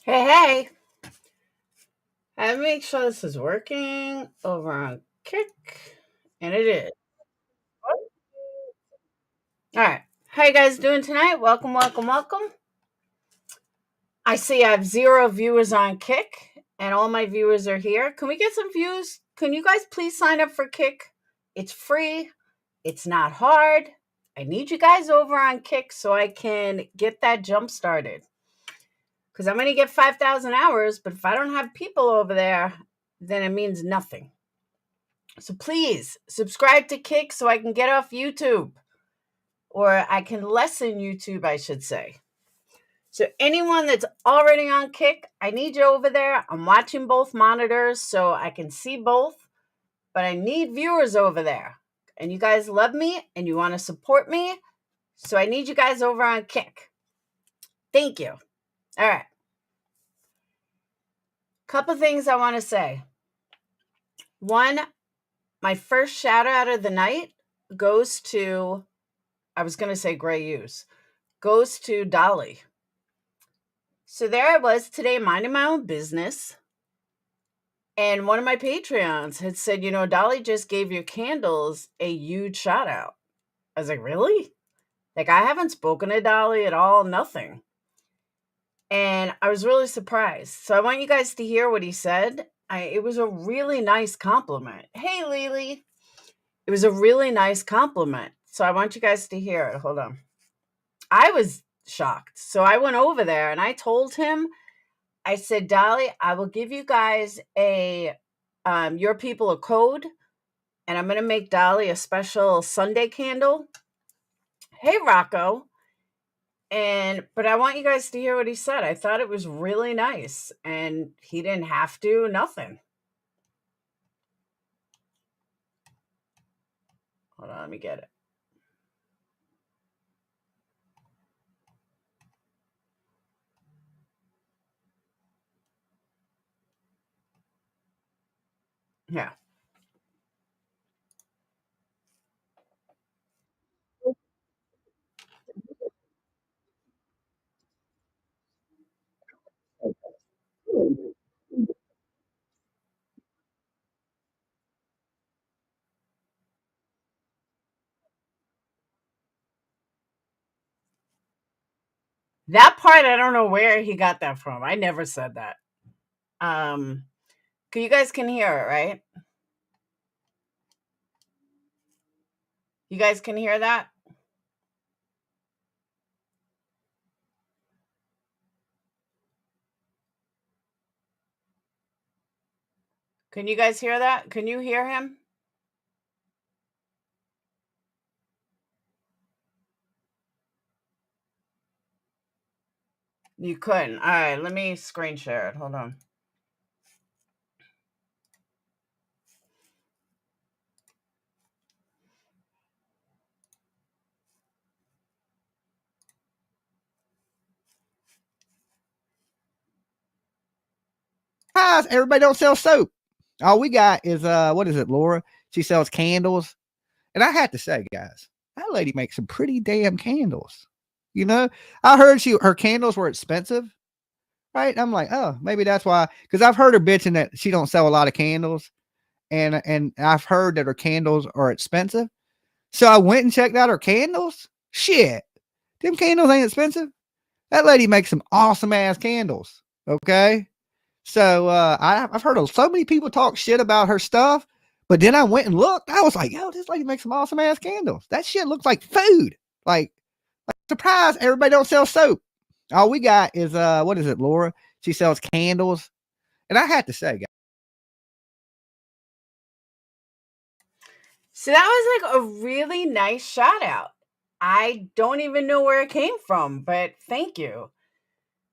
Hey, hey. I have to make sure this is working over on Kick. And it is. All right. How you guys doing tonight? Welcome, welcome, welcome. I see I have 0 viewers on Kick, and all my viewers are here. Can we get some views? Can you guys please sign up for Kick? It's free. It's not hard. I need you guys over on Kick so I can get that jump started. Because I'm going to get 5,000 hours, but if I don't have people over there, then it means nothing. So please subscribe to Kick so I can get off YouTube, or I can lessen YouTube, I should say. So anyone that's already on Kick, I need you over there. I'm watching both monitors so I can see both, but I need viewers over there. And you guys love me and you want to support me, so I need you guys over on Kick. Thank you. All right. Couple things I want to say. One, my first shout out of the night goes to, I was going to say Gray Use, goes to Dolly. So there I was today minding my own business. And one of my Patreons had said, Dolly just gave your candles a huge shout out. I was like, really? Like, I haven't spoken to Dolly at all, nothing. And I was really surprised. So I want you guys to hear what he said. It was a really nice compliment. Hey, Lily. It was a really nice compliment. So I want you guys to hear it. Hold on. I was shocked. So I went over there and I told him, I said, Dolly, I will give you guys your people a code, and I'm going to make Dolly a special Sunday candle. Hey, Rocco. But I want you guys to hear what he said. I thought it was really nice, and he didn't have to, nothing. Hold on, let me get it. Yeah. That part, I don't know where he got that from. I never said that. Um, you guys can hear it, right? You guys can hear that? Can you guys hear that? Can you hear him? You couldn't. All right, let me screen share it. Hold on. Guys, everybody don't sell soap. All we got is what is it, Laura? She sells candles. And I have to say, guys, that lady makes some pretty damn candles. I heard her candles were expensive, right? I'm like, oh, maybe that's why. Because I've heard her bitching that she don't sell a lot of candles, and I've heard that her candles are expensive. So I went and checked out her candles. Shit, them candles ain't expensive. That lady makes some awesome ass candles. Okay. So I've heard of so many people talk shit about her stuff, but then I went and looked. I was like, yo, this lady makes some awesome ass candles. That shit looks like food. Like surprise, everybody don't sell soap. All we got is what is it, Laura? She sells candles. And I had to say, guys. So that was like a really nice shout out. I don't even know where it came from, but thank you.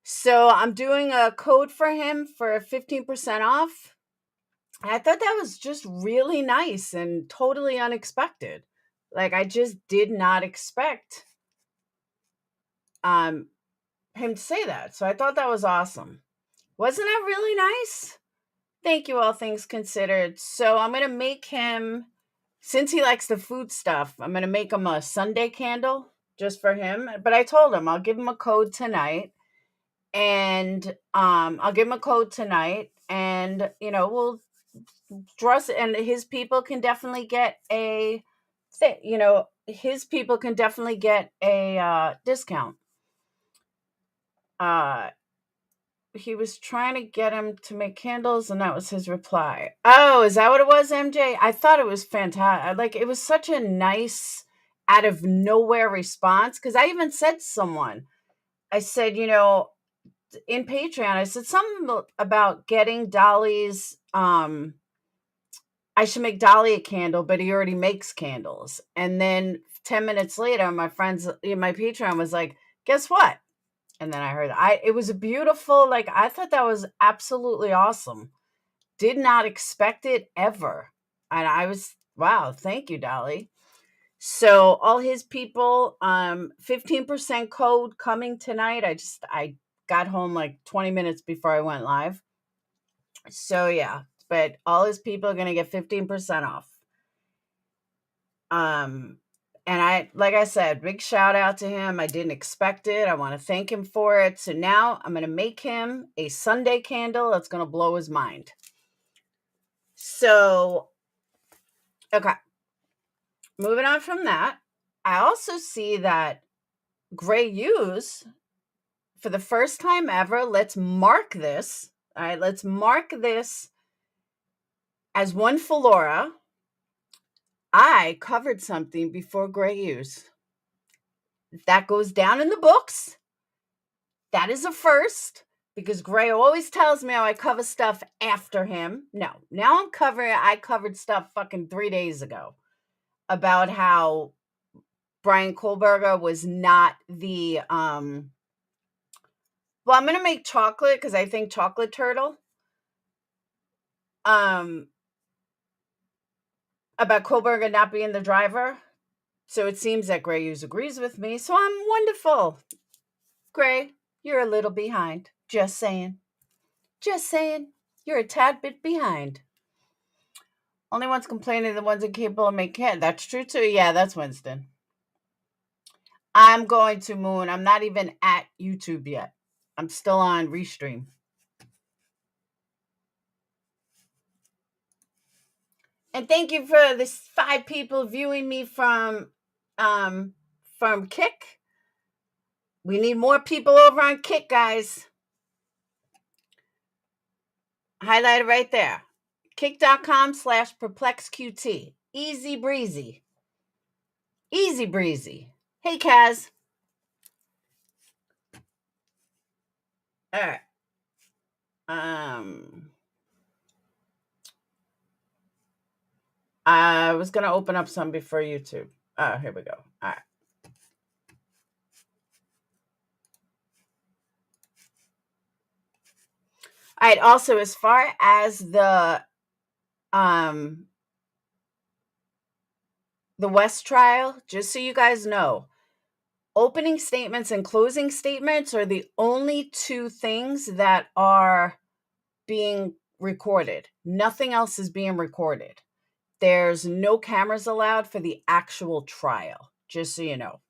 So I'm doing a code for him for 15% off. I thought that was just really nice and totally unexpected. Like, I just did not expect um him to say that. So I thought that was awesome. Wasn't that really nice? Thank you, all things considered. So I'm gonna make him, since he likes the food stuff, I'm gonna make him a Sunday candle just for him. But I told him I'll give him a code tonight. And I'll give him a code tonight, and we'll dress, and his people can definitely get a discount. Uh he was trying to get him to make candles, and that was his reply. Oh, is that what it was, MJ? I thought it was fantastic. Like, it was such a nice, out of nowhere response, because I even said to someone, I said, in Patreon, I said something about getting Dolly's. I should make Dolly a candle, but he already makes candles. And then 10 minutes later, my friends in my Patreon was like, "Guess what?" And then I heard, it was a beautiful, like, I thought that was absolutely awesome. Did not expect it ever. And I was, wow, thank you, Dolly. So all his people, 15% code coming tonight. I got home like 20 minutes before I went live. So yeah, but all his people are going to get 15% off. And like I said, big shout out to him. I didn't expect it. I want to thank him for it. So now I'm going to make him a Sunday candle that's going to blow his mind. So, okay. Moving on from that, I also see that Gray Hughes, for the first time ever, let's mark this. All right, let's mark this as one for Laura. I covered something before Gray Hughes. That goes down in the books. That is a first, because Gray always tells me how I cover stuff after him. No, now I covered stuff fucking 3 days ago about how Brian Kohlberger was not the well, I'm going to make chocolate because I think chocolate turtle. About Kohlberger not being the driver. So it seems that Gray Hughes agrees with me. So I'm wonderful. Gray, you're a little behind. Just saying. Just saying. You're a tad bit behind. Only ones complaining the ones incapable of making it. That's true too. Yeah, that's Winston. I'm going to Moon. I'm not even at YouTube yet. I'm still on Restream. And thank you for the 5 people viewing me from Kick. We need more people over on Kick, guys. Highlighted right there. Kick.com/perplexqt. Easy breezy. Easy breezy. Hey, Kaz. All right. I was going to open up some before YouTube. Here we go. All right. All right. Also, as far as the West trial, just so you guys know, opening statements and closing statements are the only 2 things that are being recorded. Nothing else is being recorded. There's no cameras allowed for the actual trial, just so you know.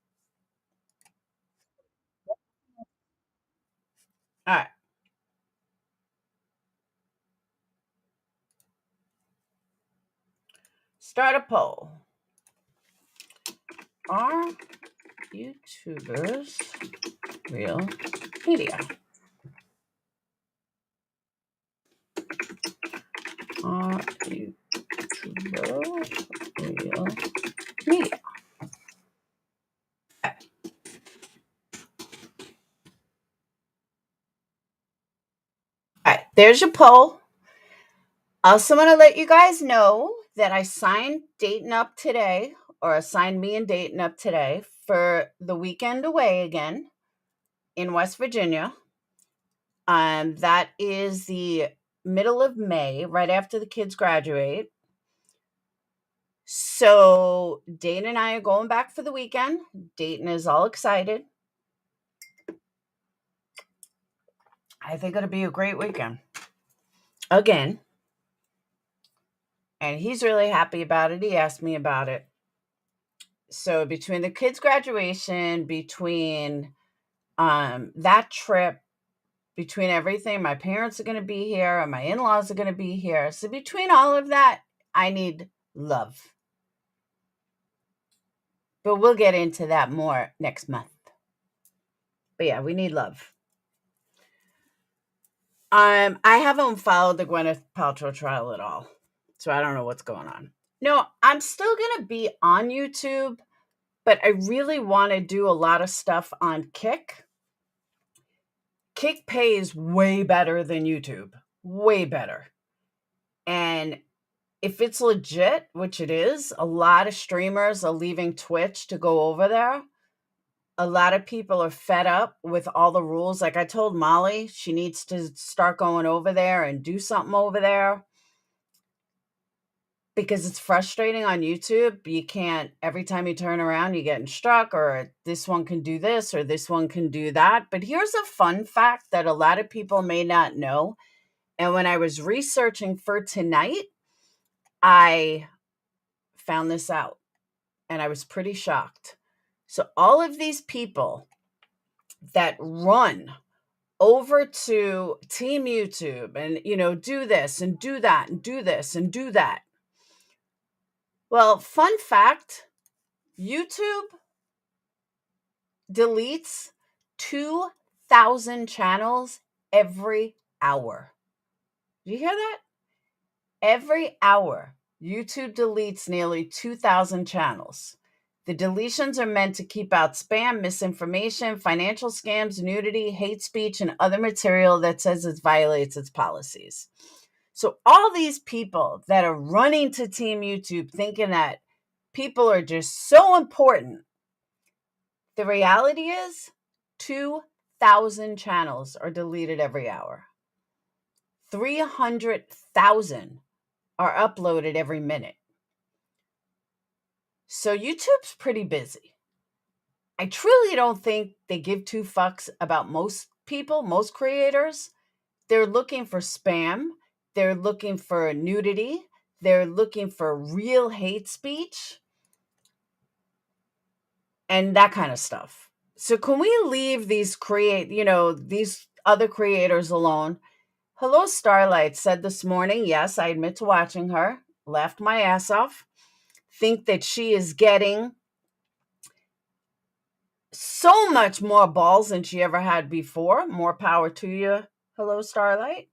All right. Start a poll. Are YouTubers real media? Are YouTubers real media? All right, there's your poll. Also want to let you guys know that I signed Dayton up today, or assigned me and Dayton up today for the weekend away again in West Virginia. That is the middle of May, right after the kids graduate. So Dayton and I are going back for the weekend. Dayton is all excited. I think it'll be a great weekend. Again. And he's really happy about it. He asked me about it. So between the kids' graduation, between that trip, between everything. My parents are going to be here and my in-laws are going to be here. So between all of that, I need love. But we'll get into that more next month. But yeah, we need love. I haven't followed the Gwyneth Paltrow trial at all, so I don't know what's going on. No, I'm still going to be on YouTube, but I really want to do a lot of stuff on Kick. Kick pays way better than YouTube, way better. And if it's legit, which it is, a lot of streamers are leaving Twitch to go over there. A lot of people are fed up with all the rules. Like I told Molly, she needs to start going over there and do something over there because it's frustrating on YouTube. You can't, every time you turn around, you're getting struck, or this one can do this or this one can do that. But here's a fun fact that a lot of people may not know. And when I was researching for tonight, I found this out and I was pretty shocked. So all of these people that run over to Team YouTube and, do this and do that and do this and do that. Well, fun fact, YouTube deletes 2,000 channels every hour. Did you hear that? Every hour, YouTube deletes nearly 2,000 channels. The deletions are meant to keep out spam, misinformation, financial scams, nudity, hate speech, and other material that says it violates its policies. So all these people that are running to Team YouTube thinking that people are just so important, the reality is 2,000 channels are deleted every hour. 300,000 are uploaded every minute. So YouTube's pretty busy. I truly don't think they give two fucks about most people, most creators. They're looking for spam. They're looking for nudity. They're looking for real hate speech and that kind of stuff. So can we leave these these other creators alone? Hello Starlight said this morning, yes, I admit to watching her, laughed my ass off, think that she is getting so much more balls than she ever had before. More power to you. Hello, Starlight.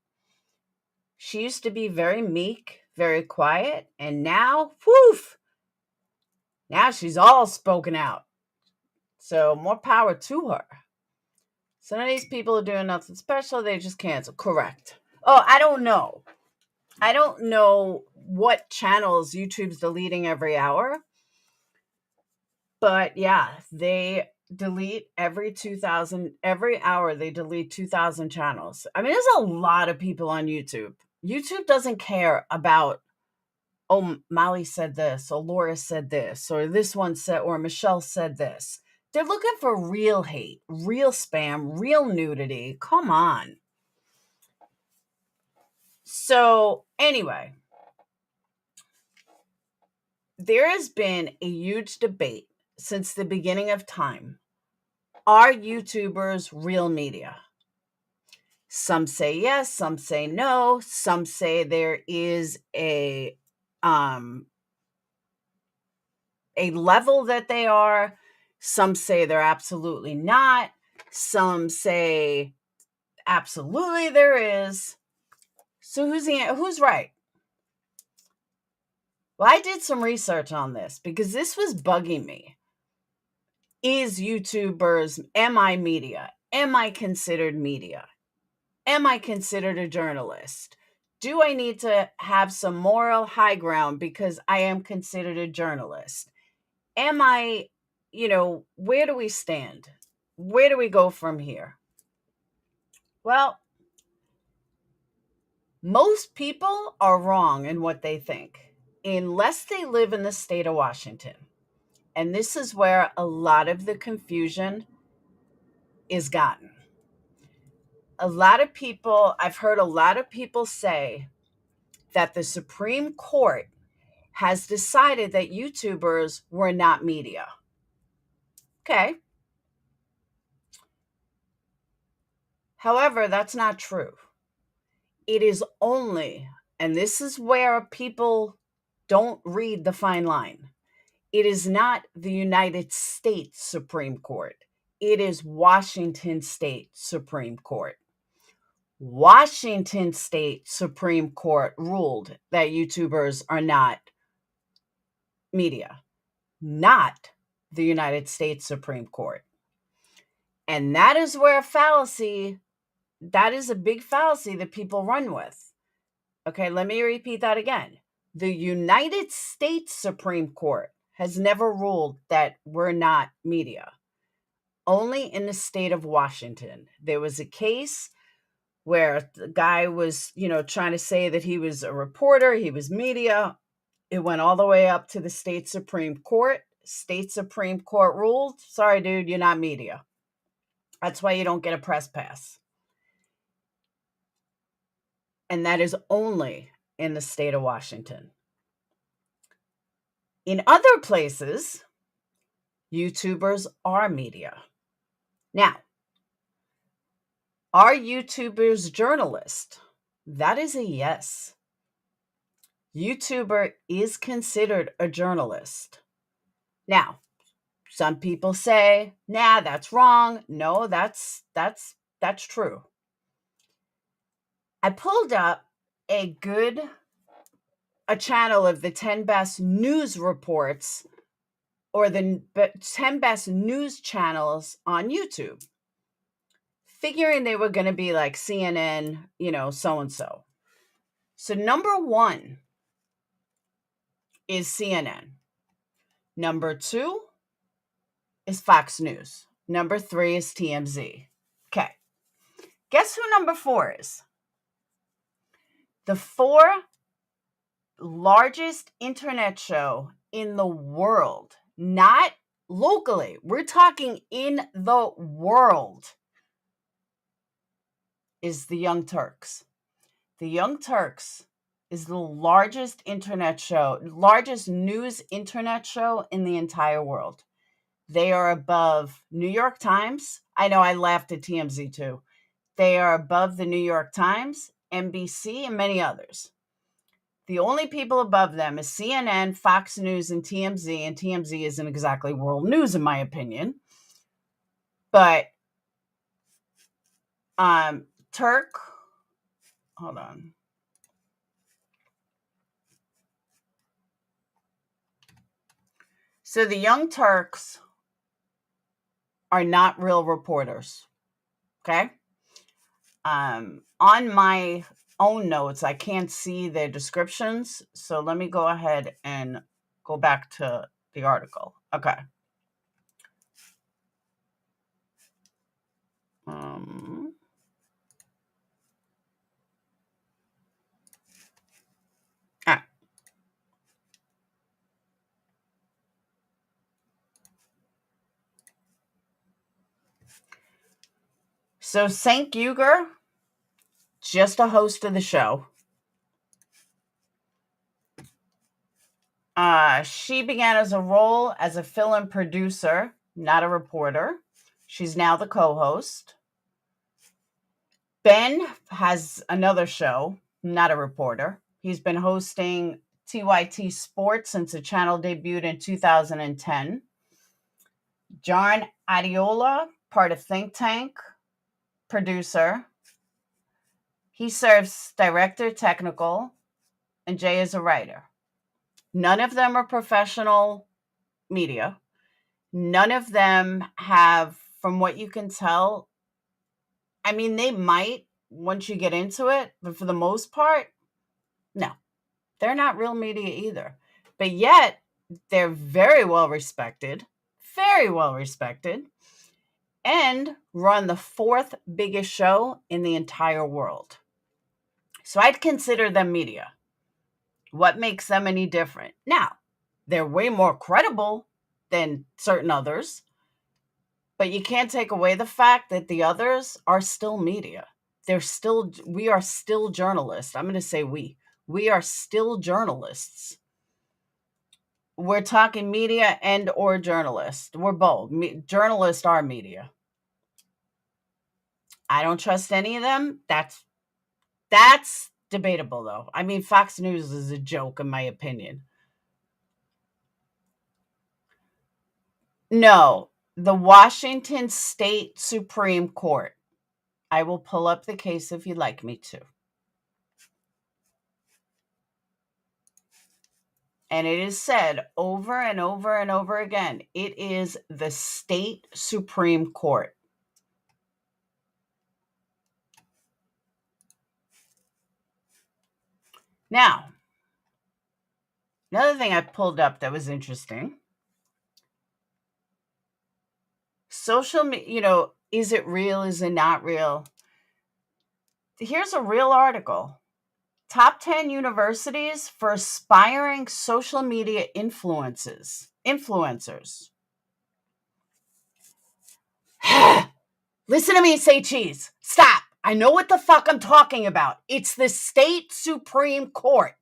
She used to be very meek, very quiet, and now, woof, now she's all spoken out. So more power to her. So none of these people are doing nothing special. They just cancel. Correct. Oh, I don't know. I don't know what channels YouTube's deleting every hour. But yeah, they delete every hour they delete 2,000 channels. I mean, there's a lot of people on YouTube. YouTube doesn't care about, oh, Molly said this, or Laura said this, or this one said, or Michelle said this. They're looking for real hate, real spam, real nudity. Come on. So anyway, there has been a huge debate since the beginning of time. Are YouTubers real media? Some say yes, some say no. Some say there is a level that they are. Some say they're absolutely not. Some say absolutely there is. So who's right? Well, I did some research on this because this was bugging me. Is YouTubers, am I media? Am I considered media? Am I considered a journalist? Do I need to have some moral high ground because I am considered a journalist? Am I, where do we stand? Where do we go from here? Well, most people are wrong in what they think, unless they live in the state of Washington. And this is where a lot of the confusion is gotten. I've heard a lot of people say that the Supreme Court has decided that YouTubers were not media. Okay. However, that's not true. It is only, and this is where people don't read the fine line. It is not the United States Supreme Court. It is Washington State Supreme Court. Washington State Supreme Court ruled that YouTubers are not media, not the United States Supreme Court. And that is where that is a big fallacy that people run with. Okay, let me repeat that again. The United States Supreme Court has never ruled that we're not media. Only in the state of Washington. There was a case where the guy was, trying to say that he was a reporter, he was media. It went all the way up to the state Supreme Court. State Supreme Court ruled, sorry, dude, you're not media. That's why you don't get a press pass. And that is only in the state of Washington. In other places, YouTubers are media. Now, are YouTubers journalists? That is a yes. YouTuber is considered a journalist. Now, some people say, nah, that's wrong. No, that's true. I pulled up a channel of the 10 best news reports or the 10 best news channels on YouTube, figuring they were going to be like CNN, so-and-so. So number 1 is CNN. Number 2 is Fox News. Number 3 is TMZ. Okay. Guess who number 4 is? The 4 largest internet show in the world, not locally. We're talking in the world, is the Young Turks. The Young Turks is the largest news internet show in the entire world. They are above New York Times. I know, I laughed at TMZ too. They are above the New York Times, NBC, and many others. The only people above them is CNN, Fox News, and TMZ isn't exactly world news in my opinion. But Turk, hold on. So the Young Turks are not real reporters. Okay? On my own notes, I can't see their descriptions. So let me go ahead and go back to the article. Okay. So St. Uger, just a host of the show. She began as a role as a film producer, not a reporter. She's now the co-host. Ben has another show, not a reporter. He's been hosting TYT Sports since the channel debuted in 2010. John Adiola, part of Think Tank, producer. He serves director, technical, and Jay is a writer. None of them are professional media. None of them have, from what you can tell, I mean, they might once you get into it, but for the most part, no, they're not real media either. But yet, they're very well respected, and run the 4th biggest show in the entire world. So I'd consider them media. What makes them any different? Now, they're way more credible than certain others, but you can't take away the fact that the others are still media. We are still journalists. I'm going to say we are still journalists. We're talking media and or journalists. We're both. Journalists are media. I don't trust any of them. That's debatable, though. I mean, Fox News is a joke, in my opinion. No, the Washington State Supreme Court. I will pull up the case if you'd like me to. And it is said over and over and over again, it is the state Supreme Court. Now, another thing I pulled up that was interesting. Social media, is it real? Is it not real? Here's a real article. Top 10 universities for aspiring social media influencers. Listen to me say cheese. Stop. I know what the fuck I'm talking about. It's the state Supreme Court.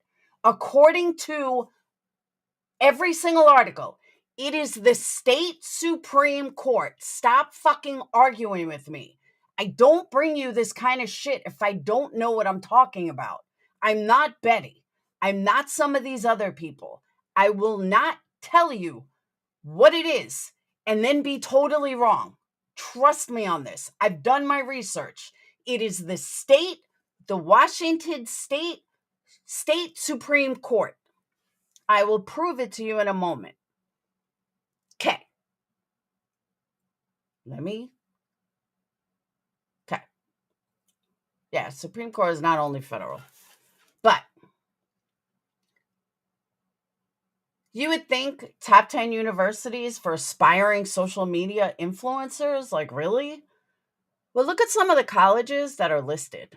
According to every single article, it is the state Supreme Court. Stop fucking arguing with me. I don't bring you this kind of shit if I don't know what I'm talking about. I'm not Betty. I'm not some of these other people. I will not tell you what it is and then be totally wrong. Trust me on this. I've done my research. It is the Washington State Supreme Court. I will prove it to you in a moment. Okay. Okay. Yeah, Supreme Court is not only federal. But you would think top 10 universities for aspiring social media influencers? Like, really? Well, look at some of the colleges that are listed.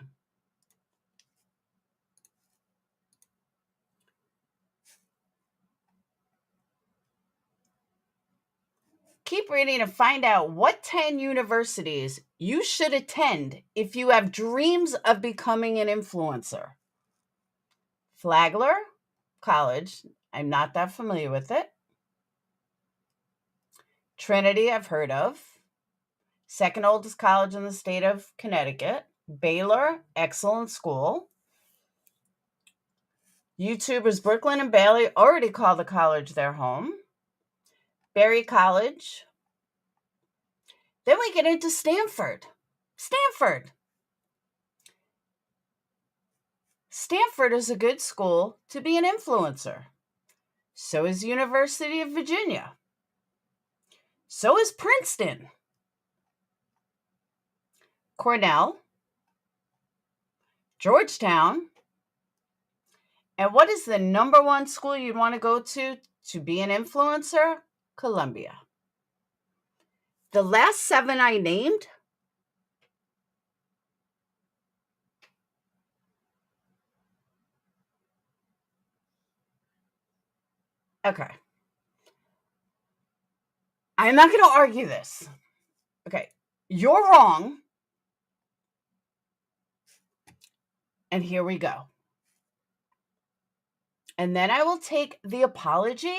Keep reading to find out what 10 universities you should attend if you have dreams of becoming an influencer. Flagler College. I'm not that familiar with it. Trinity, I've heard of. Second oldest college in the state of Connecticut. Baylor, excellent school. YouTubers Brooklyn and Bailey already call the college their home. Berry College. Then we get into Stanford. Stanford is a good school to be an influencer. So is University of Virginia. So is Princeton. Cornell. Georgetown. And what is the number one school you'd want to go to be an influencer? Columbia. The last 7 I named, okay. I'm not going to argue this. Okay. You're wrong. And here we go. And then I will take the apology.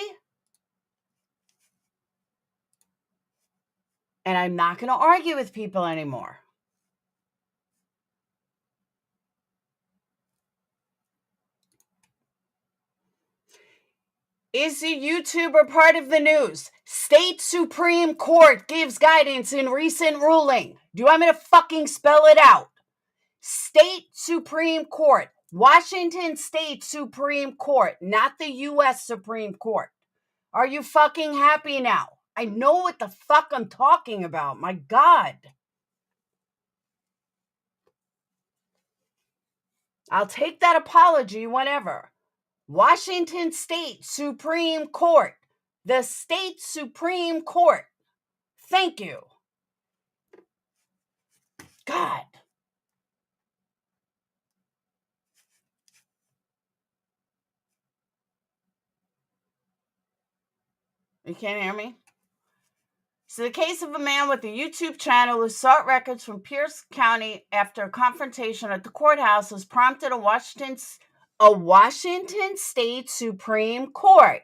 And I'm not going to argue with people anymore. Is a YouTuber part of the news? State Supreme Court gives guidance in recent ruling. Do you want me to fucking spell it out? State Supreme Court. Washington State Supreme Court, not the U.S. Supreme Court. Are you fucking happy now? I know what the fuck I'm talking about. My God. I'll take that apology whenever. Washington State Supreme Court. The State Supreme Court. Thank you. God. You can't hear me? So the case of a man with a YouTube channel who sought records from Pierce County after a confrontation at the courthouse has prompted a Washington State Supreme Court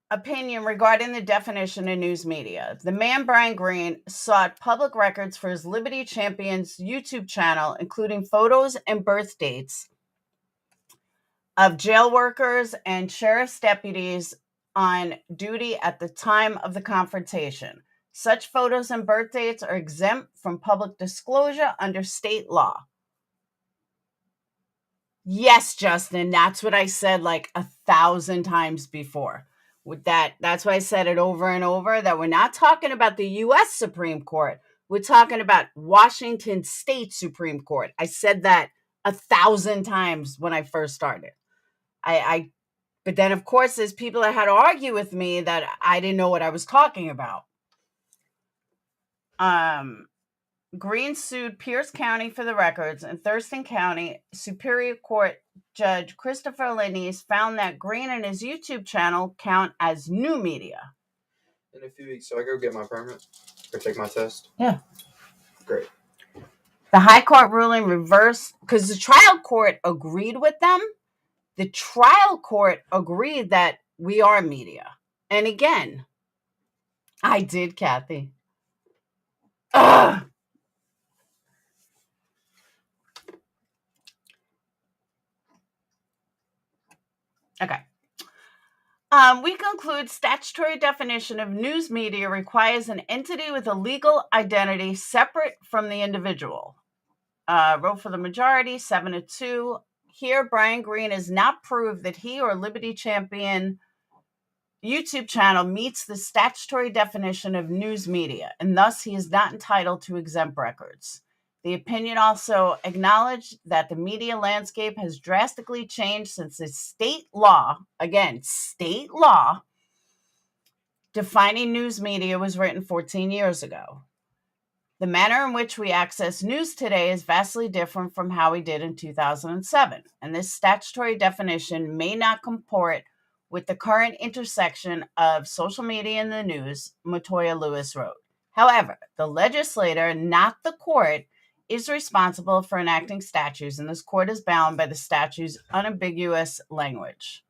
opinion regarding the definition of news media. The man, Brian Greene, sought public records for his Liberty Champions YouTube channel, including photos and birth dates of jail workers and sheriff's deputies on duty at the time of the confrontation. Such photos and birth dates are exempt from public disclosure under state law. Yes, Justin, that's what I said like 1,000 times before. With that's why I said it over and over, that we're not talking about the U.S. Supreme Court. We're talking about Washington State Supreme Court. I said that 1,000 times when I first started. But then, of course, there's people that had to argue with me that I didn't know what I was talking about. Greene sued Pierce County for the records, and Thurston County Superior Court Judge Christopher Linnes found that Greene and his YouTube channel count as new media. In a few weeks, so I go get my permit or take my test? Yeah. Great. The high court ruling reversed, because the trial court agreed with them. The trial court agreed that we are media. And again, I did, Kathy. Ugh. Okay. We conclude statutory definition of news media requires an entity with a legal identity separate from the individual. Vote for the majority, 7-2. Here, Brian Greene has not proved that he or Liberty Champion YouTube channel meets the statutory definition of news media, and thus he is not entitled to exempt records. The opinion also acknowledged that the media landscape has drastically changed since the state law, again, state law, defining news media was written 14 years ago. The manner in which we access news today is vastly different from how we did in 2007, and this statutory definition may not comport with the current intersection of social media and the news, Matoya Lewis wrote. However, the legislator, not the court, is responsible for enacting statutes, and this court is bound by the statute's unambiguous language.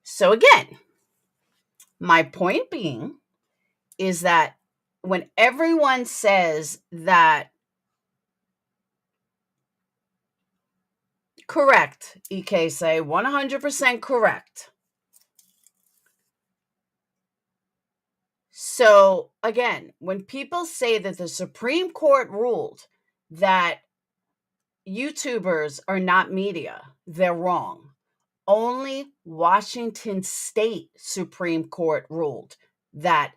So again, my point being is that when everyone says that, correct, EK say 100% correct. So again, when people say that the Supreme Court ruled that YouTubers are not media, they're wrong. Only Washington State Supreme Court ruled that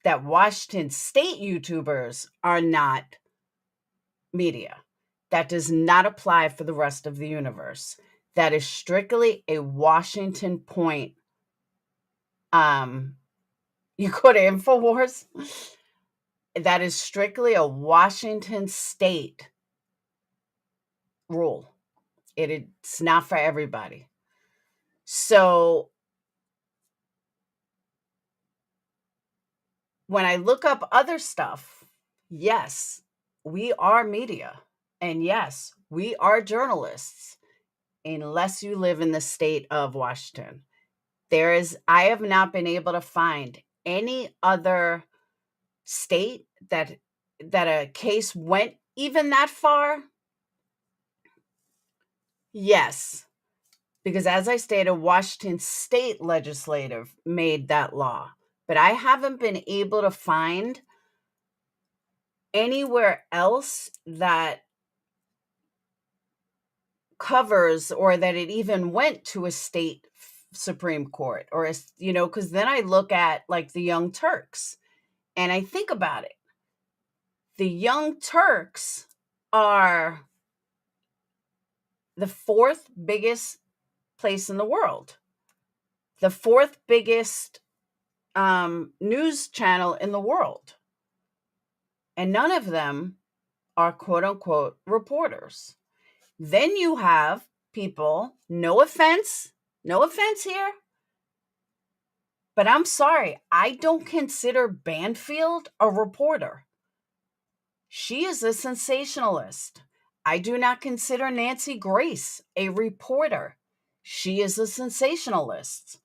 Washington State YouTubers are not media. That does not apply for the rest of the universe. That is strictly a Washington point. You go to InfoWars. That is strictly a Washington State rule. It's not for everybody. So when I look up other stuff, yes, we are media. And yes, we are journalists, unless you live in the state of Washington. I have not been able to find any other state that a case went even that far. Yes, because as I stated, Washington State legislative made that law, but I haven't been able to find anywhere else that covers, or that it even went to a state Supreme Court, or because then I look at like the Young Turks and I think about it. The Young Turks are the fourth biggest place in the world, the fourth biggest news channel in the world, and none of them are quote unquote reporters. Then you have people, no offense here, but I'm sorry, I don't consider Banfield a reporter. She is a sensationalist. I do not consider Nancy Grace a reporter. She is a sensationalist.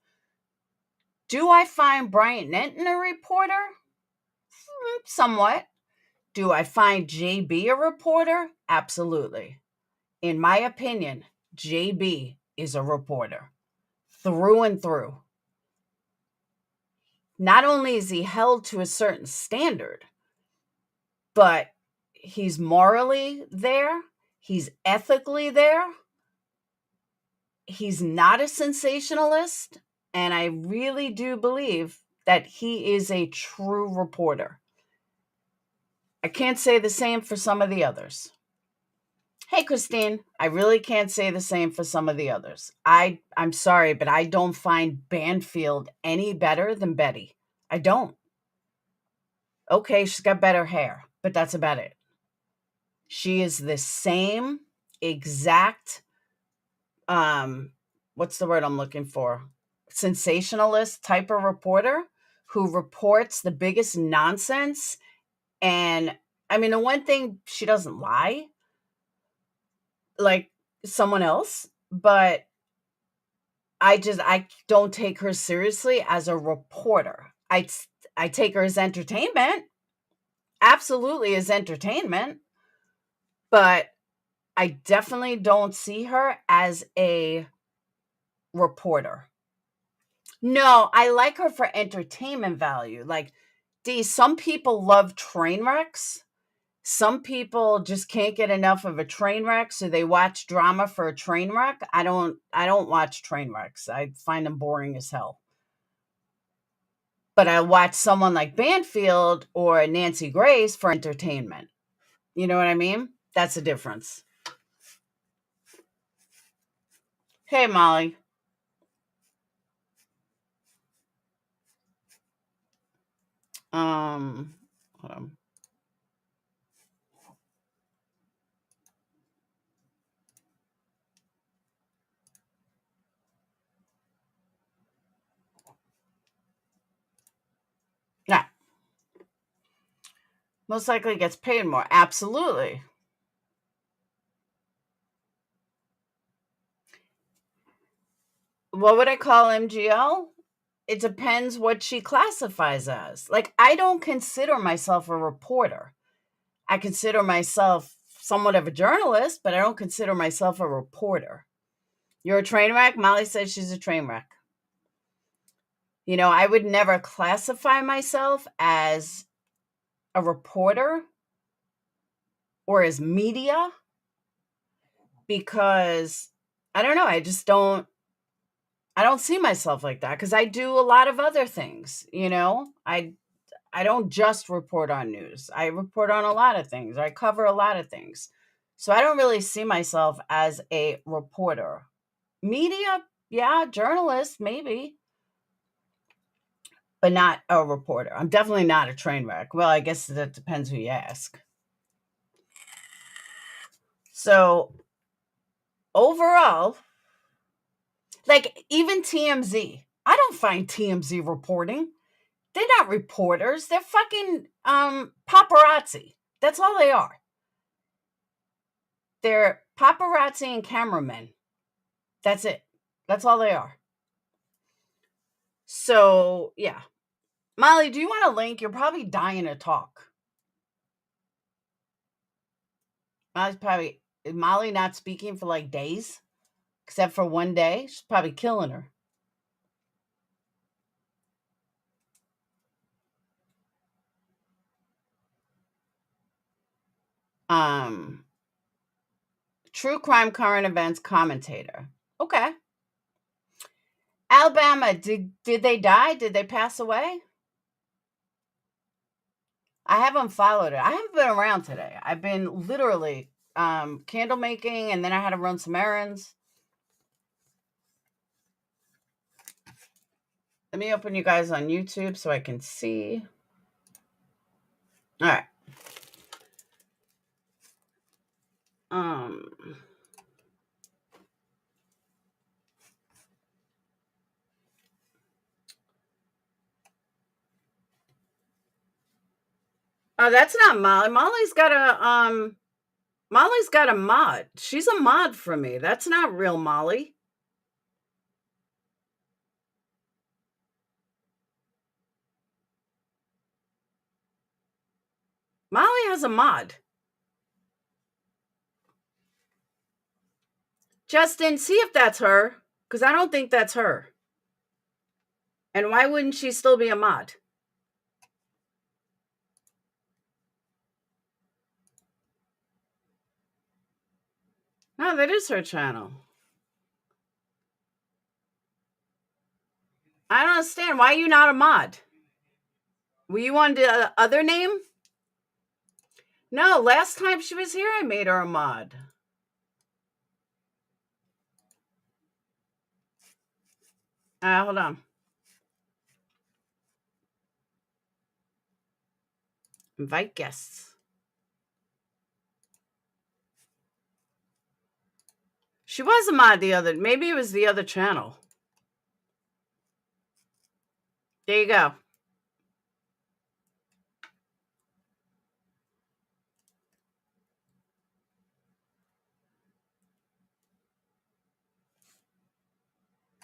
Do I find Bryant Nenton a reporter? Somewhat. Do I find JB a reporter? Absolutely. In my opinion, JB is a reporter through and through. Not only is he held to a certain standard, but he's morally there. He's ethically there. He's not a sensationalist. And I really do believe that he is a true reporter. I can't say the same for some of the others. Hey, Christine, I really can't say the same for some of the others. I'm sorry, but I don't find Banfield any better than Betty. I don't. Okay, she's got better hair, but that's about it. She is the same exact, what's the word I'm looking for? Sensationalist type of reporter who reports the biggest nonsense. And I mean, the one thing, she doesn't lie like someone else, but I don't take her seriously as a reporter. I take her as entertainment, absolutely as entertainment, but I definitely don't see her as a reporter. No, I like her for entertainment value. Like, some people love train wrecks. Some people just can't get enough of a train wreck, so they watch drama for a train wreck. I don't watch train wrecks. I find them boring as hell. But I watch someone like Banfield or Nancy Grace for entertainment. You know what I mean? That's the difference. Hey, Molly. Hold on. Yeah. Most likely gets paid more. Absolutely. What would I call MGL? It depends what she classifies as. Like, I don't consider myself a reporter. I consider myself somewhat of a journalist, but I don't consider myself a reporter. You're a train wreck? Molly says she's a train wreck. You know, I would never classify myself as a reporter or as media because I don't know. I don't see myself like that because I do a lot of other things. You know, I don't just report on news. I report on a lot of things. I cover a lot of things. So I don't really see myself as a reporter. Media, yeah, journalist, maybe, but not a reporter. I'm definitely not a train wreck. Well, I guess that depends who you ask. So overall, like even TMZ, I don't find TMZ reporting. They're not reporters. They're fucking paparazzi. That's all they are. They're paparazzi and cameramen. That's it. That's all they are. So, yeah. Molly, do you want a link? You're probably dying to talk. Is Molly not speaking for like days? Except for one day? She's probably killing her. True crime current events commentator. Okay. Alabama, did they die? Did they pass away? I haven't followed it. I haven't been around today. I've been literally candle making, and then I had to run some errands. Let me open you guys on YouTube so I can see. All right. Oh, that's not Molly. Molly's got a mod. She's a mod for me. That's not real Molly. Molly has a mod. Justin, see if that's her, because I don't think that's her. And why wouldn't she still be a mod? No, that is her channel. I don't understand. Why are you not a mod? Were you on the other name? No, last time she was here, I made her a mod. Hold on. Invite guests. She was a mod the other, maybe it was the other channel. There you go.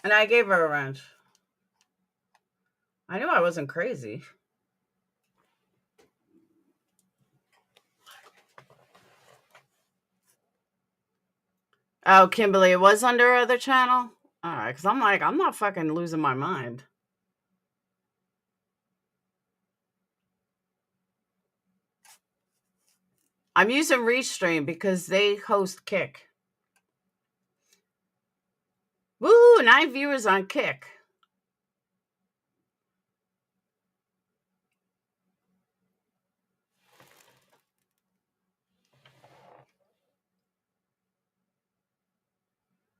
And I gave her a wrench. I knew I wasn't crazy. Oh, Kimberly, it was under her other channel? All right, because I'm like, I'm not fucking losing my mind. I'm using Restream because they host Kick. Woo, 9 viewers on Kick.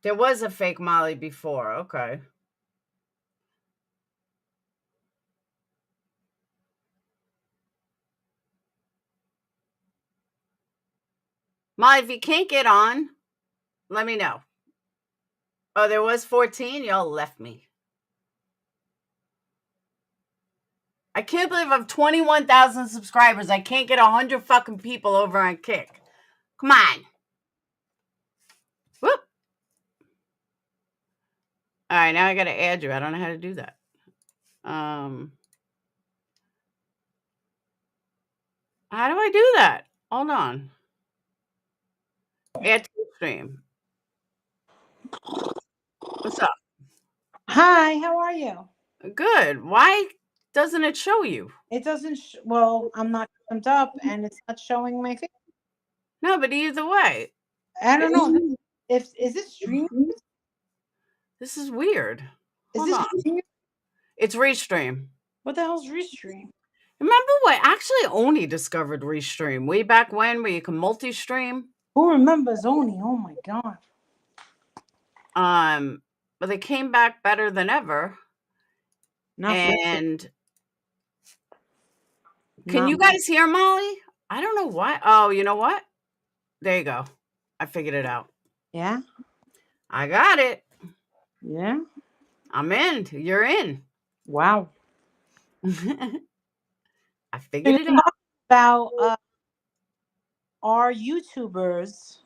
There was a fake Molly before. Okay. Molly, if you can't get on, let me know. Oh, there was 14? Y'all left me. I can't believe I have 21,000 subscribers. I can't get 100 fucking people over on Kick. Come on. Whoop. All right, now I got to add you. I don't know how to do that. How do I do that? Hold on. Add to stream. What's up? Hi, how are you? Good. Why doesn't it show you? It doesn't. Well, I'm not jumped up, and it's not showing my face. No, but either way, I don't know. Is it stream? this is weird. Hold Is this on. stream? It's Restream. What the hell's restream? Remember what? Actually, Oni discovered Restream way back when, where you can multi-stream. Who remembers Oni? Oh my god. But they came back better than ever. Not and for, can you guys hear Molly? I don't know why. Oh, you know what? There you go. I figured it out. Yeah. I got it. Yeah. I'm in. You're in. Wow. I figured it out. About our YouTubers.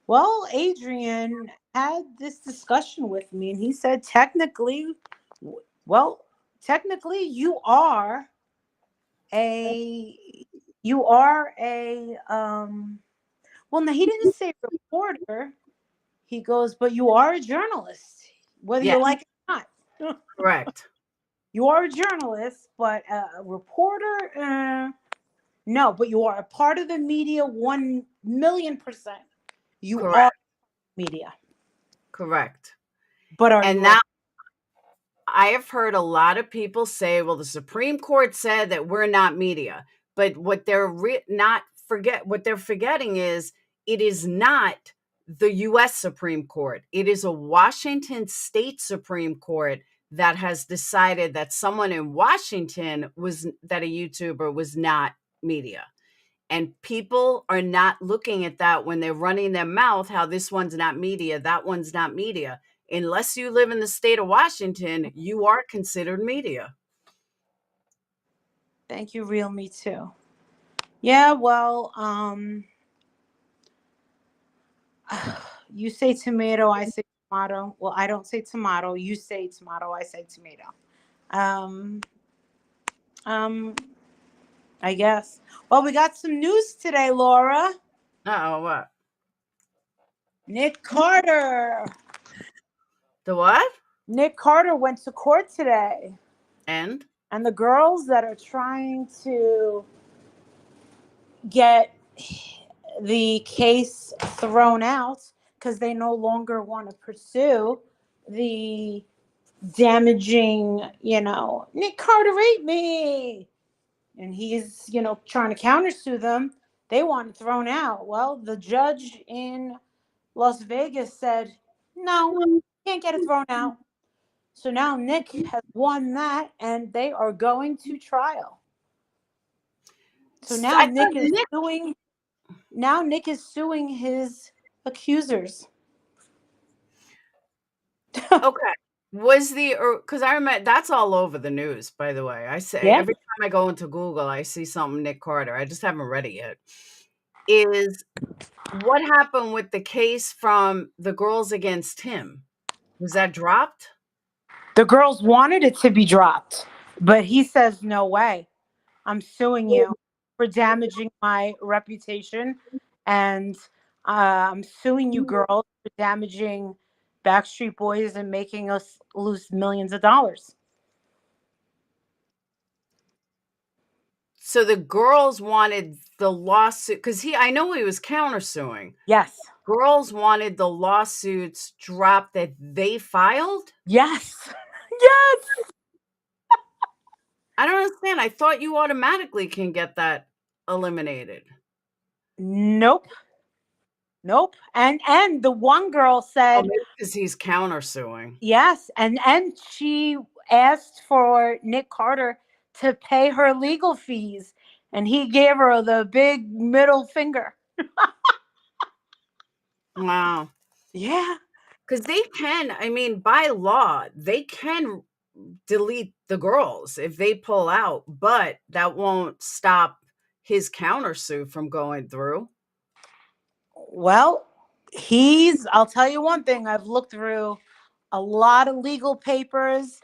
Well, Adrian had this discussion with me, and he said technically you are a well, no, he didn't say reporter. He goes, but you are a journalist, whether you like it or not. Correct. You are a journalist, but a reporter, no, but you are a part of the media 1,000,000%. You Correct. are media. Correct. But now I have heard a lot of people say, well, the Supreme Court said that we're not media. But what they're what they're forgetting is it is not the U.S. Supreme Court. It is a Washington State Supreme Court that has decided that someone in Washington that a YouTuber was not media. And people are not looking at that when they're running their mouth, how this one's not media, that one's not media. Unless you live in the state of Washington, you are considered media. Thank you, Real Me Too. Yeah, well, you say tomato, I say tomato. Well, I don't say tomato. You say tomato, I say tomato. I guess. Well, we got some news today, Laura. Uh-oh, what? Nick Carter. The what? Nick Carter went to court today. And? And the girls that are trying to get the case thrown out because they no longer want to pursue the damaging, Nick Carter raped me. And he's, trying to countersue them. They want it thrown out. Well, the judge in Las Vegas said, no, can't get it thrown out. So now Nick has won that, and they are going to trial. So now Nick is suing. Now Nick is suing his accusers. Okay. Was because I remember that's all over the news, by the way. I say Yeah. every time I go into Google, I see something Nick Carter. I just haven't read it yet. Is what happened with the case from the girls against him? Was that dropped? The girls wanted it to be dropped, but he says, no way. I'm suing you for damaging my reputation, and I'm suing you girls for damaging Backstreet Boys and making us lose millions of dollars. So the girls wanted the lawsuit because I know he was countersuing. Yes. Girls wanted the lawsuits dropped that they filed? Yes. Yes. I don't understand. I thought you automatically can get that eliminated. Nope. And the one girl said, because he's countersuing. yes, and she asked for Nick Carter to pay her legal fees, and he gave her the big middle finger. Wow. Yeah. Because they can, I mean, by law, they can delete the girls if they pull out, but that won't stop his countersuit from going through. Well, I'll tell you one thing. I've looked through a lot of legal papers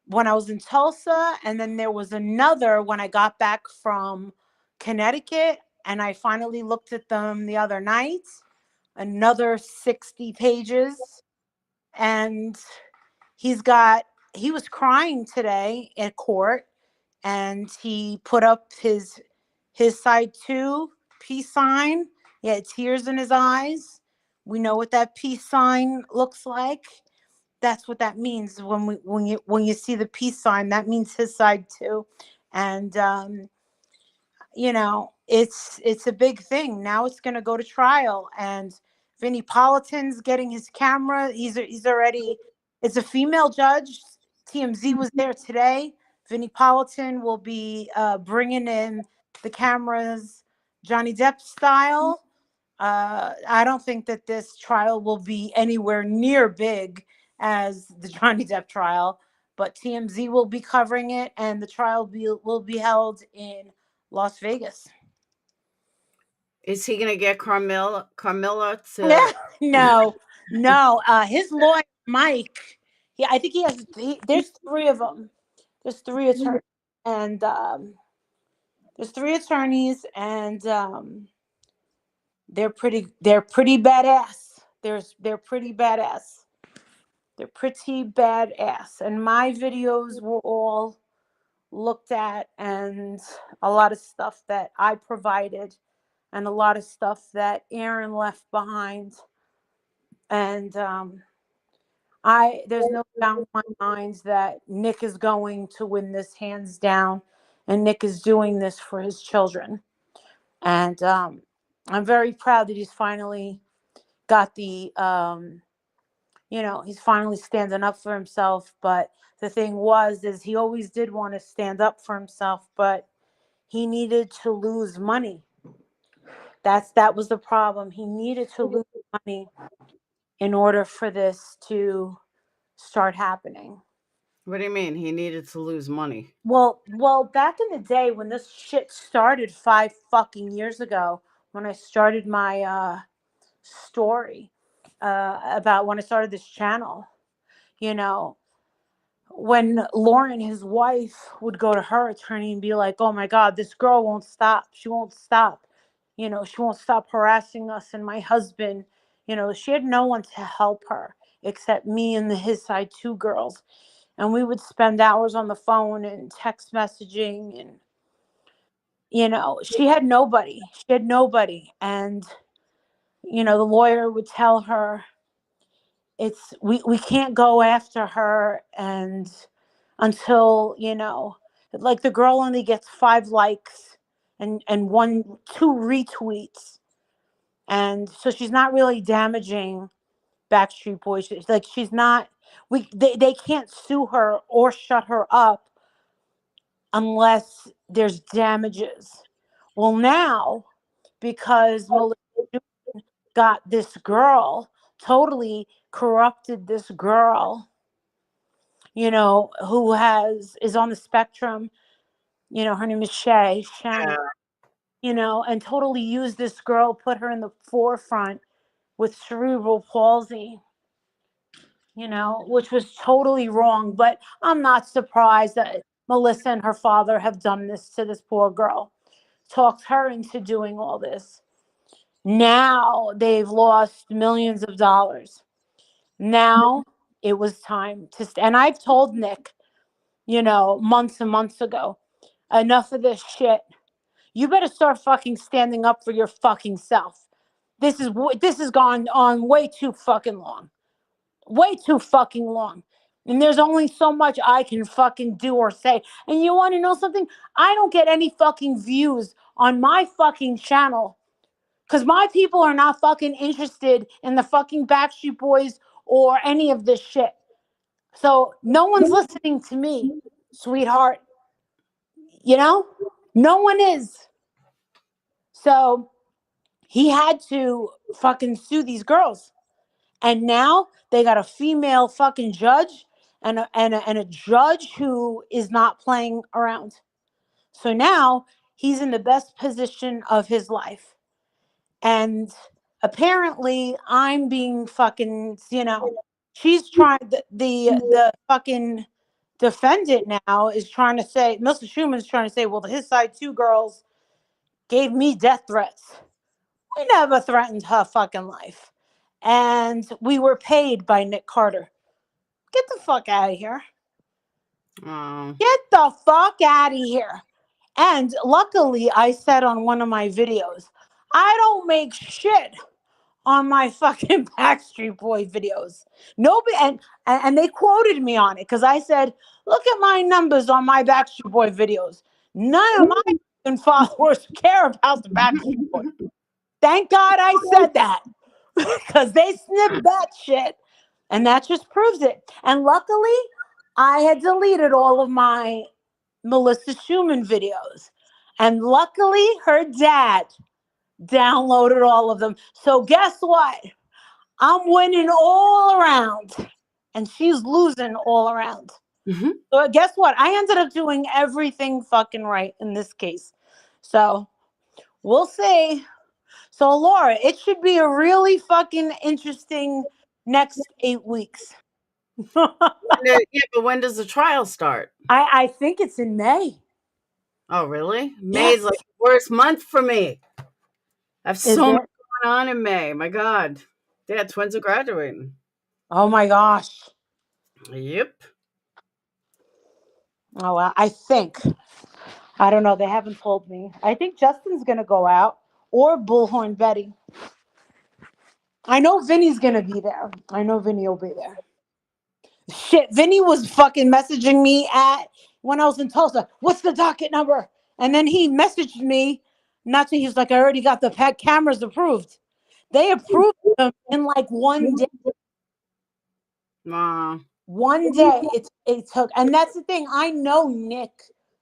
when I was in Tulsa, and then there was another when I got back from Connecticut, and I finally looked at them the other night. Another 60 pages, and he was crying today at court, and he put up his side 2 peace sign. He had tears in his eyes. We know what that peace sign looks like. That's what that means when you see the peace sign. That means his side too, and it's a big thing. Now it's going to go to trial, and Vinnie Politan's getting his camera. He's already. It's a female judge. TMZ was there today. Vinnie Politan will be bringing in the cameras, Johnny Depp style. I don't think that this trial will be anywhere near big as the Johnny Depp trial, but TMZ will be covering it, and the trial will be held in Las Vegas. Is he going to get Carmilla to? No. His lawyer, Mike. I think he has. There's 3 of them. There's 3 attorneys, and there's 3 attorneys, and they're pretty badass. They're pretty badass. They're pretty badass, and my videos were all looked at, and a lot of stuff that I provided, and a lot of stuff that Aaron left behind, and there's no doubt in my mind that Nick is going to win this hands down, and Nick is doing this for his children, and I'm very proud that he's finally got the he's finally standing up for himself. But the thing is he always did want to stand up for himself, but he needed to lose money. That was the problem. He needed to lose money in order for this to start happening. What do you mean? He needed to lose money? Well, back in the day when this shit started 5 fucking years ago, when I started my story about when I started this channel, when Lauren, his wife, would go to her attorney and be like, "Oh my God, this girl won't stop. She won't stop. She won't stop harassing us and my husband." She had no one to help her except me and the his side two girls. And we would spend hours on the phone and text messaging. And, she had nobody. She had nobody. And, the lawyer would tell her, we can't go after her and until like the girl only gets 5 likes and 2 retweets, and so she's not really damaging Backstreet Boys. Like she's not, they can't sue her or shut her up unless there's damages. Well, now, because Melissa got this girl, totally corrupted this girl, who is on the spectrum. Her name is Shannon, and totally used this girl, put her in the forefront with cerebral palsy, which was totally wrong. But I'm not surprised that Melissa and her father have done this to this poor girl, talked her into doing all this. Now they've lost millions of dollars. Now it was time to and I've told Nick, months and months ago, enough of this shit. You better start fucking standing up for your fucking self. This has gone on way too fucking long. Way too fucking long. And there's only so much I can fucking do or say. And you want to know something? I don't get any fucking views on my fucking channel because my people are not fucking interested in the fucking Backstreet Boys or any of this shit. So no one's listening to me, sweetheart. No one is. So he had to fucking sue these girls. And now they got a female fucking judge and a judge who is not playing around. So now he's in the best position of his life. And apparently I'm being fucking, she's trying, the fucking defendant now is trying to say, Mr. Schuman's trying to say, well, his side two girls gave me death threats. We never threatened her fucking life. And we were paid by Nick Carter. Get the fuck out of here. Get the fuck out of here. And luckily, I said on one of my videos, I don't make shit on my fucking Backstreet Boy videos. Nobody, and they quoted me on it because I said, look at my numbers on my Backstreet Boy videos. None of my followers care about the Backstreet Boys. Thank God I said that because they snipped that shit. And that just proves it. And luckily, I had deleted all of my Melissa Schumann videos. And luckily, her dad downloaded all of them. So guess what? I'm winning all around. And she's losing all around. Mm-hmm. So guess what? I ended up doing everything fucking right in this case. So we'll see. So Laura, it should be a really fucking interesting next 8 weeks. Yeah, but when does the trial start? I think it's in May. Oh, really? May's like the worst month for me. I have so much going on in May. My God. Yeah, twins are graduating. Oh my gosh. Yep. Oh, well, I think. I don't know. They haven't told me. I think Justin's going to go out or Bullhorn Betty. I know Vinny's going to be there. I know Vinny will be there. Shit, Vinny was fucking messaging me when I was in Tulsa. What's the docket number? And then he messaged me. He was like, I already got the cameras approved. They approved them in like one day. One day it took. And that's the thing. I know Nick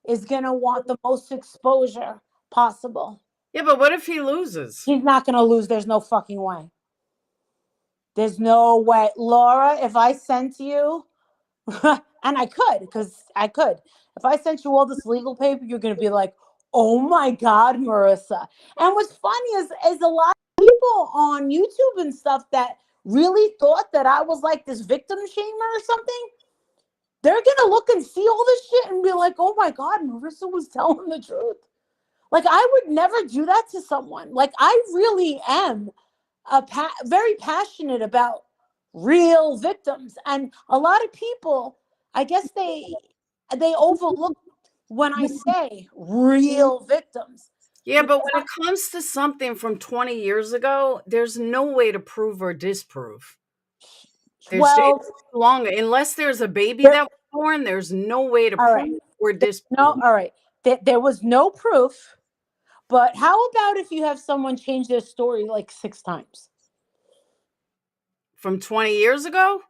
is going to want the most exposure possible. Yeah, but what if he loses? He's not going to lose. There's no fucking way. There's no way. Laura, if I sent you, and I could, because I could. If I sent you all this legal paper, you're going to be like, oh my God, Marissa. And what's funny is a lot of people on YouTube and stuff that really thought that I was like this victim shamer or something. they're gonna look and see all this shit and be like, oh my God, Marissa was telling the truth. Like, I would never do that to someone. Like, I really am very passionate about real victims. And a lot of people, I guess they overlook when I say real victims. Yeah, but when it comes to something from 20 years ago, there's no way to prove or disprove. Well, longer, unless there's a baby that was born, there's no way to prove or disprove. No, all right. There was no proof. But how about if you have someone change their story like 6 times? From 20 years ago?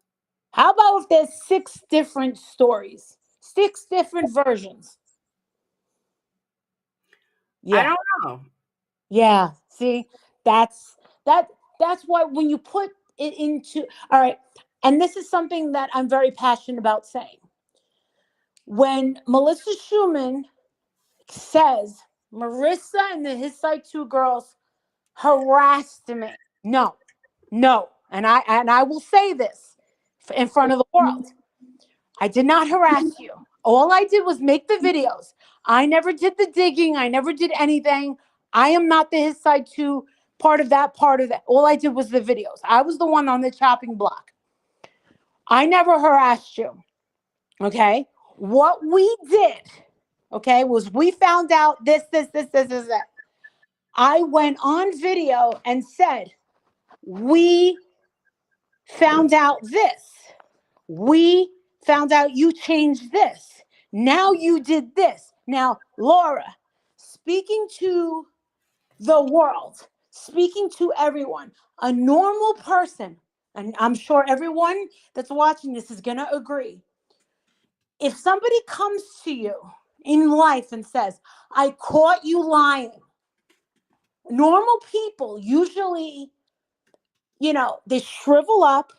How about if there's 6 different stories? 6 different versions? Yeah. I don't know. Yeah. See, that's why when you put it into, all right, and this is something that I'm very passionate about saying. When Melissa Schumann says Marissa and the His Side 2 girls harassed me. No. And I will say this in front of the world. I did not harass you. All I did was make the videos. I never did the digging. I never did anything. I am not the His Side 2 part of that. All I did was the videos. I was the one on the chopping block. I never harassed you. Okay? What we did, okay, was we found out this. I went on video and said, we found out this. We found out you changed this. Now you did this. Now, Laura, speaking to the world, speaking to everyone, a normal person, and I'm sure everyone that's watching this is going to agree. If somebody comes to you in life and says, I caught you lying, normal people usually, they shrivel up,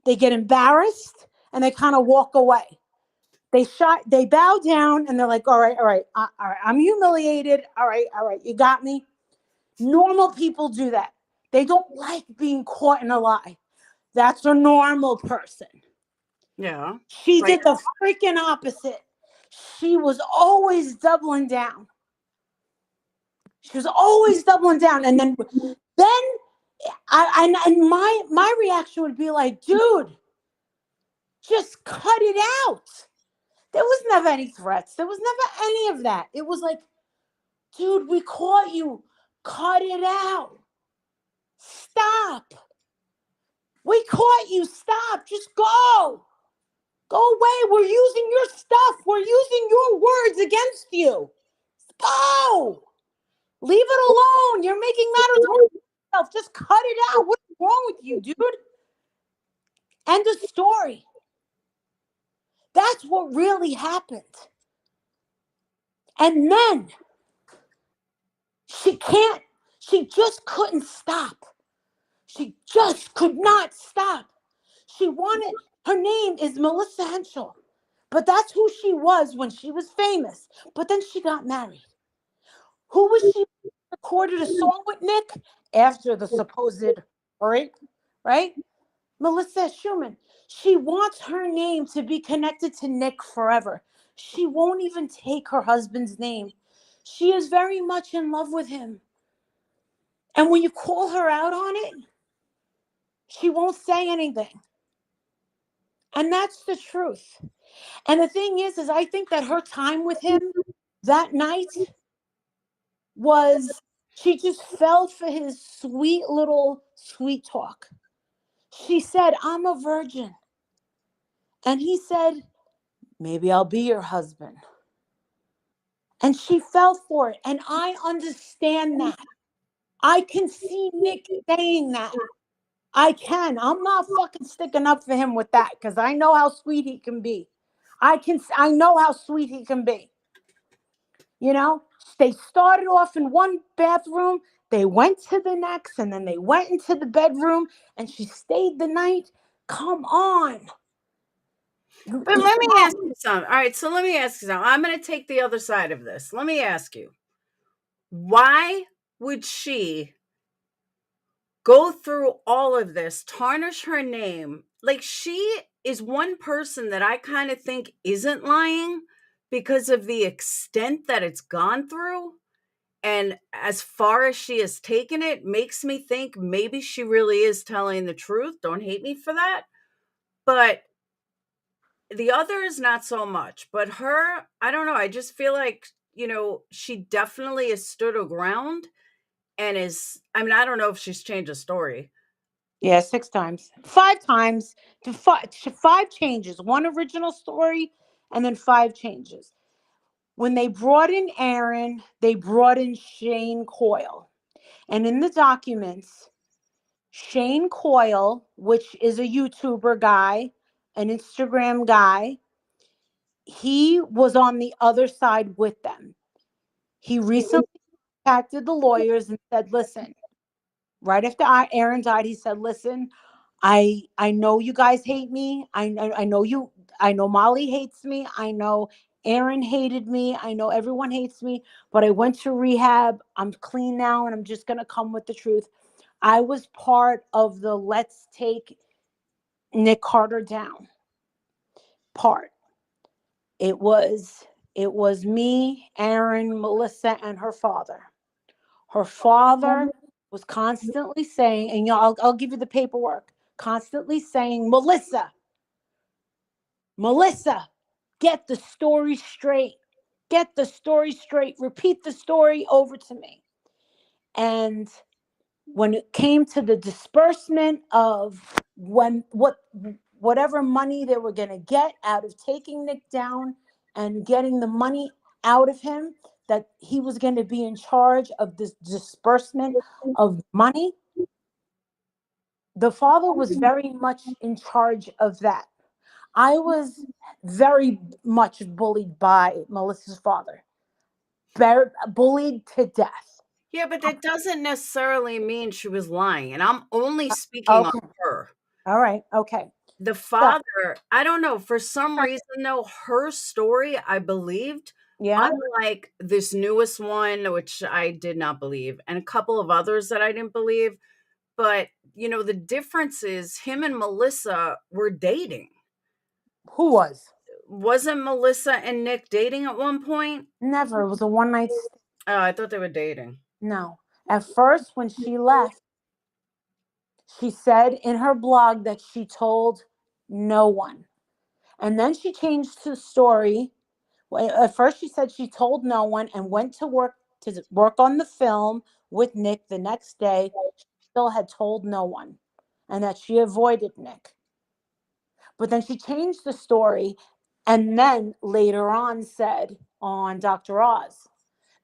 they get embarrassed, and they kind of walk away. They bow down, and they're like, all right, I'm humiliated. All right, you got me. Normal people do that. They don't like being caught in a lie. That's a normal person. Yeah. She did the freaking opposite. She was always doubling down. And then my reaction would be like, dude, just cut it out. There was never any threats. There was never any of that. It was like, dude, we caught you. Cut it out. Stop. We caught you. Stop. Just go. Go away. We're using your stuff. We're using your words against you. Go. Leave it alone. You're making matters worse for yourself. Just cut it out. What's wrong with you, dude? End of story. That's what really happened. And then she just couldn't stop. She just could not stop. Her name is Melissa Henschel, but that's who she was when she was famous. But then she got married. Who was she? Recorded a song with Nick after the supposed rape, right? Melissa Schumann. She wants her name to be connected to Nick forever. She won't even take her husband's name. She is very much in love with him. And when you call her out on it, she won't say anything. And that's the truth. And the thing is I think that her time with him that night was, she just fell for his sweet little sweet talk. She said, I'm a virgin. And he said, maybe I'll be your husband. And she fell for it. And I understand that. I can see Nick saying that. I can. I'm not fucking sticking up for him with that because I know how sweet he can be. I know how sweet he can be. They started off in one bathroom, they went to the next, and then they went into the bedroom, and she stayed the night. Come on. But let me ask you something. All right, so let me ask you something. I'm going to take the other side of this. Let me ask you, why would she go through all of this, tarnish her name? Like, she is one person that I kind of think isn't lying because of the extent that it's gone through. And as far as she has taken it, makes me think maybe she really is telling the truth. Don't hate me for that. But the others, not so much. But her, I don't know. I just feel like, she definitely has stood her ground and I mean, I don't know if she's changed a story. Yeah, 6 times. 5 times to 5 changes. One original story and then 5 changes. When they brought in Aaron, they brought in Shane Coyle. And in the documents, Shane Coyle, which is a YouTuber guy, an Instagram guy, he was on the other side with them. He recently contacted the lawyers and said, listen, right after Aaron died, he said, listen, I know you guys hate me. I know Molly hates me. I know Aaron hated me. I know everyone hates me, but I went to rehab. I'm clean now and I'm just going to come with the truth. I was part of the let's take Nick Carter down part. It was me, Aaron, Melissa, and her father. Her father was constantly saying, and I'll give you the paperwork, constantly saying, Melissa, get the story straight. Get the story straight. Repeat the story over to me. And when it came to the disbursement of whatever money they were going to get out of taking Nick down and getting the money out of him, that he was going to be in charge of this disbursement of money, the father was very much in charge of that. I was very much bullied by Melissa's father, bullied to death. Yeah, but that doesn't necessarily mean she was lying. And I'm only speaking on Okay. her. All right. Okay. The So, father, I don't know, for some reason though, her story I believed, yeah. unlike this newest one, which I did not believe, and a couple of others that I didn't believe. But, the difference is him and Melissa were dating. Who was? Wasn't Melissa and Nick dating at one point? Never. It was a one night stand. Oh, I thought they were dating. No. At first, when she left, she said in her blog that she told no one. And then she changed the story. At first, she said she told no one and went to work on the film with Nick the next day. She still had told no one and that she avoided Nick. But then she changed the story and then later on said on Dr. Oz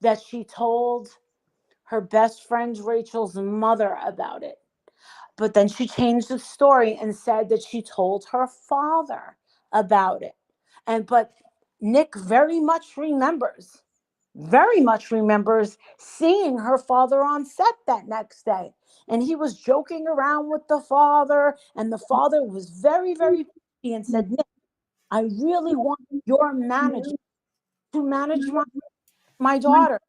that she told her best friend Rachel's mother about it. But then she changed the story and said that she told her father about it. But Nick very much remembers seeing her father on set that next day. And he was joking around with the father, and the father was very, very happy and said, Nick, I really want your manager to manage my daughter.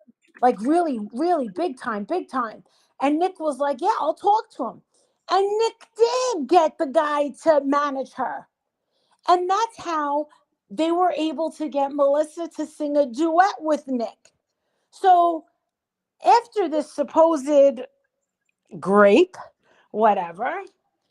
Like really, really big time, big time. And Nick was like, yeah, I'll talk to him. And Nick did get the guy to manage her. And that's how they were able to get Melissa to sing a duet with Nick. So after this supposed grape, whatever,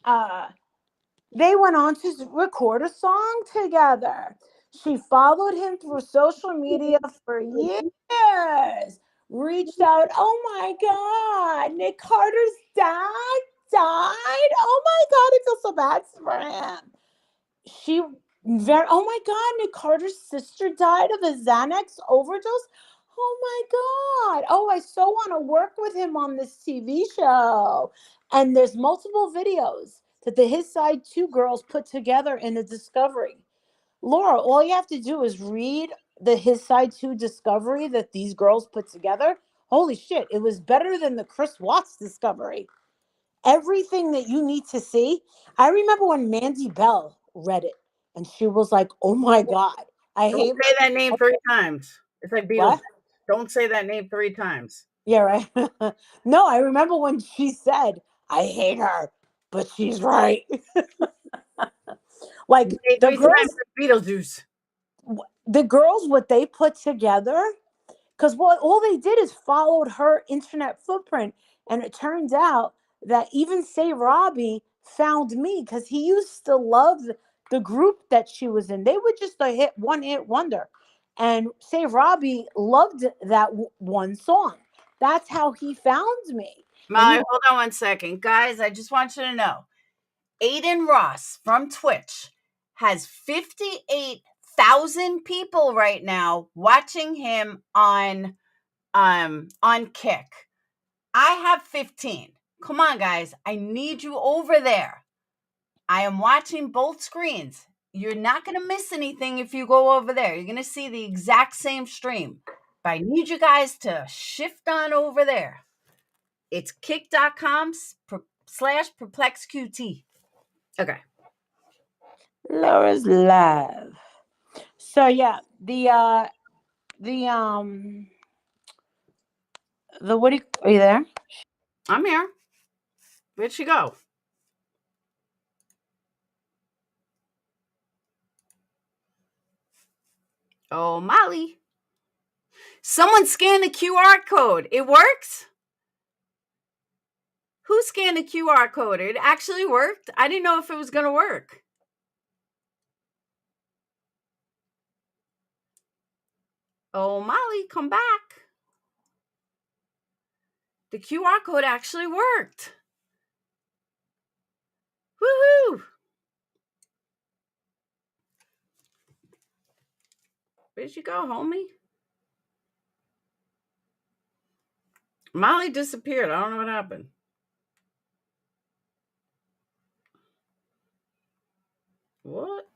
they went on to record a song together. She followed him through social media for years, reached out. Oh my God, Nick Carter's dad died. Oh my God, I feel so bad for him. Oh my God, Nick Carter's sister died of a Xanax overdose. Oh my God. Oh, I so want to work with him on this TV show. And there's multiple videos that the His Side 2 girls put together in the Discovery. Laura, all you have to do is read the His Side 2 Discovery that these girls put together. Holy shit, it was better than the Chris Watts Discovery. Everything that you need to see. I remember when Mandy Bell read it and she was like, oh my God, I Don't hate say that name 3 times. It's like Beatles. what? Don't say that name 3 times. Yeah, right. No, I remember when she said, I hate her, but she's right. Like the 3 girls, times the Beetlejuice. what they put together, because what all they did is followed her internet footprint, and it turns out that even Say Robbie found me because he used to love the group that she was in. They were just a one hit wonder, and Say Robbie loved that one song. That's how he found me. Molly, hold on 1 second. Guys, I just want you to know, Aiden Ross from Twitch has 58,000 people right now watching him on Kick. I have 15. Come on, guys. I need you over there. I am watching both screens. You're not going to miss anything if you go over there. You're going to see the exact same stream. But I need you guys to shift on over there. It's kick.com/perplexqt. Okay. Laura's live. So yeah, the what are you there? I'm here. Where'd she go? Oh, Molly. Someone scanned the QR code. It works? Who scanned the QR code? It actually worked? I didn't know if it was going to work. Oh, Molly, come back. The QR code actually worked. Woohoo! Where'd you go, homie? Molly disappeared. I don't know what happened. What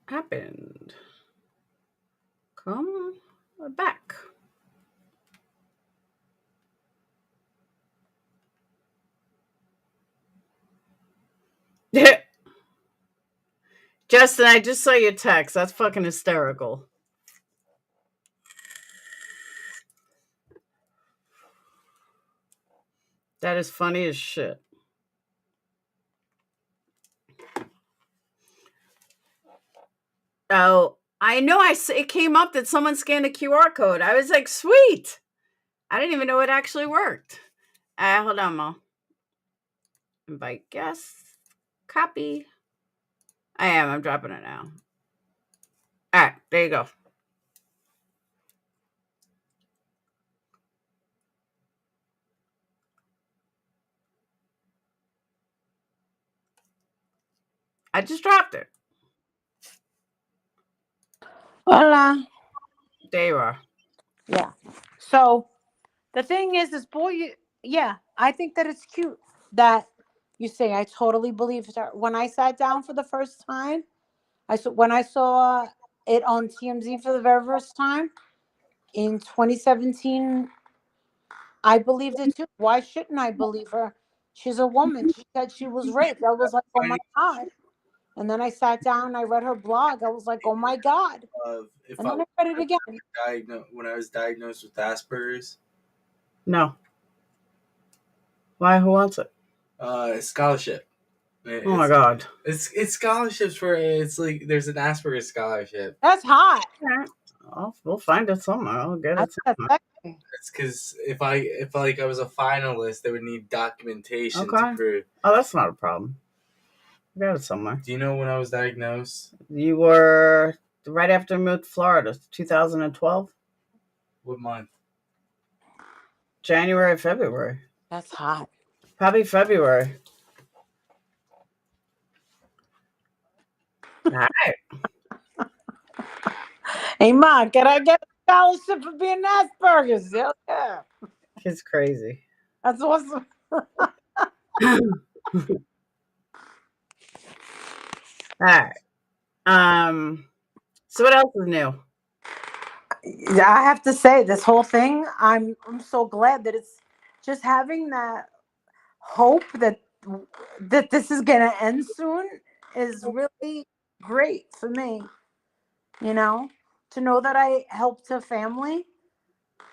happened? Come back. Justin, I just saw your text. That's fucking hysterical. That is funny as shit. Oh, I know. It came up that someone scanned a QR code. I was like, sweet. I didn't even know it actually worked. Hold on, Mo. Invite guests. Copy. I'm dropping it now. All right, there you go. I just dropped it. Hola. There you are. Yeah. So the thing is, I think that it's cute that you say I totally believe her. When I sat down for the first time, when I saw it on TMZ for the very first time in 2017, I believed it too. Why shouldn't I believe her? She's a woman. She said she was raped. I was like, oh my God. And then I sat down and I read her blog. I was like, oh my God. And then I read it again. When I was diagnosed with Asperger's. No. Why? Who wants it? Scholarship. Oh my God. It's scholarships for it's like there's an Asperger's scholarship. That's hot. We'll find it somewhere. I'll get it somewhere. It's because if I was a finalist, they would need documentation to prove. Oh, that's not a problem. I got it somewhere. Do you know when I was diagnosed? You were right after I moved to Florida, 2012. What month? January, February. That's hot. Probably February. All right. Hey, Ma, can I get a scholarship for being Asperger's? Yeah. Kid's crazy. That's awesome. All right. So what else is new? I have to say, this whole thing, I'm so glad that it's just having that hope that this is gonna end soon is really great for me. You know, to know that I helped a family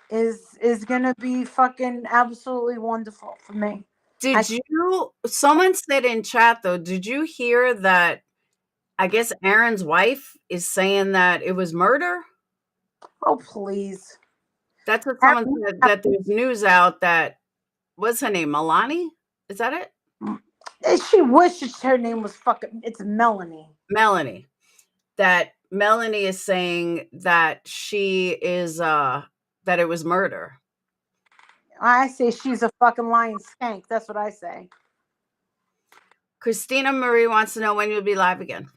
is gonna be fucking absolutely wonderful for me. Someone said in chat though, did you hear that I guess Aaron's wife is saying that it was murder. Oh, please. That's what someone said, that there's news out that, what's her name? Milani? Is that it? She wishes her name was it's Melanie. Melanie. That Melanie is saying that she is, that it was murder. I say she's a fucking lying skank. That's what I say. Christina Marie wants to know when you'll be live again.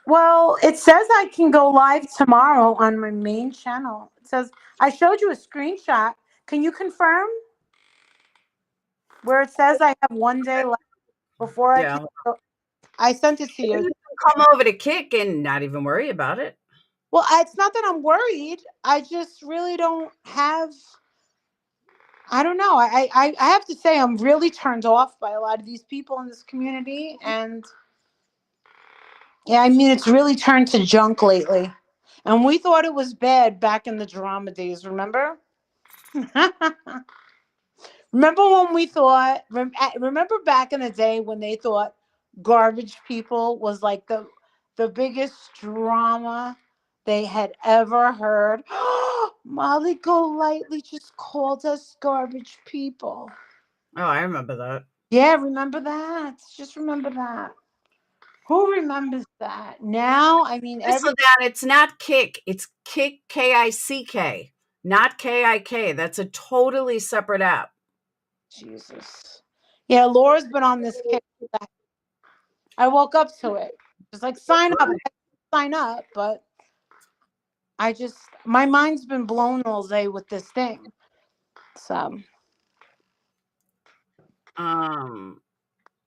Well, it says I can go live tomorrow on my main channel. It says, I showed you a screenshot. Can you confirm? Where it says I have 1 day left before I can go. I sent it to you. Come over to Kick and not even worry about it. Well, it's not that I'm worried. I just really don't have. I don't know. I have to say I'm really turned off by a lot of these people in this community, and yeah, I mean it's really turned to junk lately. And we thought it was bad back in the drama days. Remember? Remember when we thought? Remember back in the day when they thought garbage people was like the biggest drama they had ever heard. Molly Golightly just called us garbage people. Oh, I remember that. Yeah, remember that. Just remember that. Who remembers that? Now, I mean, Down, it's not Kick. It's Kick, Kick, not KIK. That's a totally separate app. Jesus. Yeah, Laura's been on this kick. I woke up to it. Just like sign up, but my mind's been blown all day with this thing. So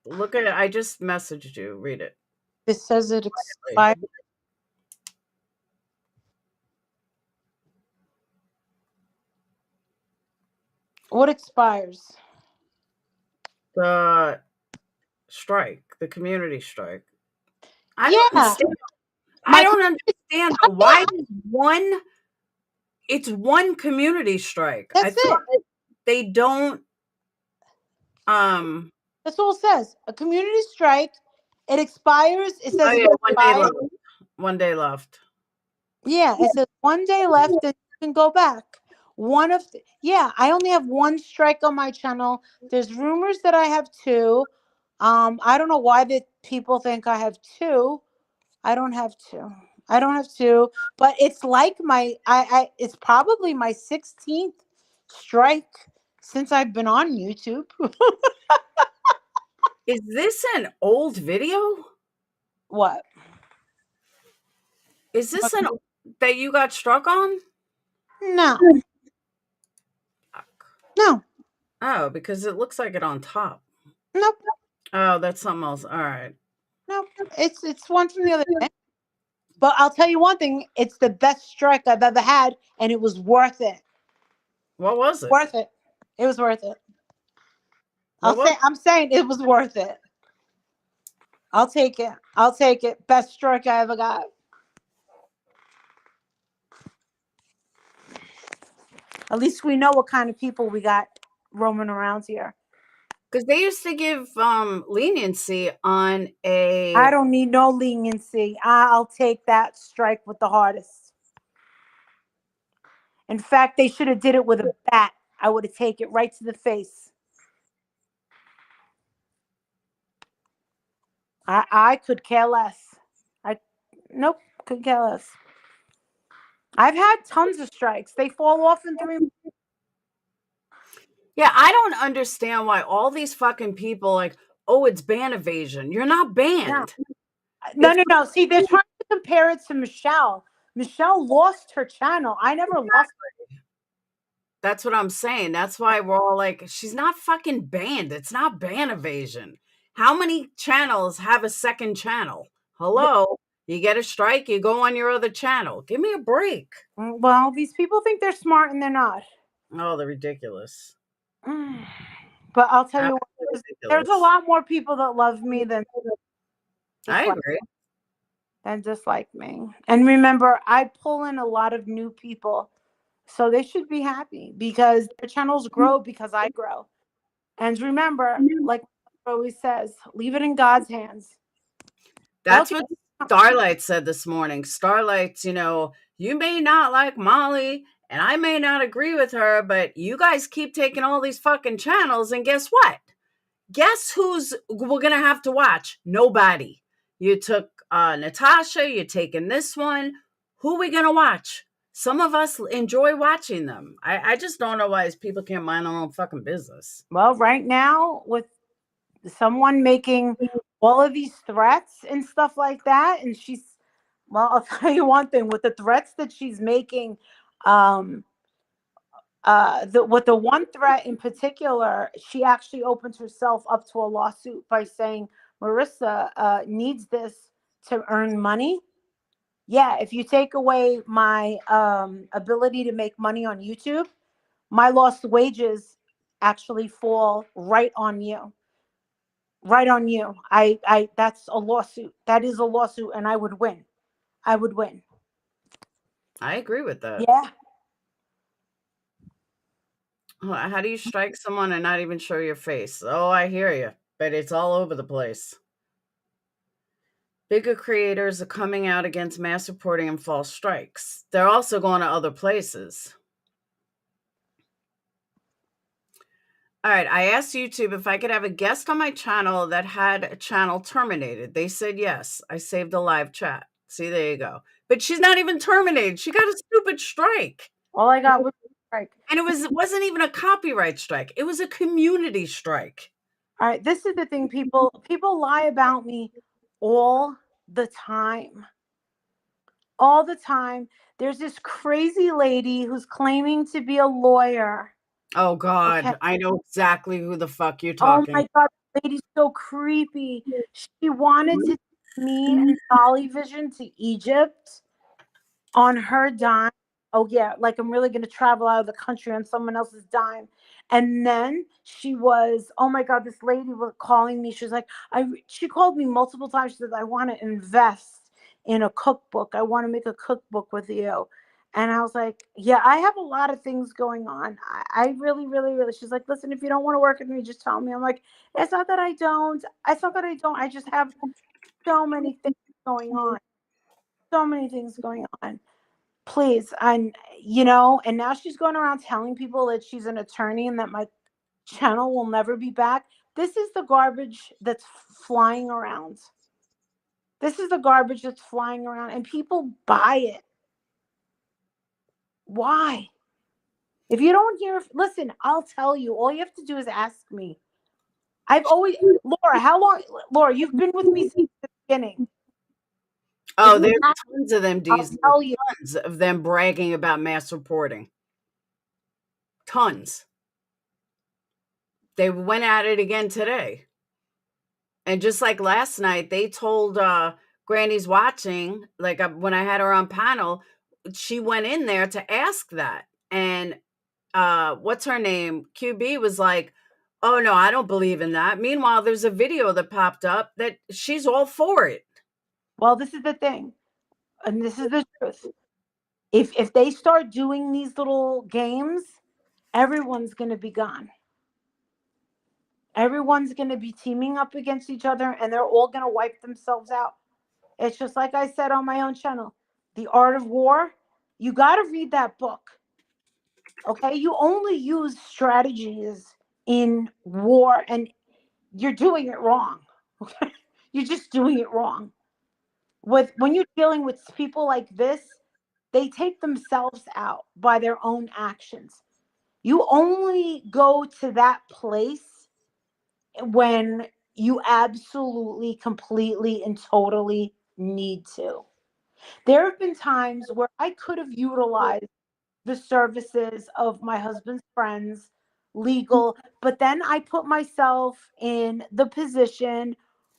look at it. I just messaged you. Read it. It says it expired. What expires? The strike, the community strike. I don't understand why it's one community strike. That's it. They don't. That's all it says. A community strike. It expires. It says 1 day left. Yeah, it says 1 day left, and you can go back. I only have one strike on my channel. There's rumors that I have two. I don't know why the people think I have two. I don't have two. But it's like it's probably my 16th strike since I've been on YouTube. Is this an old video? What? Is this that you got struck on? No. No. Oh, because it looks like it on top. Nope. Oh, that's something else. All right. Nope. It's one from the other day. But I'll tell you one thing, it's the best strike I've ever had, and it was worth it. What was it? Worth it. It was worth it. I'm saying it was worth it. I'll take it. Best strike I ever got. At least we know what kind of people we got roaming around here. Because they used to give leniency on a... I don't need no leniency. I'll take that strike with the hardest. In fact, they should have did it with a bat. I would have taken it right to the face. I could care less. Nope, could care less. I've had tons of strikes. They fall off in 3 months. Yeah, I don't understand why all these fucking people like, oh, it's ban evasion. You're not banned. No. See, they're trying to compare it to Michelle. Michelle lost her channel. I never lost it. That's what I'm saying. That's why we're all like, she's not fucking banned. It's not ban evasion. How many channels have a second channel? Hello? You get a strike, you go on your other channel. Give me a break. Well, these people think they're smart and they're not. Oh, they're ridiculous. But I'll tell you what, there's a lot more people that love me than I agree. Than dislike me. And remember, I pull in a lot of new people. So they should be happy because their channels grow because I grow. And remember, like always says, leave it in God's hands. That's what Starlight said this morning. Starlight's, you may not like Molly and I may not agree with her, but you guys keep taking all these fucking channels, and guess what? Guess who's we're gonna have to watch? Nobody. You took Natasha, you're taking this one. Who are we gonna watch? Some of us enjoy watching them. I just don't know why these people can't mind their own fucking business. Well, right now, with someone making all of these threats and stuff like that, and well, I'll tell you one thing, with the threats that she's making, with the one threat in particular, she actually opens herself up to a lawsuit by saying Marissa needs this to earn money. Yeah, if you take away my ability to make money on YouTube, my lost wages actually fall right on you. Right on you. That's a lawsuit. That is a lawsuit, and I would win. I would win. I agree with that. Yeah. How do you strike someone and not even show your face? Oh, I hear you, but it's all over the place. Bigger creators are coming out against mass reporting and false strikes. They're also going to other places. All right, I asked YouTube if I could have a guest on my channel that had a channel terminated. They said yes. I saved a live chat. See, there you go. But she's not even terminated. She got a stupid strike. All I got was a strike. And it wasn't even a copyright strike. It was a community strike. All right, this is the thing. People lie about me all the time. All the time. There's this crazy lady who's claiming to be a lawyer. Oh, God. Okay. I know exactly who the fuck you're talking. Oh, my God. The lady's so creepy. She wanted to take me and Dolly Vision to Egypt on her dime. Oh, yeah. Like, I'm really going to travel out of the country on someone else's dime. And then she was, oh, my God, this lady was calling me. She was like, she called me multiple times. She said, I want to invest in a cookbook. I want to make a cookbook with you. And I was like, yeah, I have a lot of things going on. I really, really, really. She's like, listen, if you don't want to work with me, just tell me. I'm like, it's not that I don't. It's not that I don't. I just have so many things going on. So many things going on. Please. And now she's going around telling people that she's an attorney and that my channel will never be back. This is the garbage that's flying around. This is the garbage that's flying around, and people buy it. Why? If you don't hear, listen, I'll tell you. All you have to do is ask me. Laura, how long? Laura, you've been with me since the beginning. Oh, there's tons of them, I'll tell you. Tons of them bragging about mass reporting. Tons. They went at it again today. And just like last night, they told Granny's watching, like when I had her on panel, she went in there to ask that. And what's her name? QB was like, oh, no, I don't believe in that. Meanwhile, there's a video that popped up that she's all for it. Well, this is the thing. And this is the truth. If they start doing these little games, everyone's going to be gone. Everyone's going to be teaming up against each other, and they're all going to wipe themselves out. It's just like I said on my own channel, The Art of War. You got to read that book. Okay? You only use strategies in war, and you're doing it wrong. Okay? You're just doing it wrong. When you're dealing with people like this, they take themselves out by their own actions. You only go to that place when you absolutely, completely, and totally need to. There have been times where I could have utilized the services of my husband's friends, legal, but then I put myself in the position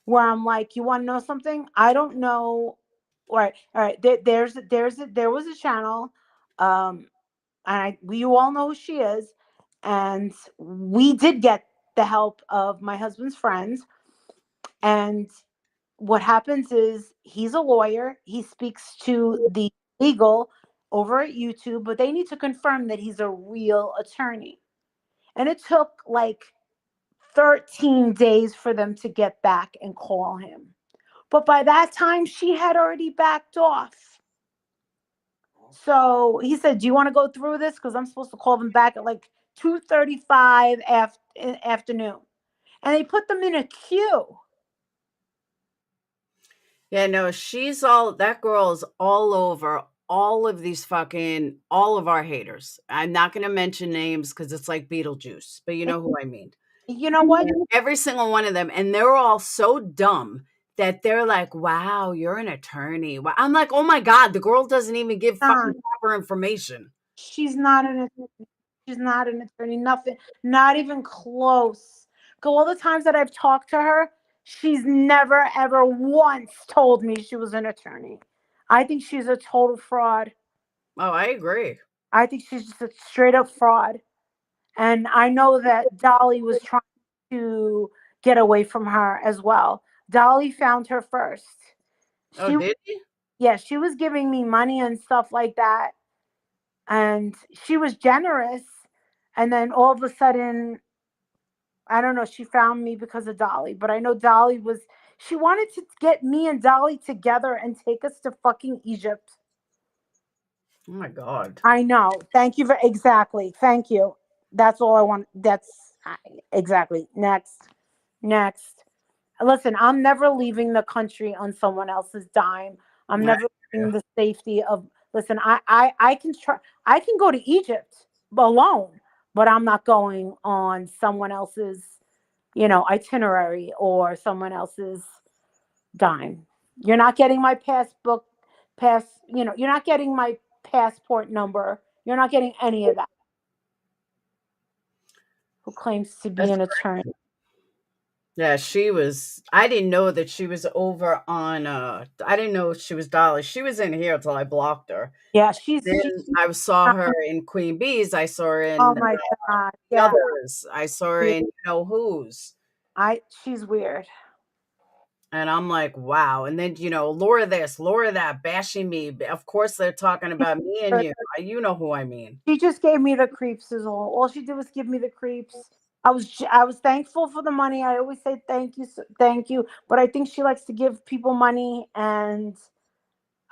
where I'm like, you want to know something? I don't know. All right. There was a channel, and you all know who she is, and we did get the help of my husband's friends. And what happens is he's a lawyer. He speaks to the legal over at YouTube, but they need to confirm that he's a real attorney. And it took like 13 days for them to get back and call him. But by that time, she had already backed off. So he said, "Do you want to go through this? Because I'm supposed to call them back at like 2:35 afternoon." And they put them in a queue. Yeah, no, that girl is all over all of these all of our haters. I'm not going to mention names because it's like Beetlejuice, but you know who I mean. You know what? Every single one of them. And they're all so dumb that they're like, wow, you're an attorney. I'm like, oh my God, the girl doesn't even give fucking proper information. She's not an attorney. She's not an attorney. Nothing, not even close. Go all the times that I've talked to her, she's never ever once told me she was an attorney. I think she's a total fraud. Oh, I agree. I think she's just a straight up fraud. And I know that Dolly was trying to get away from her as well. Dolly found her first. Oh, did he? Yeah, she was giving me money and stuff like that. And she was generous. And then all of a sudden, I don't know, she found me because of Dolly. But I know she wanted to get me and Dolly together and take us to fucking Egypt. Oh my God. I know. Thank you exactly. Thank you. That's all I want. Exactly. Next. Listen, I'm never leaving the country on someone else's dime. I'm never leaving the safety of. Listen, I can go to Egypt alone, but I'm not going on someone else's, itinerary or someone else's dime. You're not getting my you're not getting my passport number. You're not getting any of that. Who claims to be an attorney? Yeah, I didn't know that she was over on I didn't know she was Dolly. She was in here until I blocked her. Yeah, I saw her in Queen Bees. I saw her in oh my God. the Yeah. others. I saw her in who's. She's weird. And I'm like, wow. And then, Laura this, Laura that, bashing me. Of course they're talking about me and you. You know who I mean. She just gave me the creeps is all. All she did was give me the creeps. I was thankful for the money. I always say thank you. But I think she likes to give people money and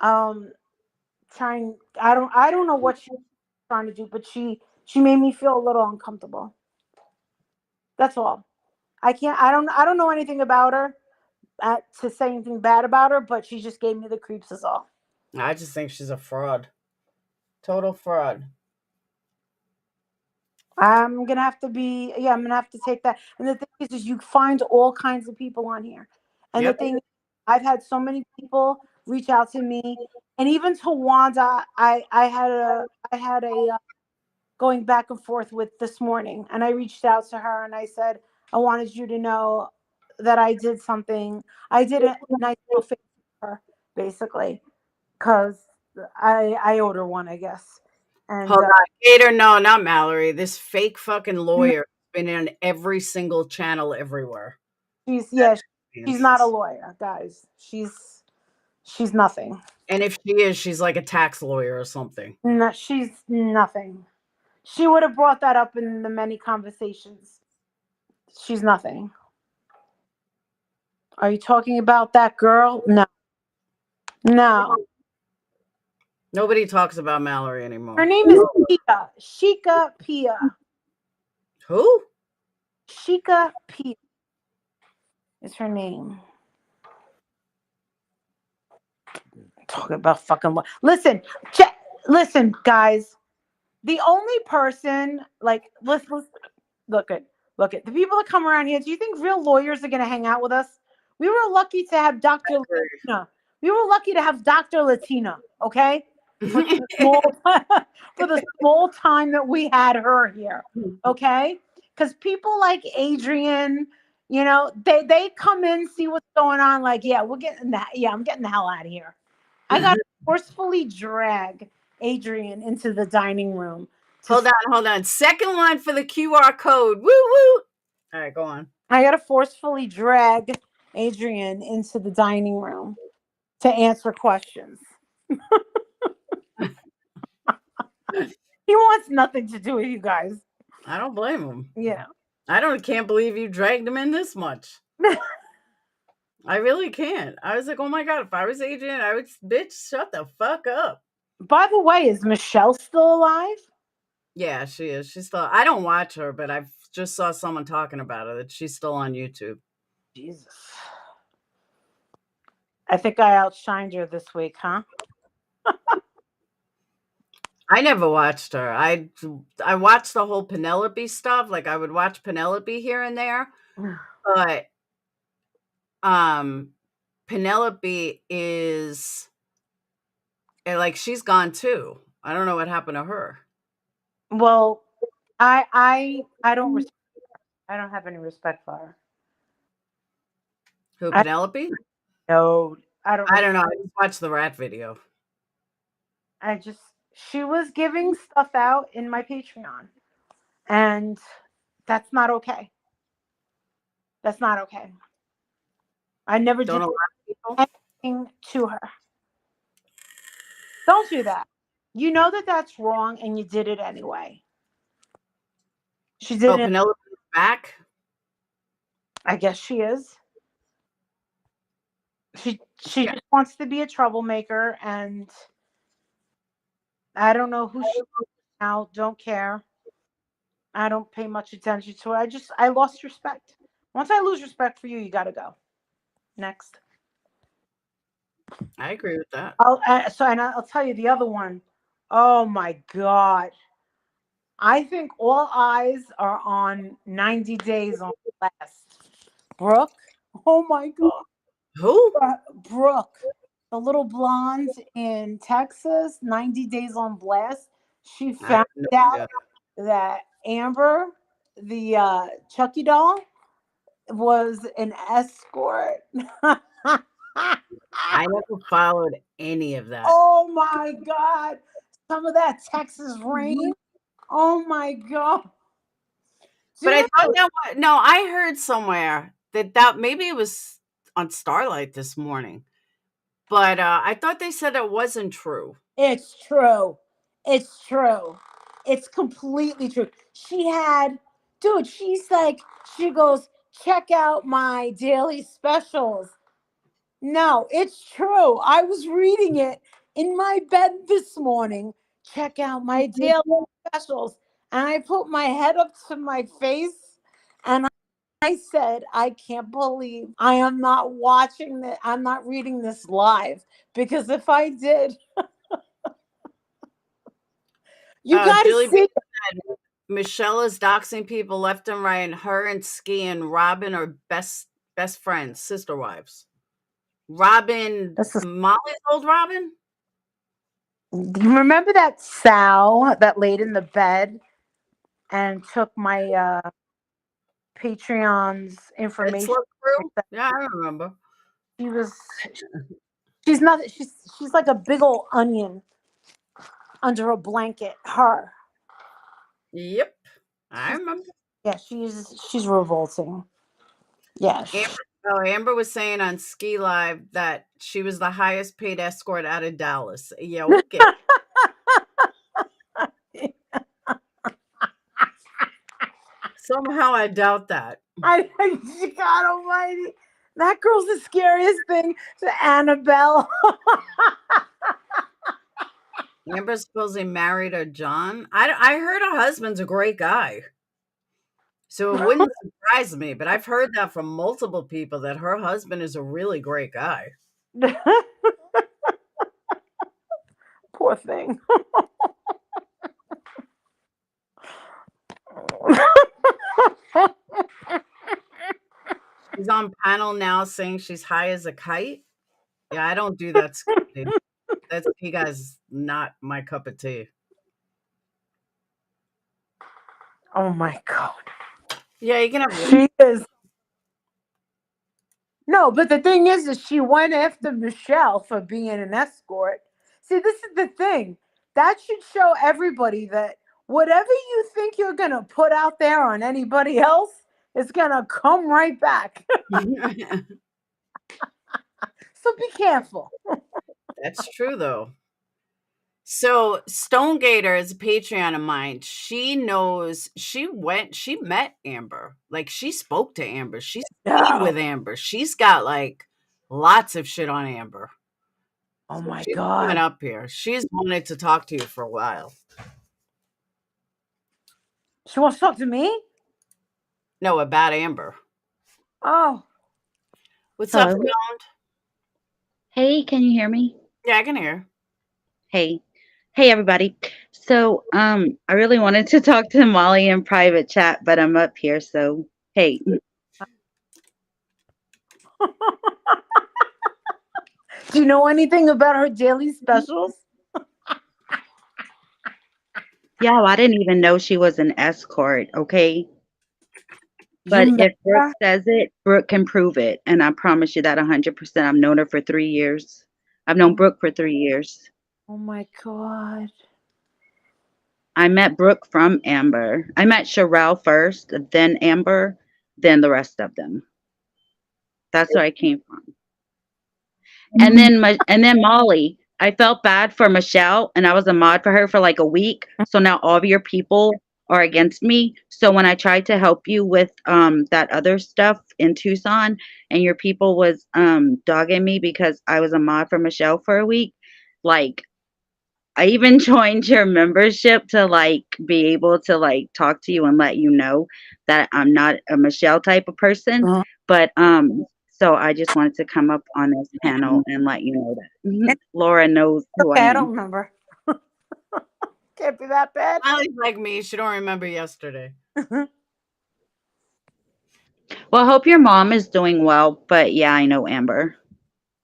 trying. I don't know what she's trying to do, but she made me feel a little uncomfortable. That's all. I don't know anything about her to say anything bad about her, but she just gave me the creeps is all. I just think she's a fraud. Total fraud. I'm gonna have to take that. And the thing is you find all kinds of people on here. And the thing, I've had so many people reach out to me, and even to Wanda, I had a going back and forth with this morning, and I reached out to her and I said, I wanted you to know that I did something. I did a nice little favor for her, basically, because I owed her one, I guess. And hold on, Gator, no, not Mallory. This fake fucking lawyer has been in every single channel everywhere. She's not a lawyer, guys. She's nothing. And if she is, she's like a tax lawyer or something. No, she's nothing. She would have brought that up in the many conversations. She's nothing. Are you talking about that girl? No. Nobody talks about Mallory anymore. Her name is Pia. Sheikah Pia. Who? Sheikah Pia is her name. Talking about fucking listen, guys. The only person, like, let's look at the people that come around here. Do you think real lawyers are going to hang out with us? We were lucky to have Dr. Latina. We were lucky to have Dr. Latina, okay? For the small time that we had her here, okay? Because people like Adrian, they come in, see what's going on. Like, I'm getting the hell out of here. I got to forcefully drag Adrian into the dining room. Hold on. Second one for the QR code. Woo woo. All right, go on. I got to forcefully drag Adrian into the dining room to answer questions. He wants nothing to do with you guys. I don't blame him. Yeah. Can't believe you dragged him in this much. I really can't. I was like, oh my God, if I was Adrian, I would, bitch, shut the fuck up. By the way, is Michelle still alive? Yeah, she is. She's still, I don't watch her, but I've just saw someone talking about her that she's still on YouTube. Jesus. I think I outshined her this week, huh? I never watched her. I watched the whole Penelope stuff. Like I would watch Penelope here and there, but Penelope is like she's gone too. I don't know what happened to her. Well, I don't respect her. I don't have any respect for her. Who, Penelope? No, I don't. I don't know. I just watched the rat video. She was giving stuff out in my Patreon, and that's not okay. That's not okay. I never Don't did a lot of people? anything to her. Don't do that. You know that that's wrong, and you did it anyway. She did Oh, it. Penelope's back? I guess she is. She just wants to be a troublemaker, and I don't know who she is now. Don't care. I don't pay much attention to it. I lost respect. Once I lose respect for you, you got to go. Next. I agree with that. I'll tell you the other one. Oh my God. I think all eyes are on 90 Days on Blast. Brooke. Oh my God. Who? Brooke, the little blonde in Texas, 90 Days on Blast. She found out that Amber, the Chucky doll, was an escort. I never followed any of that. Oh my God. Some of that Texas rain. Oh my God. But I thought no, I heard somewhere that maybe it was on Starlight this morning. But I thought they said it wasn't true. It's true. It's true. It's completely true. She's like, she goes, check out my daily specials. No, it's true. I was reading it in my bed this morning. Check out my daily specials. And I put my head up to my face and I said, I can't believe I am not watching that. I'm not reading this live, because if I did, you got to see. Michelle is doxing people left and right, and her and Ski and Robin are best friends, sister wives. Robin, Molly's old Robin. Do you remember that sow that laid in the bed and took my Patreon's information? Yeah, I remember. She's like a big old onion under a blanket. Her. Yep, I remember. Yeah, she's revolting. Yeah. Amber was saying on Ski Live that she was the highest paid escort out of Dallas. Yeah, okay. Somehow I doubt that. God almighty. That girl's the scariest thing to Annabelle. Amber's supposedly married to John. I heard her husband's a great guy. So it wouldn't surprise me, but I've heard that from multiple people that her husband is a really great guy. Poor thing. She's on panel now saying she's high as a kite. Yeah, I don't do that. That's, you guys, not my cup of tea. Oh my God. Yeah, you can have. She is. No, but the thing is she went after Michelle for being an escort. See, this is the thing. That should show everybody that whatever you think you're going to put out there on anybody else is going to come right back. So be careful. That's true, though. So Stonegater is a Patreon of mine. She knows, she met Amber. Like, she spoke to Amber. She stayed with Amber. She's got like lots of shit on Amber. Oh So my she's coming God. up here. She's wanted to talk to you for a while. She wants to talk to me? No, about Amber. Oh. What's up, Hello. Stoned? Hey, can you hear me? Yeah, I can hear. Hey. Hey everybody. So, I really wanted to talk to Molly in private chat, but I'm up here, so hey. Do you know anything about her daily specials? Yeah, I didn't even know she was an escort, okay? But You met if Brooke her? says it, Brooke can prove it, and I promise you that 100%. I've known her for 3 years. I've known Brooke for 3 years. Oh my God. I met Brooke from Amber. I met Sherelle first, then Amber, then the rest of them. That's where I came from. And then Molly, I felt bad for Michelle, and I was a mod for her for like a week. So now all of your people are against me. So when I tried to help you with that other stuff in Tucson, and your people was dogging me because I was a mod for Michelle for a week, like I even joined your membership to like be able to like talk to you and let you know that I'm not a Michelle type of person. Uh-huh. But so I just wanted to come up on this panel and let you know that Laura knows who I Okay, I don't am. remember. Can't be that bad. Molly's like me. She don't remember yesterday. Well, I hope your mom is doing well. But yeah, I know Amber.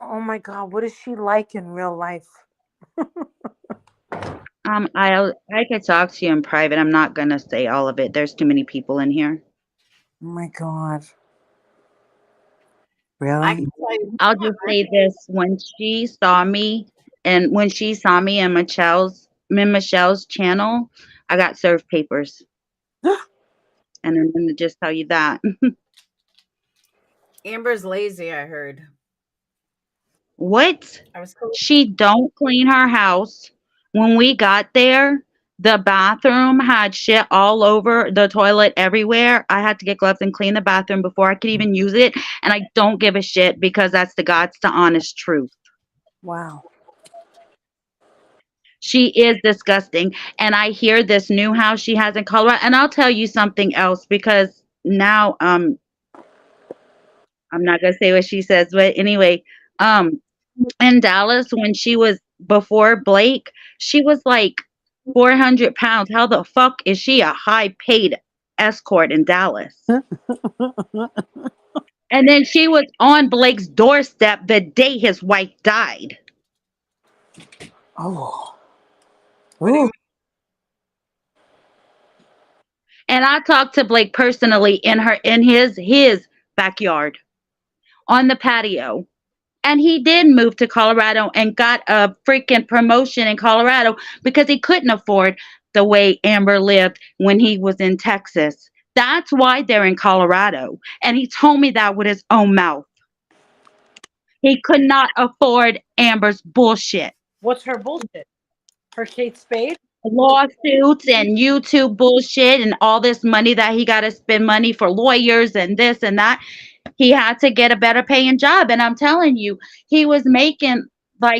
Oh my God, what is she like in real life? I could talk to you in private. I'm not gonna say all of it. There's too many people in here. Oh my God. I Really? can tell you. I'll just say this: when she saw me, and when she saw me in Michelle's channel, I got served papers, and I'm gonna just tell you that. Amber's lazy, I heard. What? I was told. She don't clean her house. When we got there, the bathroom had shit all over the toilet everywhere. I had to get gloves and clean the bathroom before I could even use it, and I don't give a shit because that's the honest truth. Wow. She is disgusting. And I hear this new house she has in Colorado. And I'll tell you something else because now I'm not gonna say what she says, but anyway, um in Dallas when she was before Blake, she was like 400 pounds. How the fuck is she a high paid escort in Dallas? And then she was on Blake's doorstep the day his wife died. Oh. What do you Ooh. mean? And I talked to Blake personally in his backyard on the patio. And he did move to Colorado and got a freaking promotion in Colorado because he couldn't afford the way Amber lived when he was in Texas. That's why they're in Colorado. And he told me that with his own mouth. He could not afford Amber's bullshit. What's her bullshit? Her Kate Spade? Lawsuits and YouTube bullshit and all this money that he got to spend money for lawyers and this and that. He had to get a better paying job. And I'm telling you, he was making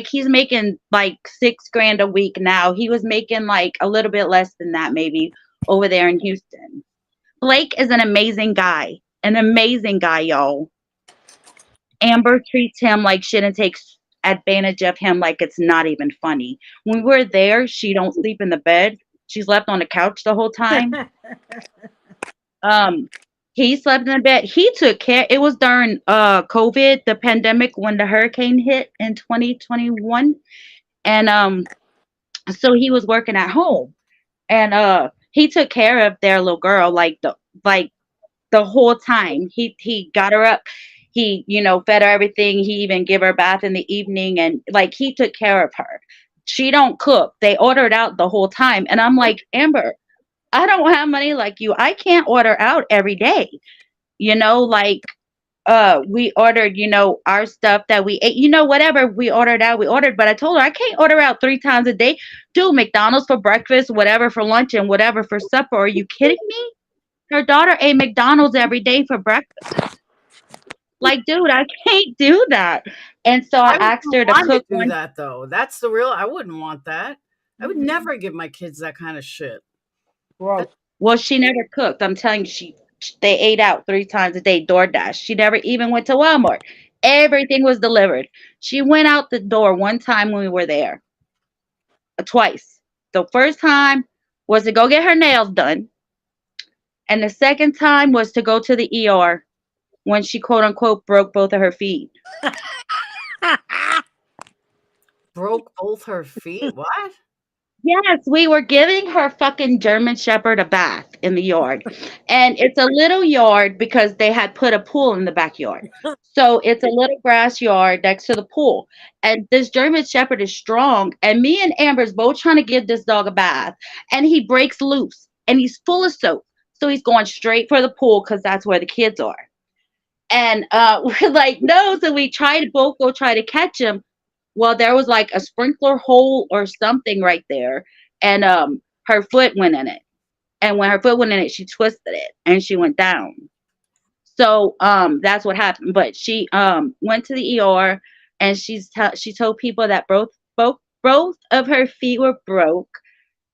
he's making like 6 grand a week now. He was making like a little bit less than that, maybe over there in Houston. Blake is an amazing guy, y'all. Amber treats him like shit and takes advantage of him like it's not even funny. When we're there, she don't sleep in the bed. She slept on the couch the whole time. Um, he slept in the bed. He took care. It was during COVID, the pandemic when the hurricane hit in 2021, and so he was working at home, and he took care of their little girl like the whole time. He got her up. He, fed her everything. He even give her a bath in the evening, and like he took care of her. She don't cook. They ordered out the whole time, and I'm like, Amber, I don't have money like you. I can't order out every day. Like we ordered, our stuff that we ate, whatever we ordered out, we ordered. But I told her I can't order out 3 times a day. Do McDonald's for breakfast, whatever for lunch, and whatever for supper. Are you kidding me? Her daughter ate McDonald's every day for breakfast. Like, dude, I can't do that. And so I I wouldn't asked her to want to cook do one. that though. That's the real. I wouldn't want that. I would never give my kids that kind of shit. Gross. Well, she never cooked. I'm telling you, they ate out 3 times a day, DoorDash. She never even went to Walmart. Everything was delivered. She went out the door one time when we were there, twice. The first time was to go get her nails done, and the second time was to go to the ER when she quote unquote broke both of her feet. Broke both her feet. What? Yes, we were giving her fucking German Shepherd a bath in the yard. And it's a little yard because they had put a pool in the backyard. So it's a little grass yard next to the pool. And this German Shepherd is strong. And me and Amber's both trying to give this dog a bath. And he breaks loose and he's full of soap. So he's going straight for the pool because that's where the kids are. And we're like, no. So we tried to both go try to catch him. Well, there was like a sprinkler hole or something right there, and her foot went in it. And when her foot went in it, she twisted it and she went down. So that's what happened. But she went to the ER and she told people that both of her feet were broke.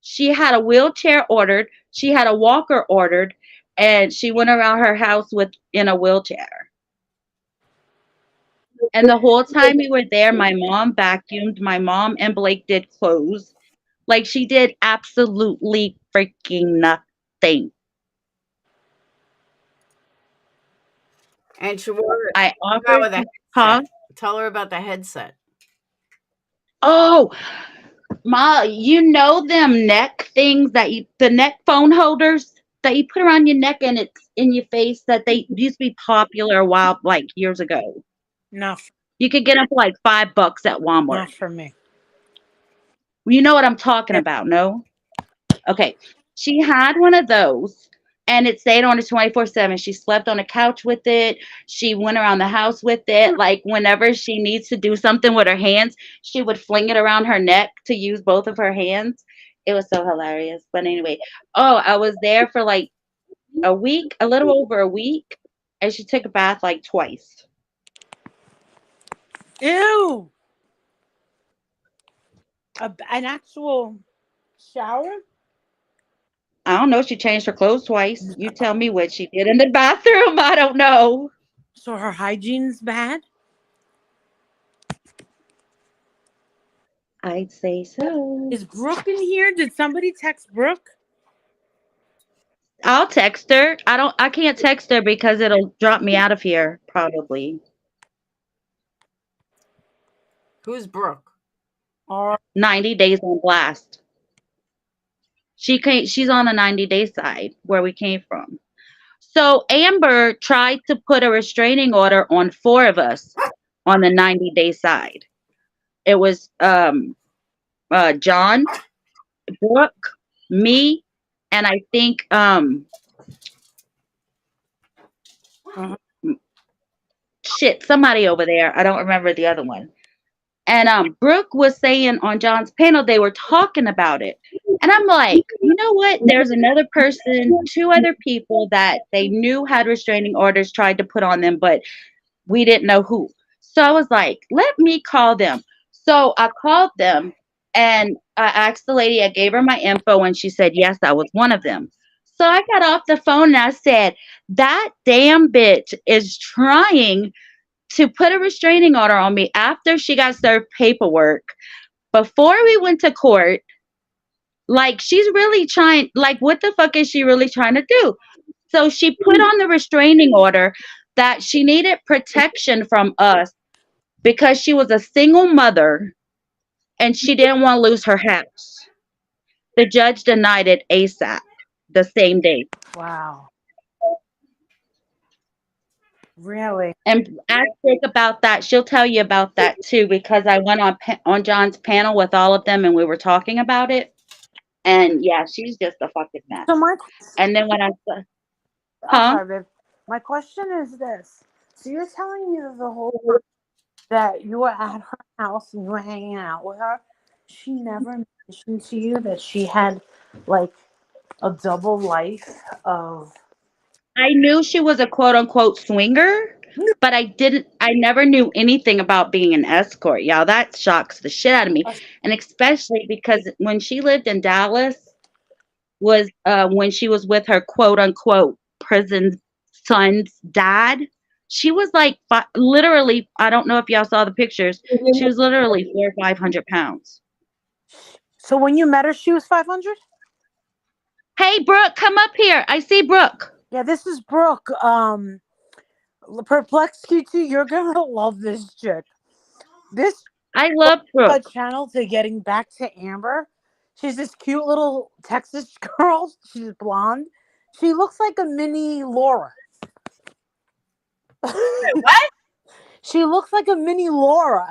She had a wheelchair ordered. She had a walker ordered, and she went around her house in a wheelchair. And the whole time we were there, my mom vacuumed. My mom and Blake did clothes. Like, she did absolutely freaking nothing. And she wore I about offered, with a huh? headset. Tell her about the headset. Oh, you know them neck things the neck phone holders that you put around your neck and it's in your face that they used to be popular a while, like years ago. No, You could get them for like $5 at Walmart. not for me. You know what I'm talking Yeah. about, no? Okay. She had one of those and it stayed on her 24/7. She slept on the couch with it. She went around the house with it. Like, whenever she needs to do something with her hands, she would fling it around her neck to use both of her hands. It was so hilarious. But anyway, I was there for like a week, a little over a week, and she took a bath like twice. Ew. An actual shower? I don't know. She changed her clothes twice. You tell me what she did in the bathroom. I don't know. So her hygiene's bad? I'd say so. Is Brooke in here? Did somebody text Brooke? I'll text her. I can't text her because it'll drop me out of here probably. Who's Brooke? Or 90 days on blast. She's on the 90-day side where we came from. So Amber tried to put a restraining order on 4 of us on the 90-day side. It was John, Brooke, me, and I think somebody over there. I don't remember the other one. And Brooke was saying on John's panel they were talking about it. And I'm like, you know what? There's another person, 2 other people that they knew had restraining orders tried to put on them, but we didn't know who. So I was like, let me call them. So I called them and I asked the lady, I gave her my info, and she said, yes, I was one of them. So I got off the phone and I said, that damn bitch is trying to put a restraining order on me after she got served paperwork before we went to court. Like, she's really trying, like, what the fuck is she really trying to do? So she put on the restraining order that she needed protection from us because she was a single mother and she didn't want to lose her house. The judge denied it ASAP, the same day. wow. Really? And ask Brooke about that. She'll tell you about that too, because I went on John's panel with all of them and we were talking about it. And yeah, she's just a fucking mess. So And then when I said, I'm sorry, babe. My question is this. So you're telling me that the whole time that you were at her house and you were hanging out with her, she never mentioned to you that she had like a double life of... I knew she was a quote unquote swinger, but I never knew anything about being an escort, y'all. That shocks the shit out of me. And especially because when she lived in Dallas, was when she was with her quote unquote prison son's dad. She was like literally, I don't know if y'all saw the pictures. She was literally 400 or 500 pounds. So when you met her, she was 500? Hey, Brooke, come up here. I see Brooke. Yeah, this is Brooke. Perplex Q2, you're gonna love this chick. This I love Brooke. a channel to getting back to Amber. She's this cute little Texas girl. She's blonde. She looks like a mini Laura. What? She looks like a mini Laura.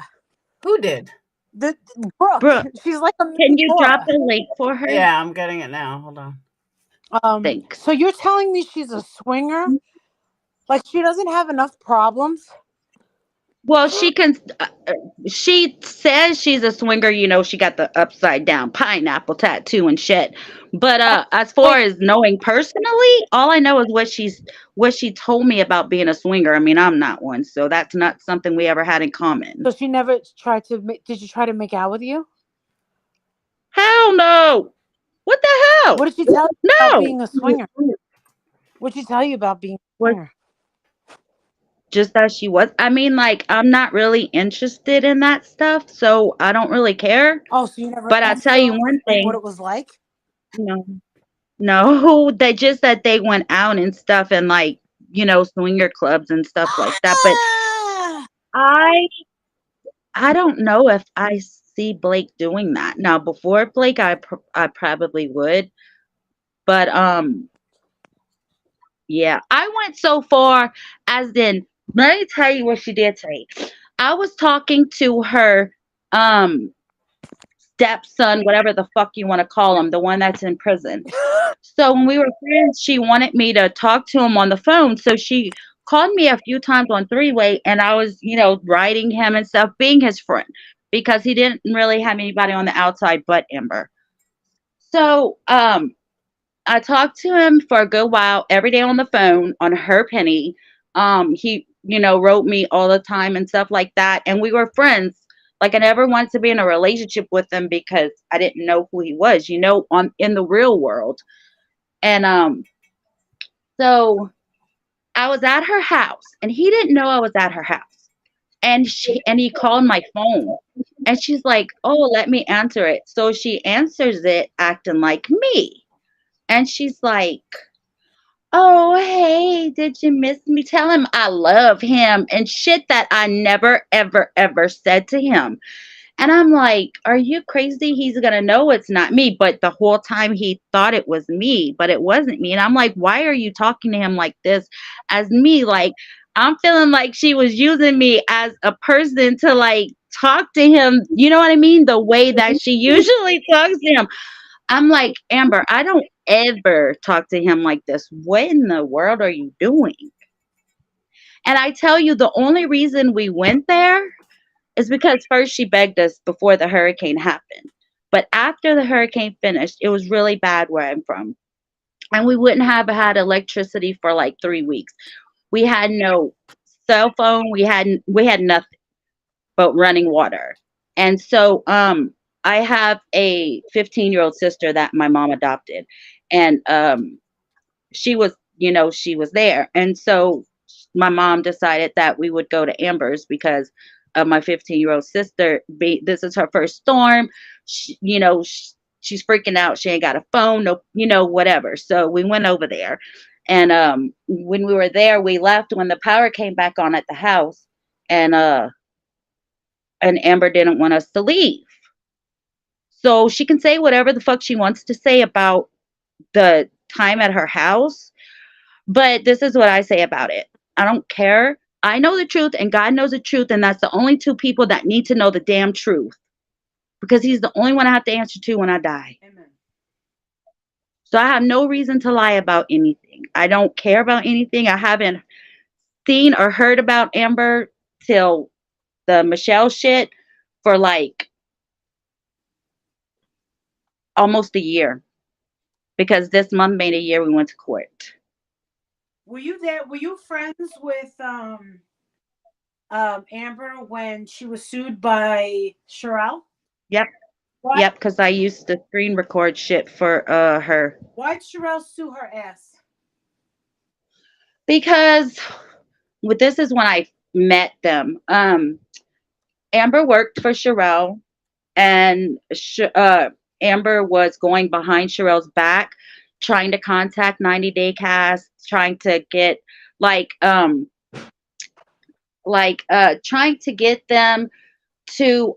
Who did? The Brooke. Brooke, She's like a mini can you Laura. drop a link for her? Yeah, I'm getting it now. Hold on. Thanks. So you're telling me she's a swinger? Like she doesn't have enough problems? Well, she can. She says she's a swinger. You know, she got the upside down pineapple tattoo and shit. But as far as knowing personally, all I know is what she told me about being a swinger. I mean, I'm not one, so that's not something we ever had in common. So she never tried to. Did you try to make out with you? Hell no! What the hell? What did she tell you No. about being a swinger? What did she tell you about being a swinger? Just that she was. I mean, like, I'm not really interested in that stuff, so I don't really care. Oh, so you never. But I'll tell you one thing. What it was like? No, they just that they went out and stuff and like, you know, swinger clubs and stuff like that. But I don't know if I see Blake doing that. Now, before Blake, I probably would. But yeah, I went so far as in, let me tell you what she did to me. I was talking to her stepson, whatever the fuck you want to call him, the one that's in prison. So when we were friends, she wanted me to talk to him on the phone. So she called me a few times on three-way, and I was, you know, writing him and stuff, being his friend, because he didn't really have anybody on the outside but Ember. So I talked to him for a good while, every day on the phone, on her penny. He, you know, wrote me all the time and stuff like that, and we were friends. Like, I never wanted to be in a relationship with him because I didn't know who he was, you know, in the real world. And so I was at her house, and he didn't know I was at her house. And he called my phone, and she's like, "Oh, let me answer it." So she answers it, acting like me, and she's like, "Oh, hey, did you miss me? Tell him I love him," and shit that I never, ever, ever said to him. And I'm like, are you crazy? He's going to know it's not me. But the whole time he thought it was me, but it wasn't me. And I'm like, why are you talking to him like this as me? Like, I'm feeling like she was using me as a person to like talk to him. You know what I mean? The way that she usually talks to him. I'm like, Amber, I don't ever talk to him like this. What in the world are you doing? And I tell you, the only reason we went there is because first she begged us before the hurricane happened. But after the hurricane finished, it was really bad where I'm from. And we wouldn't have had electricity for like 3 weeks. We had no cell phone. We had nothing but running water. And so I have a 15-year-old sister that my mom adopted. And she was, you know, she was there. And so my mom decided that we would go to Amber's because of my 15-year-old sister. This is her first storm. You know, she's freaking out. She ain't got a phone, no, you know, whatever. So we went over there. And when we were there, we left when the power came back on at the house. And Amber didn't want us to leave. So she can say whatever the fuck she wants to say about the time at her house. But this is what I say about it. I don't care. I know the truth and God knows the truth. And that's the only two people that need to know the damn truth. Because he's the only one I have to answer to when I die. Amen. So I have no reason to lie about anything. I don't care about anything. I haven't seen or heard about Amber till the Michelle shit for like almost a year. Because this month made a year we went to court. Were you there? Were you friends with Amber when she was sued by Sherelle? Yep. Why? Yep, because I used to screen record shit for her. Why'd Sherelle sue her ass? Because this is when I met them. Amber worked for Sherelle, and Amber was going behind Sherelle's back, trying to contact 90 Day Cast, trying to get like trying to get them to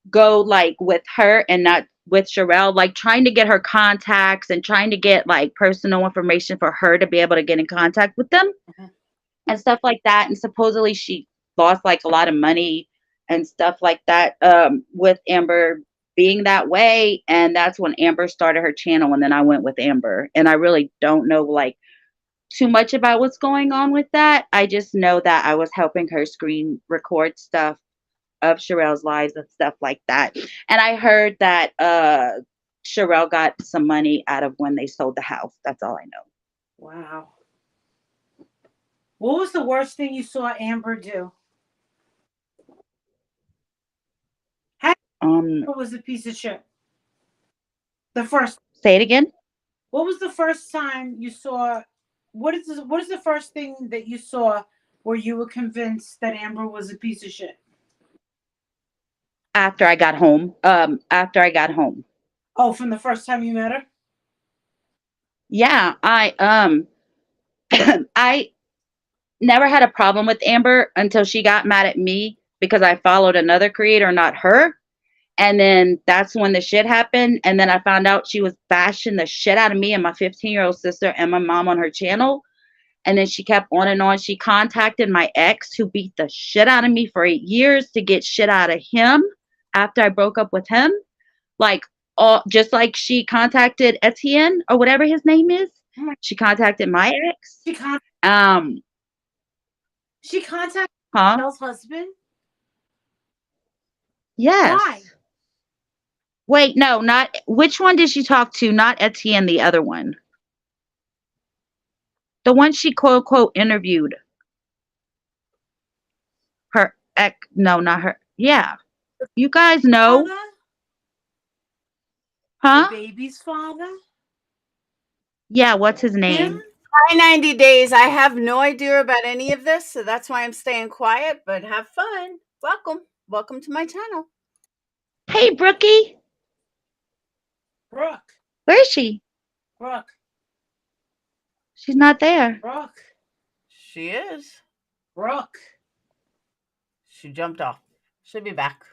go like with her and not with Sherelle, like trying to get her contacts and trying to get like personal information for her to be able to get in contact with them and stuff like that. And supposedly she lost like a lot of money and stuff like that with Amber being that way. And that's when Amber started her channel, and then I went with Amber. And I really don't know like too much about what's going on with that. I just know that I was helping her screen record stuff of Sherelle's lives and stuff like that. And I heard that Sherelle got some money out of when they sold the house. That's all I know. Wow. What was the worst thing you saw Amber do? What was a piece of shit? The first. Say it again. What was the first time you saw? What is the first thing that you saw where you were convinced that Amber was a piece of shit? After I got home. Oh, from the first time you met her? Yeah, I I never had a problem with Amber until she got mad at me because I followed another creator, not her. And then that's when the shit happened. And then I found out she was bashing the shit out of me and my 15-year-old sister and my mom on her channel. And then she kept on and on. She contacted my ex, who beat the shit out of me for 8 years, to get shit out of him after I broke up with him. Like, just like she contacted Etienne or whatever his name is. She contacted my ex. She contacted Michelle's husband? Yes. Why? Wait, no, not which one did she talk to? Not Etienne, the other one. The one she quote unquote interviewed. Her ex, no, not her. Yeah. You guys know. Father? Huh? The baby's father? Yeah, what's his name? Him? Hi, 90 Days. I have no idea about any of this, so that's why I'm staying quiet, but have fun. Welcome. Welcome to my channel. Hey, Brookie. Brooke. Where is she? Brooke. She's not there. Brooke. She is. Brooke. She jumped off. She'll be back.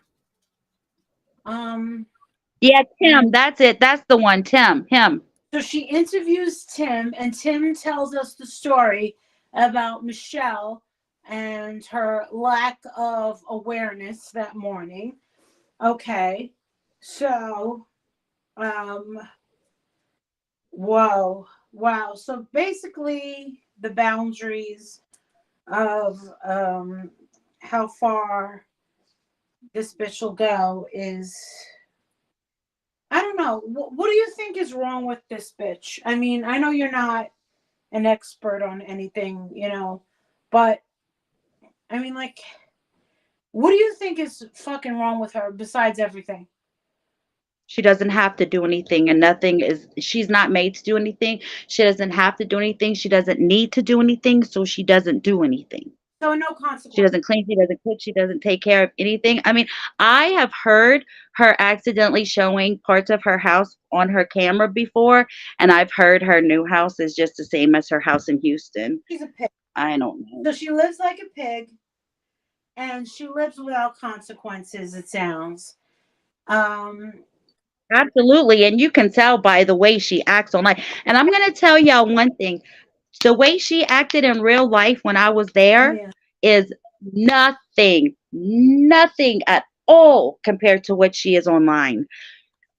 Yeah, Tim. That's it. That's the one. Tim. Him. So she interviews Tim, and Tim tells us the story about Michelle and her lack of awareness that morning. Okay. So, whoa. Wow. So basically the boundaries of how far this bitch will go is, I don't know. What do you think is wrong with this bitch? I mean, I know you're not an expert on anything, but I mean, like, what do you think is fucking wrong with her besides everything? She doesn't have to do anything, and she's not made to do anything. She doesn't have to do anything. She doesn't need to do anything, so she doesn't do anything. So no consequence. She doesn't clean, she doesn't cook, she doesn't take care of anything. I mean, I have heard her accidentally showing parts of her house on her camera before, and I've heard her new house is just the same as her house in Houston. She's a pig. I don't know. So she lives like a pig, and she lives without consequences, it sounds. Absolutely, and you can tell by the way she acts online. And I'm going to tell y'all one thing. The way she acted in real life when I was there is nothing at all compared to what she is online.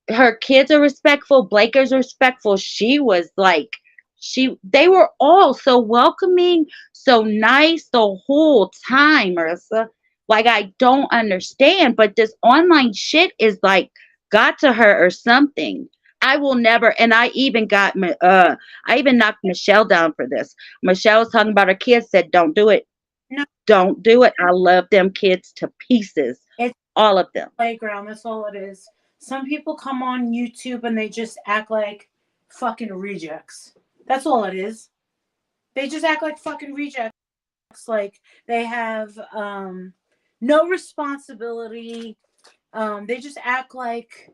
Her kids are respectful. Blake is respectful. She was like, they were all so welcoming, so nice the whole time, Marissa. Like, I don't understand, but this online shit is like got to her or something. I will never, and I even knocked Michelle down for this. Michelle was talking about her kids, said, don't do it. No. Don't do it. I love them kids to pieces. It's all of them. Playground. That's all it is. Some people come on YouTube and they just act like fucking rejects. That's all it is. They just act like fucking rejects. Like they have no responsibility. They just act like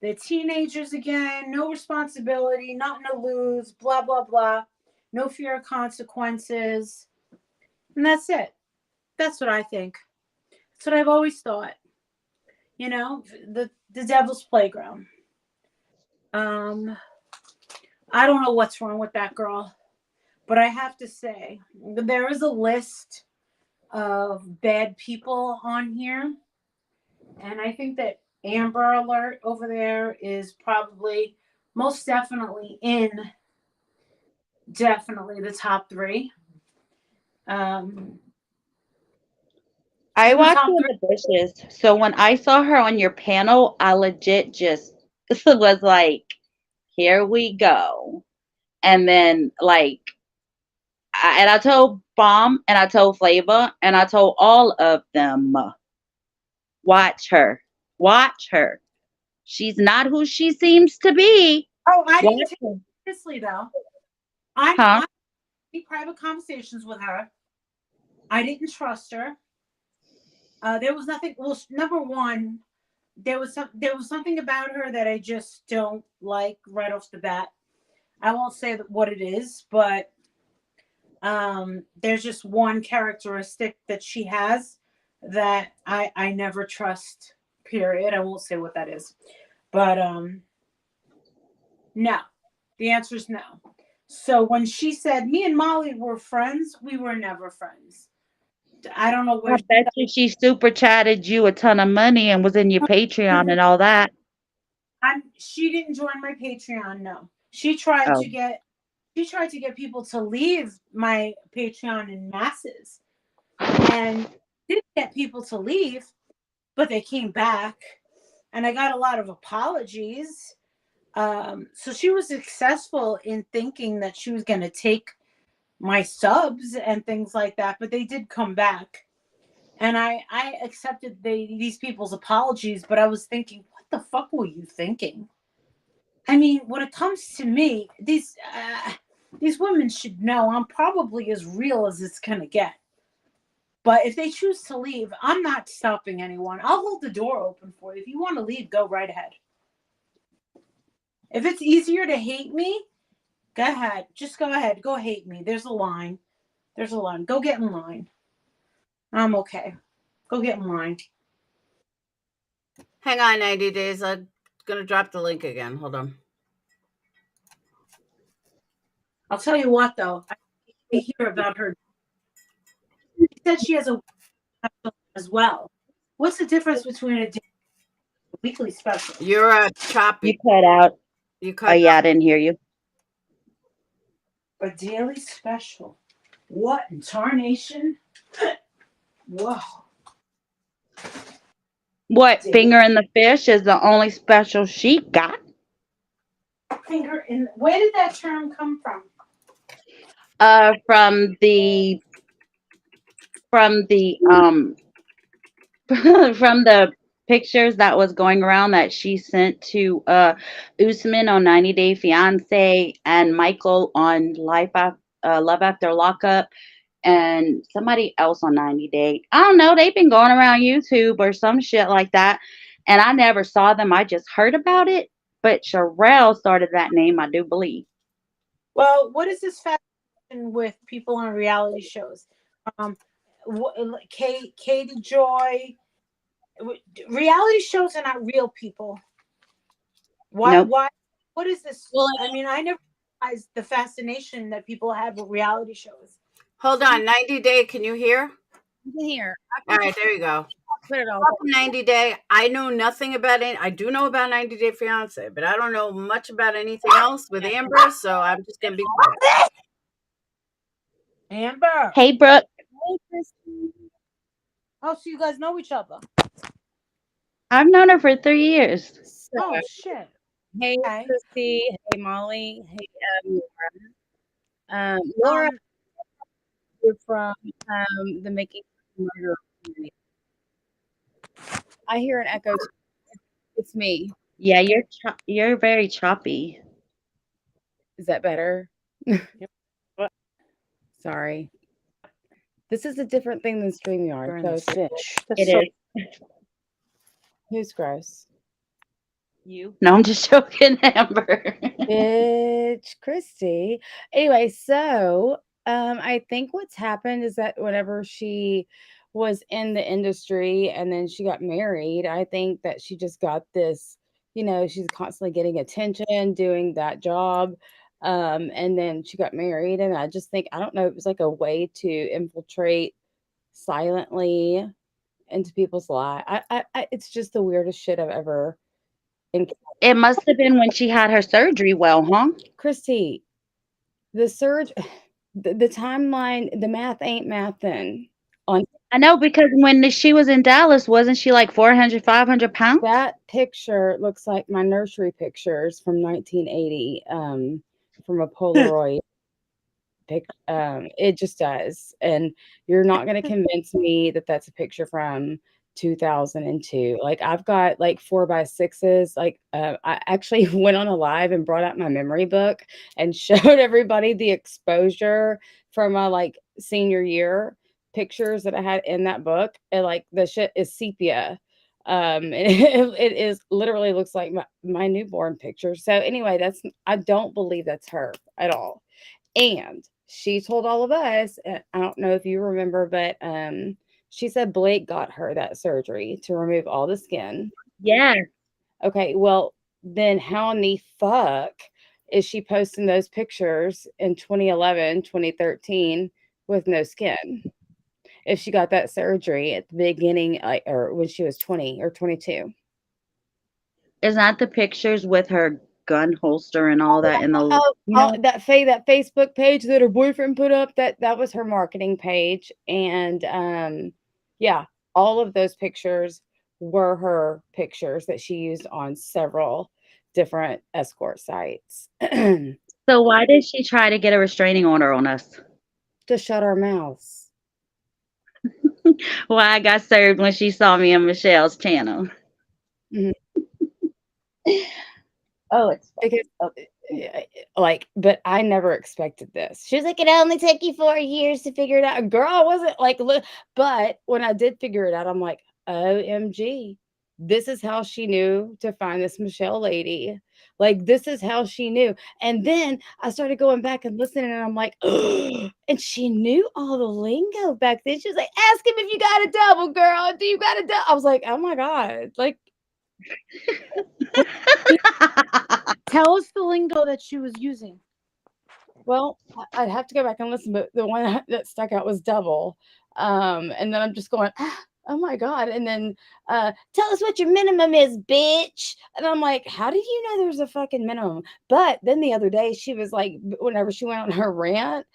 they're teenagers again. No responsibility, nothing to lose, blah, blah, blah. No fear of consequences. And that's it. That's what I think. That's what I've always thought. You know, the devil's playground. I don't know what's wrong with that girl, but I have to say there is a list of bad people on here, and I think that Amber Alert over there is probably most definitely in the top 3. I watch you in the bushes. So when I saw her on your panel, I legit just was like, here we go. And then like, I told Bomb and I told Flavor and I told all of them, watch her. Watch her. She's not who she seems to be. Oh, I Watch didn't take her. it seriously though. I Huh? had private conversations with her. I didn't trust her. There was nothing. Well, number one, there was something about her that I just don't like right off the bat. I won't say what it is, but there's just one characteristic that she has that I never trust. Period. I won't say what that is, but no. The answer is no. So when she said me and Molly were friends, we were never friends. I don't know where. I bet you she super chatted you a ton of money and was in your Patreon and all that. She didn't join my Patreon. No, she tried Oh. to get people to leave my Patreon in masses, and didn't get people to leave, but they came back, and I got a lot of apologies. So she was successful in thinking that she was going to take my subs and things like that, but they did come back. And I accepted these people's apologies, but I was thinking, what the fuck were you thinking? I mean, when it comes to me, these women should know I'm probably as real as it's gonna get. But if they choose to leave, I'm not stopping anyone. I'll hold the door open for you. If you want to leave, go right ahead. If it's easier to hate me, go ahead. Just go ahead. Go hate me. There's a line. Go get in line. I'm okay. Go get in line. Hang on 90 days. I'm going to drop the link again. Hold on. I'll tell you what, though. I hear about her. She said she has a as well. What's the difference between a weekly special? You're choppy. You cut out. You cut Oh, yeah, out. I didn't hear you. A daily special. What in tarnation? Whoa. What, finger in the fish is the only special she got? Finger in. Where did that term come from? From the from the pictures that was going around that she sent to Usman on 90 Day Fiance and Michael on Love After Lockup and somebody else on 90 Day. I don't know. They've been going around YouTube or some shit like that. And I never saw them. I just heard about it. But Sherelle started that name, I do believe. Well, what is this fascination with people on reality shows? Katie Joy. Reality shows are not real people. Why? Nope. Why? What is this? Well, I mean, I never realized the fascination that people have with reality shows. Hold on. 90 Day. Can you hear? I can hear. All right. There you go. Put it on. 90 Day. I know nothing about it. I do know about 90 Day Fiance, but I don't know much about anything else with Amber, so I'm just going to be quiet. Amber. Hey, Brooke. Hey, Christy. Oh, so you guys know each other? I've known her for 3 years. Oh, shit. Hey, Okay. Christy. Hey, Molly. Hey, Laura. Laura, you're from the Making of a Murderer movie. I hear an echo too. It's me. Yeah, you're very choppy. Is that better? What? Sorry. This is a different thing than StreamYard. You're in So the it's fish. It That's so is. who's gross? You? No, I'm just joking, Amber. Bitch, Christy. Anyway, so I think what's happened is that whenever she was in the industry and then she got married, I think that she just got this, she's constantly getting attention, doing that job. And then she got married, and I just think, I don't know, it was like a way to infiltrate silently into people's life. It's just the weirdest shit I've ever encountered. It must have been when she had her surgery, well, huh? Christy, the surge, the timeline, the math ain't mathin'. On I know because when she was in Dallas, wasn't she like 400, 500 pounds? that picture looks like my nursery pictures from 1980, from a Polaroid. It just does, and you're not going to convince me that that's a picture from 2002. Like, I've got like 4x6s. Like, I actually went on a live and brought out my memory book and showed everybody the exposure from my like senior year pictures that I had in that book, and like the shit is sepia. It is literally looks like my newborn picture. So anyway, I don't believe that's her at all. And she told all of us, I don't know if you remember, but she said Blake got her that surgery to remove all the skin. Yeah. Okay, well, then how in the fuck is she posting those pictures in 2011, 2013 with no skin? If she got that surgery at the beginning, or when she was 20 or 22. Is that the pictures with her gun holster and all that in the, That Facebook page that her boyfriend put up, that was her marketing page. And yeah, all of those pictures were her pictures that she used on several different escort sites. So why did she try to get a restraining order on us? To shut our mouths. Why I got served when she saw me on Michelle's channel. Mhm. Oh, it's Because but I never expected this. She was like, it only took you 4 years to figure it out. Girl, I wasn't like, but when I did figure it out, I'm like, OMG, this is how she knew to find this Michelle lady. Like, this is how she knew. And then I started going back and listening, and I'm like, and she knew all the lingo back then. She was like, ask him if you got a double, girl. Do you got a double? I was like, oh my God. Like, Tell us the lingo that she was using. well, I'd have to go back and listen, but the one that stuck out was double. And then I'm just going, oh my God. And then tell us what your minimum is, bitch. And I'm like, how did you know there's a fucking minimum? But then the other day, she was like, whenever she went on her rant,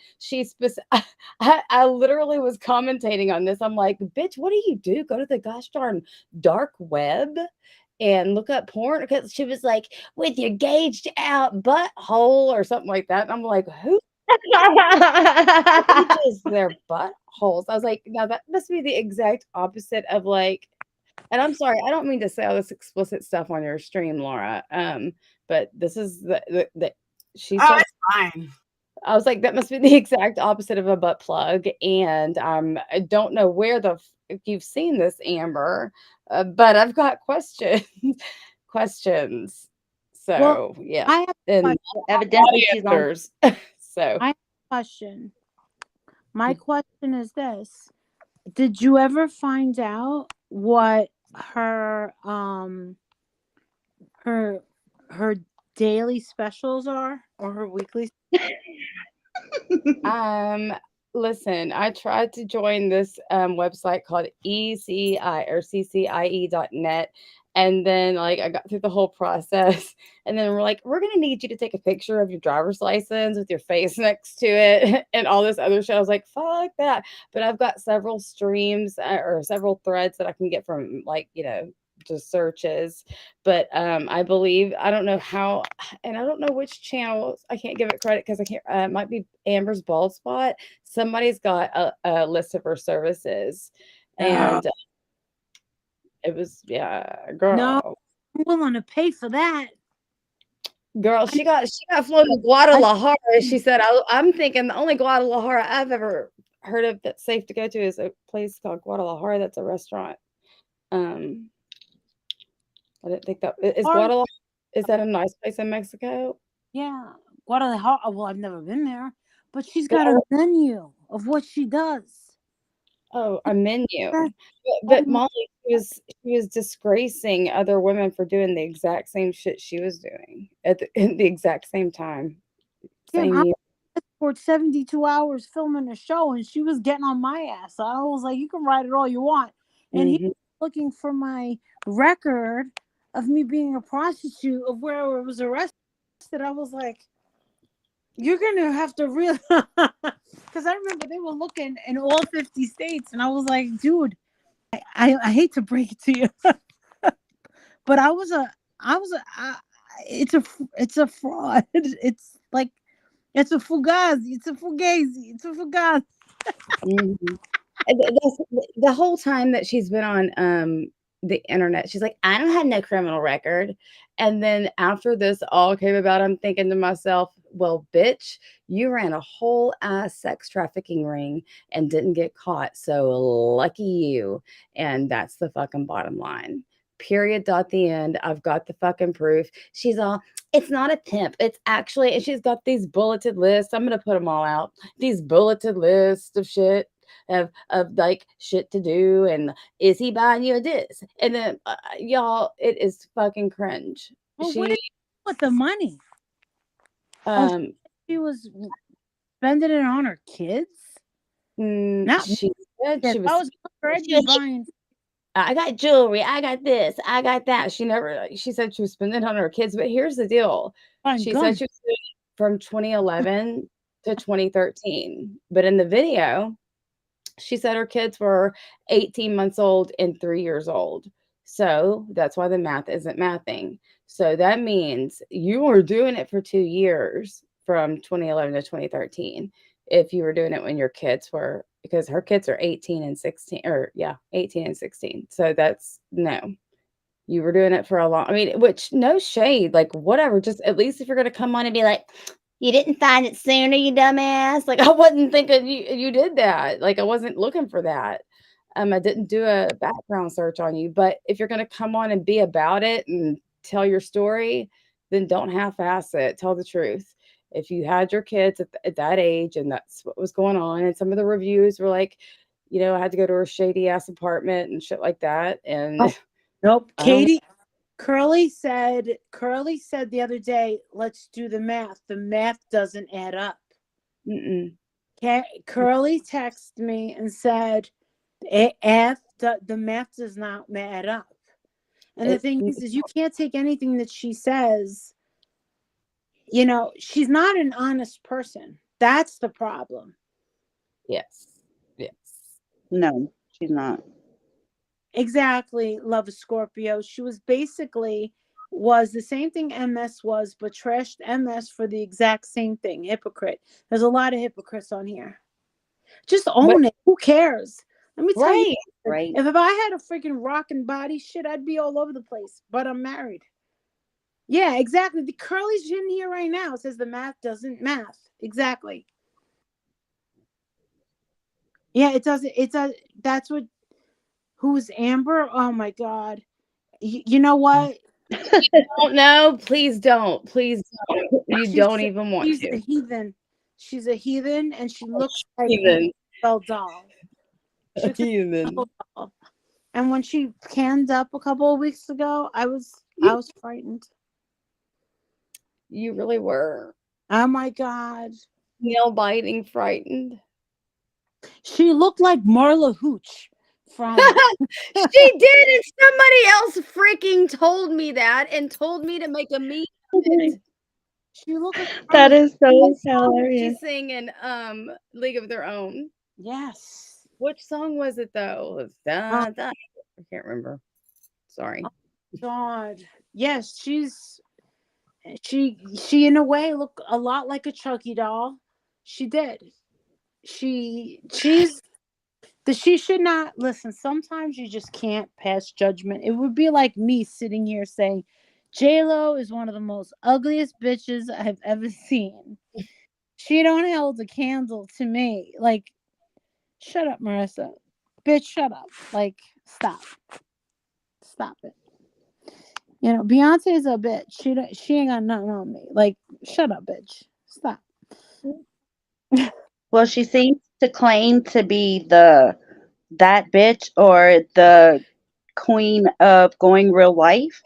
I literally was commentating on this. I'm like, bitch, what do you do? Go to the gosh darn dark web and look up porn, because she was like, with your gauged out butthole or something like that. And I'm like, who gauges their buttholes? I was like, no, that must be the exact opposite of like, and I'm sorry, I don't mean to say all this explicit stuff on your stream, Laura. But this is the she said, it's fine. I was like, that must be the exact opposite of a butt plug. And I don't know if you've seen this, Amber, but I've got questions. So Well, yeah, I have a and question. Evidently she's on. answers. So I have a question. My question is this: did you ever find out what her her daily specials are, or her weekly? listen, I tried to join this website called ECI or CCIE.net. And then like I got through the whole process, and then we're like, we're gonna need you to take a picture of your driver's license with your face next to it and all this other shit. I was like, fuck that. But I've got several streams or several threads that I can get from like, just searches. But I believe, I don't know how, and I don't know which channel. I can't give it credit because I can't. It might be Amber's Bald Spot. Somebody's got a list of her services, and it was girl. No, I'm willing to pay for that. Girl, she got flown to Guadalajara. She said, I'm thinking the only Guadalajara I've ever heard of that's safe to go to is a place called Guadalajara. That's a restaurant. I didn't think that is Guadalajara. Is that a nice place in Mexico? Yeah, Guadalajara. Well, I've never been there, but she's got a menu of what she does. Oh, a menu. But Molly, she was disgracing other women for doing the exact same shit she was doing at the exact same time. Same year. For 72 hours filming a show, and she was getting on my ass. So I was like, you can write it all you want. And he was looking for my record of me being a prostitute, of where I was arrested. I was like, you're gonna have to really, because I remember they were looking in all 50 states, and I was like, dude, I hate to break it to you, but it's a fraud. It's like, it's a fugazi. It's a fugazi. It's a fugazi. The whole time that she's been on the internet, she's like, I don't have no criminal record. And then after this all came about, I'm thinking to myself, well, bitch, you ran a whole ass sex trafficking ring and didn't get caught. So lucky you. And that's the fucking bottom line. Period. Dot the end. I've got the fucking proof. She's all, it's not a pimp. It's actually, and she's got these bulleted lists. I'm going to put them all out. These bulleted lists of shit. Of like shit to do, and is he buying you this? And then y'all, it is fucking cringe. Well, what did with the money? She was spending it on her kids. She said she was buying. I got jewelry. I got this. I got that. She said she was spending it on her kids. But here's the deal. She said she was doing it from 2011 to 2013. But in the video, she said her kids were 18 months old and 3 years old. So that's why the math isn't mathing. So that means you were doing it for 2 years from 2011 to 2013. If you were doing it when your kids were, because her kids are 18 and 16, 18 and 16. So that's no. You were doing it for a long, I mean, which no shade, like whatever. Just at least if you're going to come on and be like, you didn't find it sooner, you dumbass. Like I wasn't thinking you did that. Like I wasn't looking for that. I didn't do a background search on you. But if you're going to come on and be about it and tell your story, then don't half-ass it. Tell the truth. If you had your kids at that age and that's what was going on, and some of the reviews were like, I had to go to her shady ass apartment and shit like that. And nope, Curly said the other day, let's do the math. The math doesn't add up. Curly texted me and said, the math does not add up. And the thing is you can't take anything that she says. She's not an honest person. That's the problem. Yes. No, she's not. Exactly. Love a Scorpio. She was the same thing MS was, but trashed MS for the exact same thing. Hypocrite. There's a lot of hypocrites on here. Just own it. Who cares? Let me tell you. Right. If I had a freaking rockin' body, shit, I'd be all over the place. But I'm married. Yeah, exactly. The Curly's in here right now. It says the math doesn't math. Exactly. Yeah, it doesn't. That's what. Who's Amber? Oh my God. You know what? Don't know. Please don't. Please don't. You don't even want to. She's a heathen. She's a heathen, and she looks like a doll. She looks like a doll. And when she canned up a couple of weeks ago, I was frightened. You really were. Oh my God. Nail biting frightened. She looked like Marla Hooch from She did, and somebody else freaking told me that and told me to make a meme of it. She looked like that is so hilarious. She sang in League of Their Own. Yes. Which song was it though? I can't remember. Sorry. God. Yes, she in a way looked a lot like a Chucky doll. She did. She's she should not listen. Sometimes you just can't pass judgment. It would be like me sitting here saying JLo is one of the most ugliest bitches I've ever seen. She don't hold a candle to me. Like, shut up, Marissa. Bitch, shut up. Like, stop. Stop it. You know, Beyonce's a bitch. She ain't got nothing on me. Like, shut up, bitch. Stop. Well, she seems to claim to be that bitch or the queen of going real life.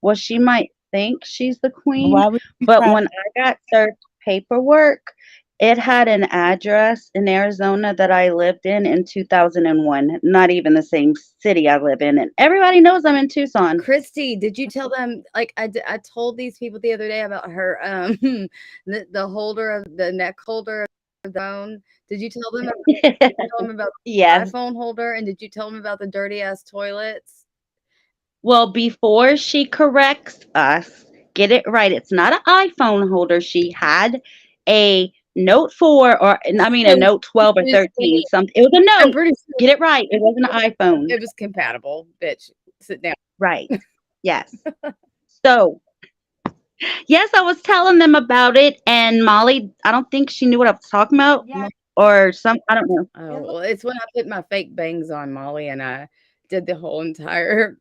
Well, she might think she's the queen, Why would you be but proud? when I got served paperwork, it had an address in Arizona that I lived in 2001, not even the same city I live in. And everybody knows I'm in Tucson. Christy, did you tell them, like I told these people the other day about her the holder of the neck holder of the phone? Did you tell them about the Yes. iPhone holder, and did you tell them about the dirty ass toilets? Well, before she corrects us, get it right. It's not an iPhone holder. She had a Note 4 or I mean a Note 12 or 13. Something. It was a I'm Note. pretty sure Get it right. It wasn't an iPhone. it was compatible, bitch. Sit down. Right. Yes. So, yes, I was telling them about it, and Molly, I don't think she knew what I was talking about, Yeah. or some. I don't know. Oh, well, it's when I put my fake bangs on, Molly, and I did the whole entire.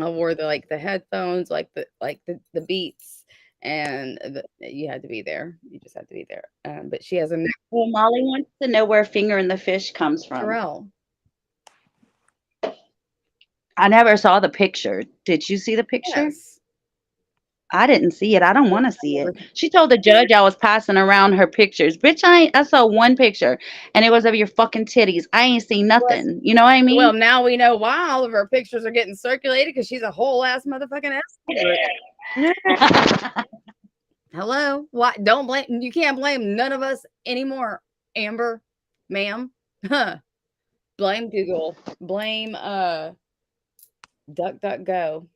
I wore the headphones, the Beats, and you had to be there. You just had to be there. But she has a Well, Molly wants to know where Finger in the Fish comes from. Terrell. I never saw the picture. Did you see the picture? Yes. I didn't see it. I don't want to see it. She told the judge I was passing around her pictures. Bitch, I saw one picture, and it was of your fucking titties. I ain't seen nothing. You know what I mean? Well, now we know why all of her pictures are getting circulated, because she's a whole ass motherfucking ass. Hello? Why? Don't blame. You can't blame none of us anymore, Amber, ma'am. Blame Google. Blame DuckDuckGo.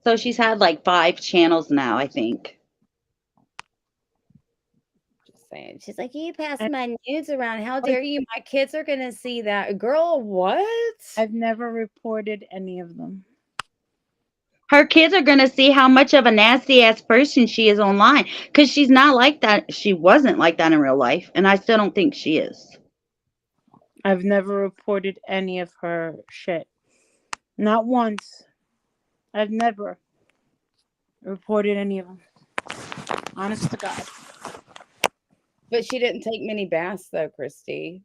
So she's had like 5 channels now, I think. Just saying. She's like, you passed my nudes around. How dare you? My kids are gonna see that. Girl, what? I've never reported any of them. Her kids are going to see how much of a nasty ass person she is online, because she's not like that. She wasn't like that in real life, and I still don't think she is. I've never reported any of her shit. Not once. I've never reported any of them. Honest to God. But she didn't take many baths, though, Christy.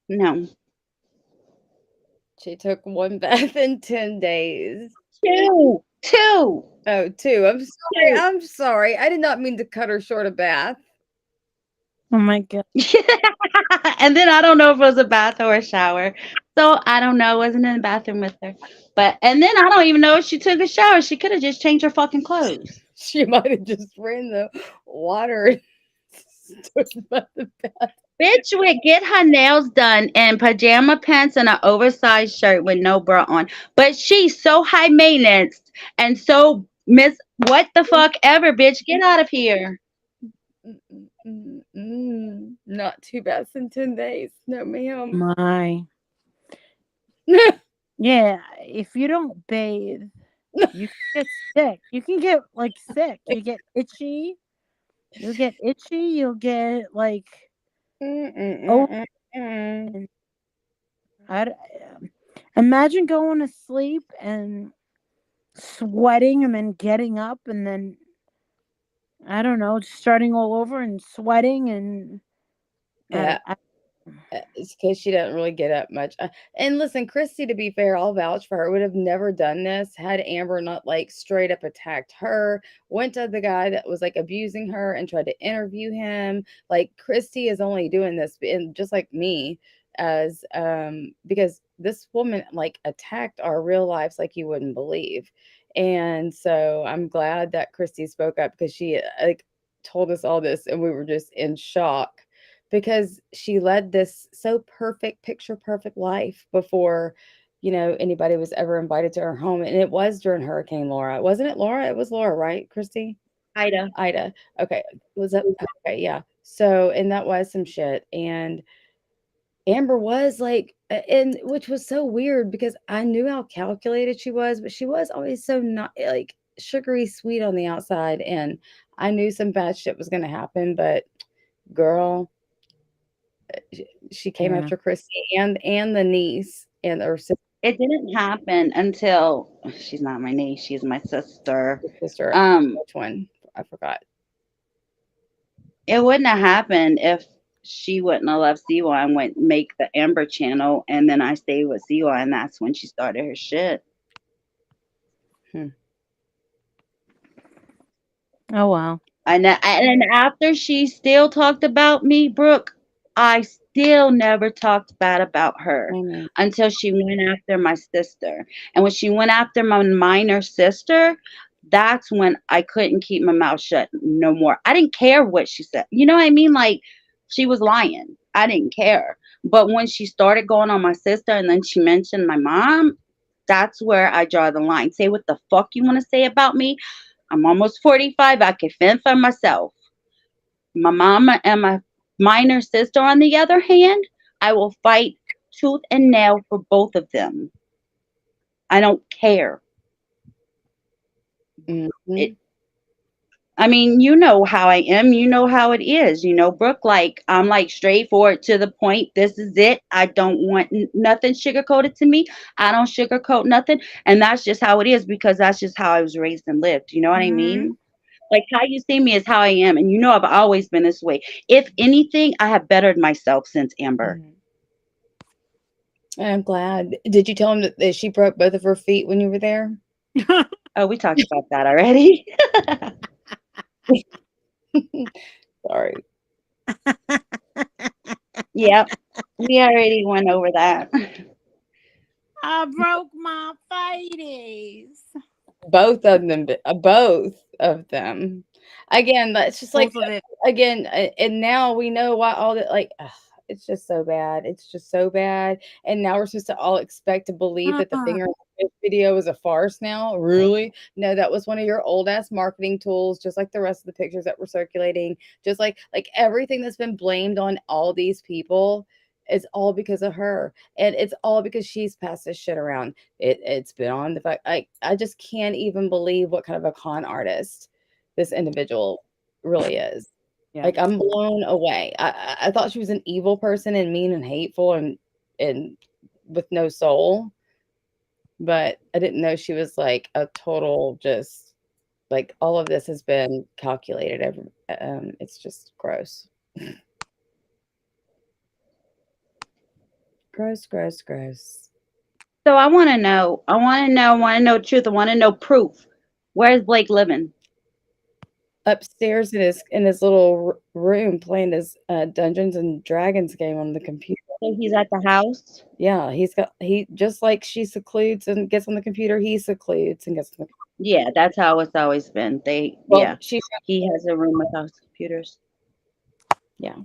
No. She took 1 bath in 10 days. 2. Oh, 2. I'm sorry. I'm sorry. I did not mean to cut her short a bath. Oh my God. And then I don't know if it was a bath or a shower. So I don't know. I wasn't in the bathroom with her. And then I don't even know if she took a shower. She could have just changed her fucking clothes. She might have just ran the water and stood by the bath. Bitch would get her nails done in pajama pants and an oversized shirt with no bra on. But she's so high maintenance and so miss what the fuck ever, bitch. Get out of here. Not 2 baths in 10 days. No, ma'am. My. Yeah, if you don't bathe, you can get sick. You can get like sick. You get itchy. You'll get itchy. You'll get like. Imagine going to sleep and sweating and then getting up and then I don't know, starting all over and sweating and Yeah. It's because she doesn't really get up much. And listen, Christy, to be fair, I'll vouch for her, would have never done this had Amber not like straight up attacked her, went to the guy that was like abusing her and tried to interview him. Like Christy is only doing this, and just like me, as because this woman like attacked our real lives like you wouldn't believe. And so I'm glad that Christy spoke up, because she like told us all this and we were just in shock, because she led this so perfect, picture perfect life before anybody was ever invited to her home. And it was during Hurricane Laura. Wasn't it Laura? It was Laura, right, Christy? Ida. Okay. Was that okay? Yeah. So, and that was some shit. And Amber was like, and which was so weird because I knew how calculated she was, but she was always so not like sugary sweet on the outside. And I knew some bad shit was going to happen, but girl, she came after Christy and the niece and her sister. It didn't happen until she's not my niece, she's my sister. Which one? I forgot. It wouldn't have happened if she wouldn't have left CY and went make the Amber channel, and then I stayed with CY, and that's when she started her shit. Oh wow. And after she still talked about me, Brooke, I still never talked bad about her until she went after my sister. And when she went after my minor sister, that's when I couldn't keep my mouth shut no more. I didn't care what she said. You know what I mean? Like, she was lying. I didn't care. But when she started going on my sister and then she mentioned my mom, that's where I draw the line. Say what the fuck you want to say about me. I'm almost 45. I can fend for myself. My mama and my minor sister, on the other hand, I will fight tooth and nail for both of them. I don't care. I mean, you know how I am. You know how it is. Brooke, like, I'm like straightforward to the point. This is it. I don't want nothing sugarcoated to me. I don't sugarcoat nothing. And that's just how it is because that's just how I was raised and lived. You know what I mean? Like, how you see me is how I am. And I've always been this way. If anything, I have bettered myself since Amber. I'm glad. Did you tell him that she broke both of her feet when you were there? Oh, we talked about that already. Sorry. Yep. We already went over that. I broke my feeties. Both of them. Again, that's just like, again, and now we know why all that, like, it's just so bad. It's just so bad. And now we're supposed to all expect to believe that the finger video is a farce now. Really? No, that was one of your old ass marketing tools, just like the rest of the pictures that were circulating. Just like everything that's been blamed on all these people is all because of her. And it's all because she's passed this shit around. It's been on the fact, I just can't even believe what kind of a con artist this individual really is. Yeah. Like, I'm blown away. I thought she was an evil person and mean and hateful and with no soul, but I didn't know she was like a total, just like, all of this has been calculated. It's just gross. Gross. So I want to know the truth. I want to know proof. Where's Blake living? Upstairs in his little room playing his Dungeons and Dragons game on the computer. So he's at the house? Yeah, he just like she secludes and gets on the computer, he secludes and gets on the computer. Yeah, that's how it's always been. He has a room without computers. Yeah.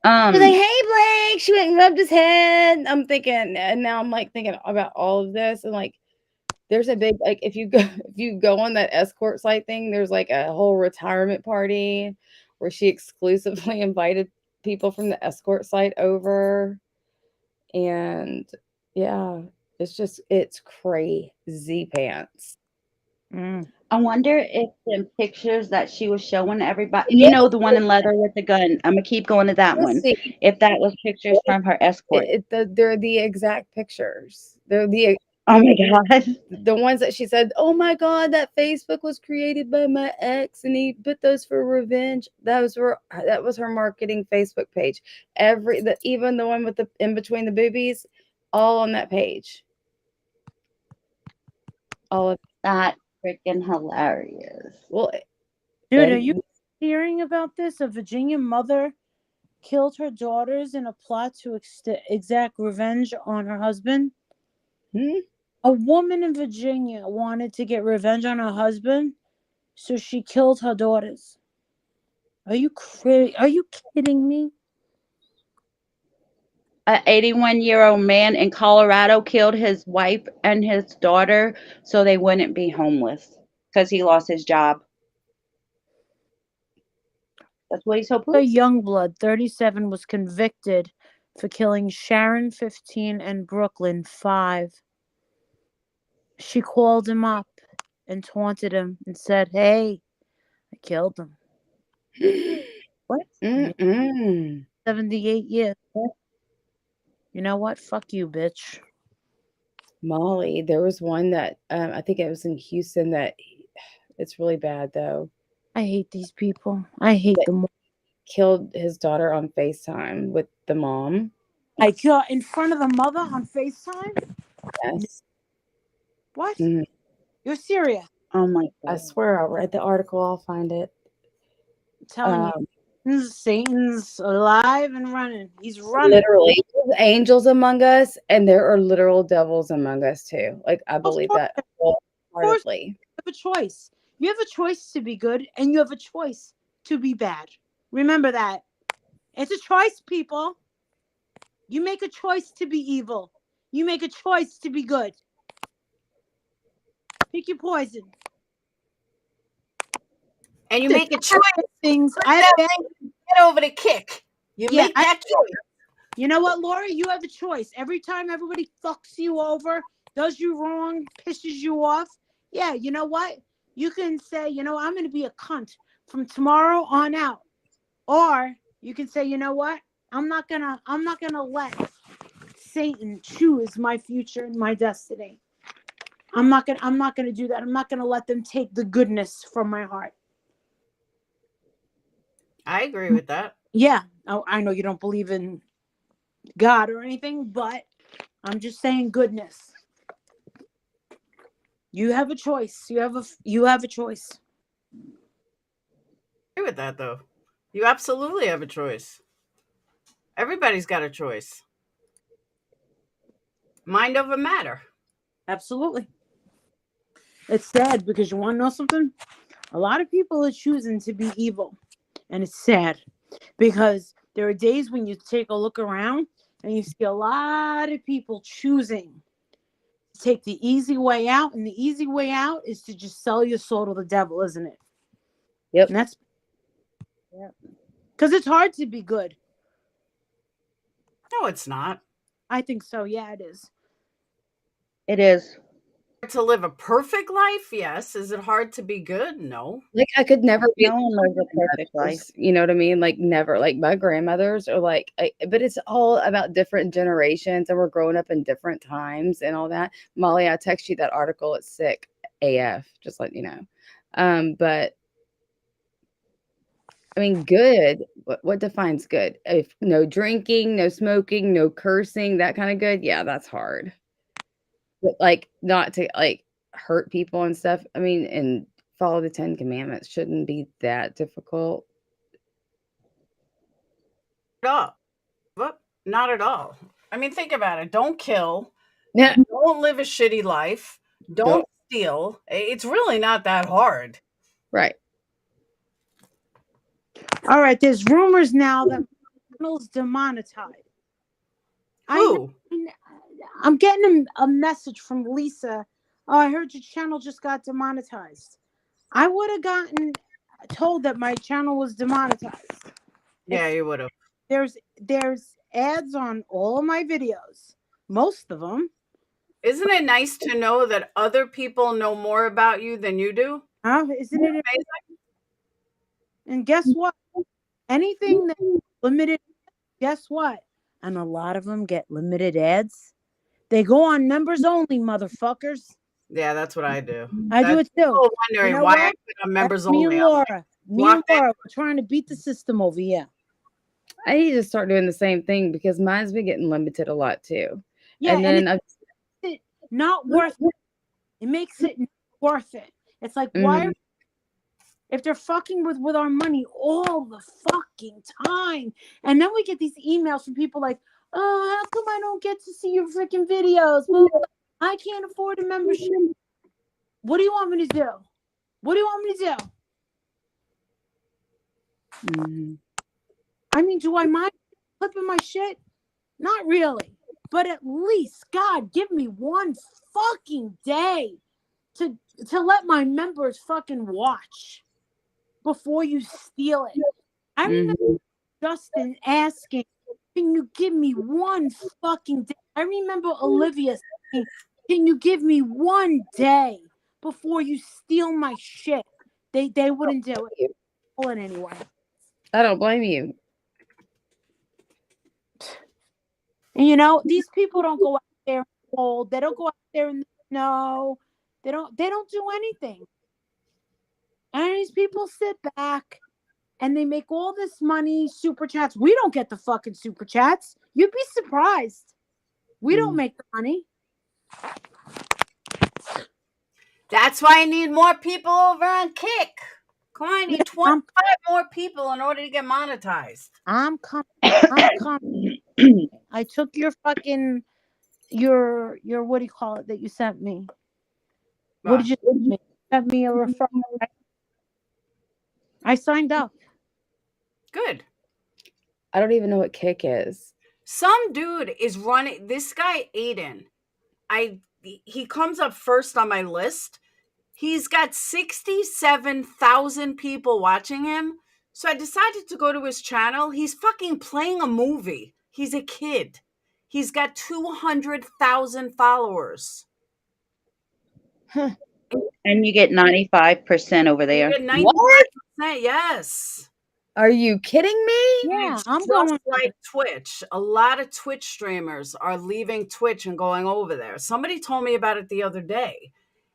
Like, hey Blake, she went and rubbed his head. I'm thinking, and now I'm like thinking about all of this, and like, there's a big, like, if you go on that escort site thing, there's like a whole retirement party where she exclusively invited people from the escort site over. And yeah, it's crazy pants. I wonder if the pictures that she was showing everybody, the one in leather with the gun, I'm gonna keep going to that one. If that was pictures from her escort. They're the exact pictures. They're the Oh my God. The ones that she said, oh my God, that Facebook was created by my ex and he put those for revenge. That was her marketing Facebook page. Even the one with the in between the boobies, all on that page. All of that. Freaking hilarious. Well, dude, are you hearing about this? A Virginia mother killed her daughters in a plot to exact revenge on her husband. A woman in Virginia wanted to get revenge on her husband, so she killed her daughters. Are you kidding me? An 81-year-old man in Colorado killed his wife and his daughter so they wouldn't be homeless because he lost his job. That's what he's so pleased. Youngblood, 37, was convicted for killing Sharon, 15, and Brooklyn, 5. She called him up and taunted him and said, "Hey, I killed him." What? 78 years. You know what? Fuck you, bitch. Molly, there was one that I think it was in Houston that it's really bad though. I hate these people. I hate them. Killed his daughter on FaceTime with the mom. I killed in front of the mother on FaceTime? Yes. What? Mm-hmm. You're serious? Oh my God. I swear I'll read the article. I'll find it. I'm telling you. Satan's alive and running. He's running. Literally. There's angels among us, and there are literal devils among us too. Like, I believe that wholeheartedly. You have a choice. You have a choice to be good, and you have a choice to be bad. Remember that. It's a choice, people. You make a choice to be evil. You make a choice to be good. Pick your poison. And you make a choice. Things get over the kick. You make that choice. You know what, Laura? You have a choice. Every time everybody fucks you over, does you wrong, pisses you off, yeah, you know what? You can say, you know, I'm going to be a cunt from tomorrow on out. Or you can say, you know what? I'm not gonna let Satan choose my future and my destiny. I'm not gonna do that. I'm not gonna let them take the goodness from my heart. I agree with that. Yeah. Oh, I know you don't believe in God or anything, but I'm just saying goodness. You have a choice. You have a choice. I agree with that though. You absolutely have a choice. Everybody's got a choice. Mind over matter. Absolutely. It's sad because you want to know something? A lot of people are choosing to be evil. And it's sad because there are days when you take a look around and you see a lot of people choosing to take the easy way out. And the easy way out is to just sell your soul to the devil, isn't it? Yep. And that's because it's hard to be good. No, it's not. I think so. Yeah, it is. It is. To live a perfect life, yes. Is it hard to be good? No. Like, I could never be. No one lives a perfect life. You know what I mean? Like, never. Like, my grandmothers are like, but it's all about different generations, and we're growing up in different times and all that. Molly, I text you that article. It's sick AF, just let you know. But I mean, good. What defines good? If no drinking, no smoking, no cursing, that kind of good. Yeah, that's hard. But like, not to like hurt people and stuff. I mean, and follow the 10 Commandments shouldn't be that difficult. Not at all. I mean, think about it. Don't kill. Yeah. Don't live a shitty life. Don't steal. It's really not that hard. Right. All right. There's rumors now that channel's demonetized. Who? I'm getting a message from Lisa. Oh, I heard your channel just got demonetized. I would have gotten told that my channel was demonetized. Yeah, you would have. There's ads on all of my videos. Most of them. Isn't it nice to know that other people know more about you than you do? Isn't it amazing? And guess what? Anything that's limited, guess what? And a lot of them get limited ads. They go on members only, motherfuckers. Yeah, that's what I do. I do it too. People wondering why I put on members only. Me and Laura, we're trying to beat the system over here. I need to start doing the same thing because mine's been getting limited a lot too. Yeah, and then it's not worth it. It makes it worth it. It's like, why? If they're fucking with our money all the fucking time, and then we get these emails from people like, oh, how come I don't get to see your freaking videos? Well, I can't afford a membership. What do you want me to do? What do you want me to do? I mean, do I mind clipping my shit? Not really. But at least, God, give me one fucking day to let my members fucking watch before you steal it. I remember Justin asking, can you give me one fucking day? I remember Olivia saying, can you give me one day before you steal my shit? They wouldn't do it. Pull it anyway. I don't blame you. And you know, these people don't go out there in the cold. They don't go out there in the snow. They don't do anything. And these people sit back and they make all this money, super chats. We don't get the fucking super chats. You'd be surprised. We don't make the money. That's why I need more people over on Kick. Come on, I need 25 more people in order to get monetized. I'm coming. I took your fucking your what do you call it that you sent me? What did you send me? You sent me a referral. I signed up. Good. I don't even know what Kick is. Some dude is running. This guy, Aiden, he comes up first on my list. He's got 67,000 people watching him. So I decided to go to his channel. He's fucking playing a movie. He's a kid. He's got 200,000 followers. Huh. And you get 95% over there. You get 95%, what? Yes. Are you kidding me? Yeah, I'm going like Twitch. A lot of Twitch streamers are leaving Twitch and going over there. Somebody told me about it the other day.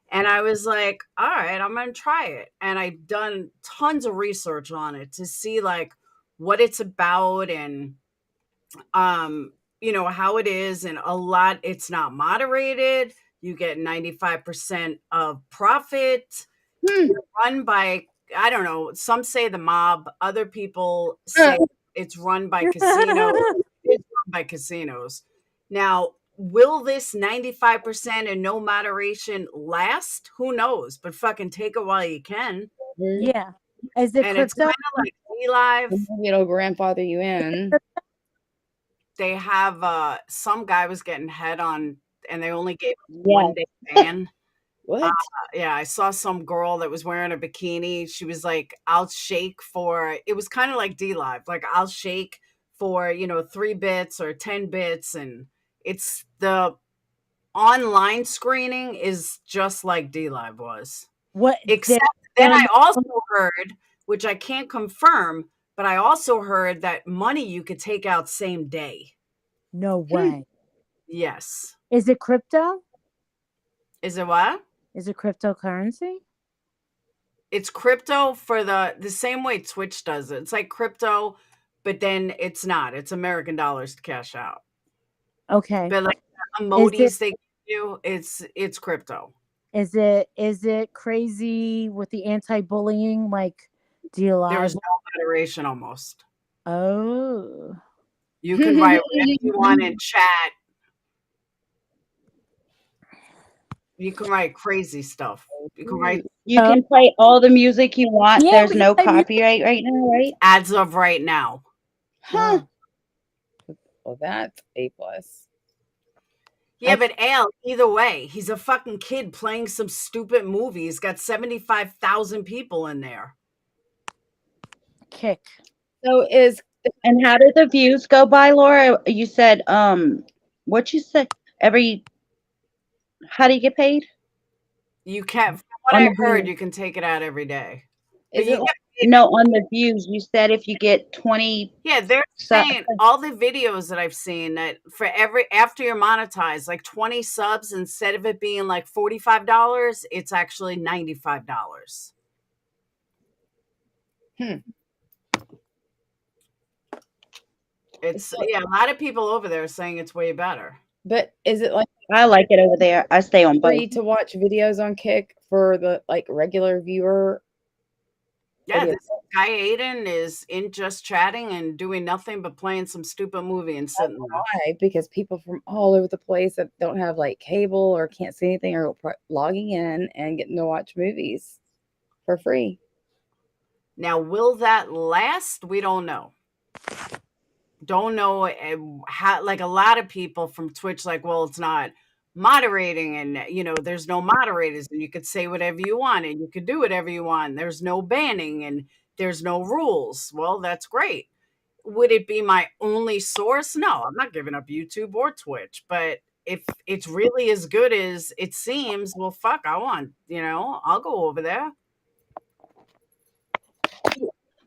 And I was like, all right, I'm going to try it. And I've done tons of research on it to see like what it's about and, you know, how it is. And a lot, it's not moderated. You get 95% of profit. You're run by, I don't know, some say the mob. Other people say it's run by casinos. It's run by casinos. Now, will this 95% and no moderation last? Who knows? But fucking take it while you can. Yeah. Is it and crypto? It's kind of like D-Live. It'll grandfather you in. They have some guy was getting head on and they only gave him 1 day ban. What? Yeah, I saw some girl that was wearing a bikini. She was like, I'll shake for, it was kind of like D-Live. Like, I'll shake for, you know, 3 bits or 10 bits. And it's the online screening is just like D-Live was. What? Except then I also heard, which I can't confirm, but I also heard that money you could take out same day. No way. Yes. Is it crypto? Is it what? Is it cryptocurrency? It's crypto for the same way Twitch does it. It's like crypto, but then it's not. It's American dollars to cash out. Okay. But like emojis they give you, it's crypto. Is it crazy with the anti-bullying? Like, do you lie? There's no moderation almost. Oh. You can write whatever you want in chat. You can write crazy stuff. You can write. You can play all the music you want. Yeah, there's no copyright right now, right? As of right now. Huh. Well, that's A+. Yeah, but Al, either way, he's a fucking kid playing some stupid movie. He's got 75,000 people in there. Kick. So and how did the views go by, Laura? You said, what you said? How do you get paid? You can't, from what I heard, you can take it out every day. No, on the views, you said if you get 20. Yeah, they're saying all the videos that I've seen that for after you're monetized, like 20 subs, instead of it being like $45, it's actually $95. It's a lot of people over there are saying it's way better. But is it like, I like it over there. I stay on both. Free to watch videos on Kick for the like regular viewer? Yeah, this guy Aiden is in just chatting and doing nothing but playing some stupid movie and sitting there. Why? Because people from all over the place that don't have like cable or can't see anything are logging in and getting to watch movies for free. Now, will that last? We don't know. don't know how, like a lot of people from Twitch, like, well, it's not moderating, and there's no moderators, and you could say whatever you want, and you could do whatever you want. There's no banning, and there's no rules. Well, that's great. Would it be my only source? No, I'm not giving up YouTube or Twitch. But if it's really as good as it seems, well, fuck, I'll go over there.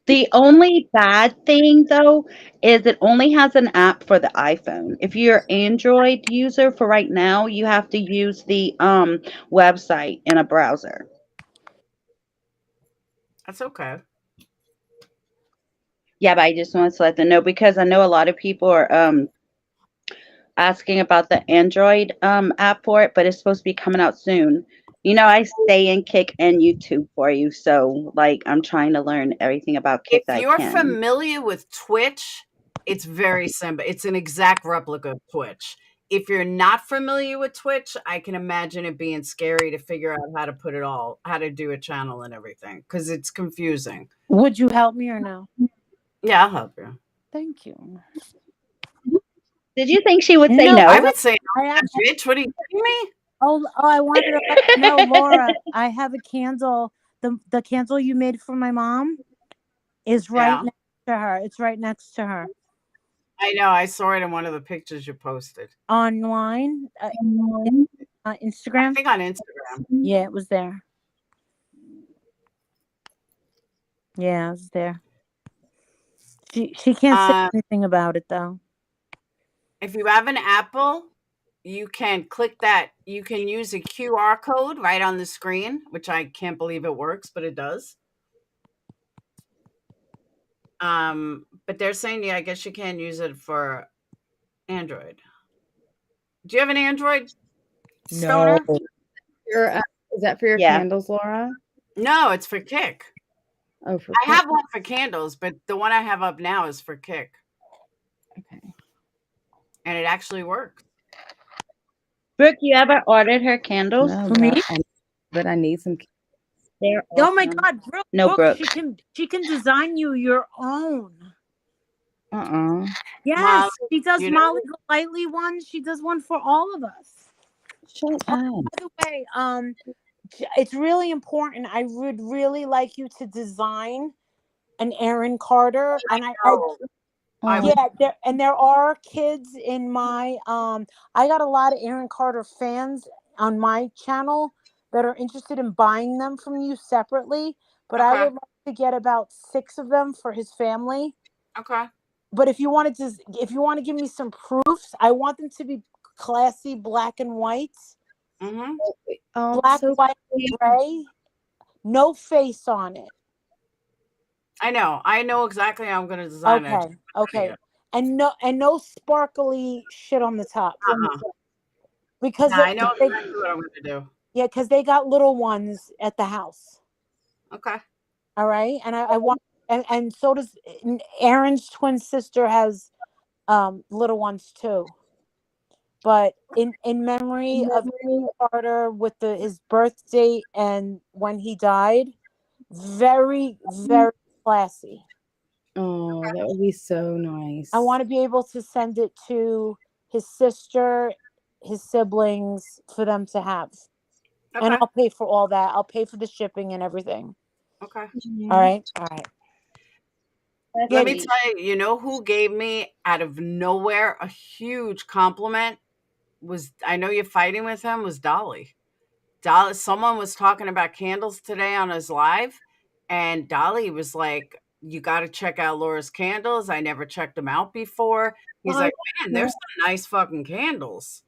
The only bad thing, though, is it only has an app for the iPhone. If you're an Android user for right now, you have to use the website in a browser. That's okay. Yeah, but I just wanted to let them know, because I know a lot of people are asking about the Android app for it, but it's supposed to be coming out soon. I stay in Kick and YouTube for you, so like I'm trying to learn everything about Kick If that I you're can. familiar with Twitch, it's very simple. It's an exact replica of Twitch. If you're not familiar with Twitch, I can imagine it being scary to figure out how to do a channel and everything, because it's confusing. Would you help me or no? Yeah, I'll help you. Thank you. Did you think she would say No, no? I would say no, I bitch. What are you kidding me? I wanted to let you know, Laura, I have a candle. The candle you made for my mom is right next to her. It's right next to her. I know. I saw it in one of the pictures you posted. Online? Instagram? I think on Instagram. Yeah, it was there. Yeah, it was there. She can't say anything about it, though. If you have an Apple, you can click that. You can use a QR code right on the screen, which I can't believe it works, but it does. But they're saying, yeah, I guess you can use it for Android. Do you have an Android, Stoner? No. Is that for your candles, Laura? No, it's for Kick. Oh, for I have one for candles, but the one I have up now is for Kick. Okay. And it actually works. Brooke, you ever ordered her candles? No, For me? but I need some. They're Oh my awesome. God, Brooke! No, Brooke. She can design you your own. Yes, Molly, she does Molly Golightly ones. She does one for all of us. Shut up. By the way, it's really important. I would really like you to design an Aaron Carter, and there are kids in my I got a lot of Aaron Carter fans on my channel that are interested in buying them from you separately, but I would like to get about 6 of them for his family. Okay. But if you want to give me some proofs, I want them to be classy, black and white. Mm-hmm. Black, white, and gray. No face on it. I know exactly how I'm going to design it. Okay. And no sparkly shit on the top. Because I know exactly what I'm going to do. Yeah, because they got little ones at the house. Okay. All right. And I want, and so does Aaron's twin sister has little ones too. But in memory of Carter with his birth date and when he died, very, very classy. Oh, that would be so nice. I want to be able to send it to his sister, his siblings, for them to have. Okay. And I'll pay for all that. I'll pay for the shipping and everything. Okay. All right. Let me tell you, you know who gave me out of nowhere a huge compliment? I know you're fighting with him, was Dolly. Someone was talking about candles today on his live, and Dolly was like, you got to check out Laura's candles. I never checked them out before. He's like, man, there's some nice fucking candles.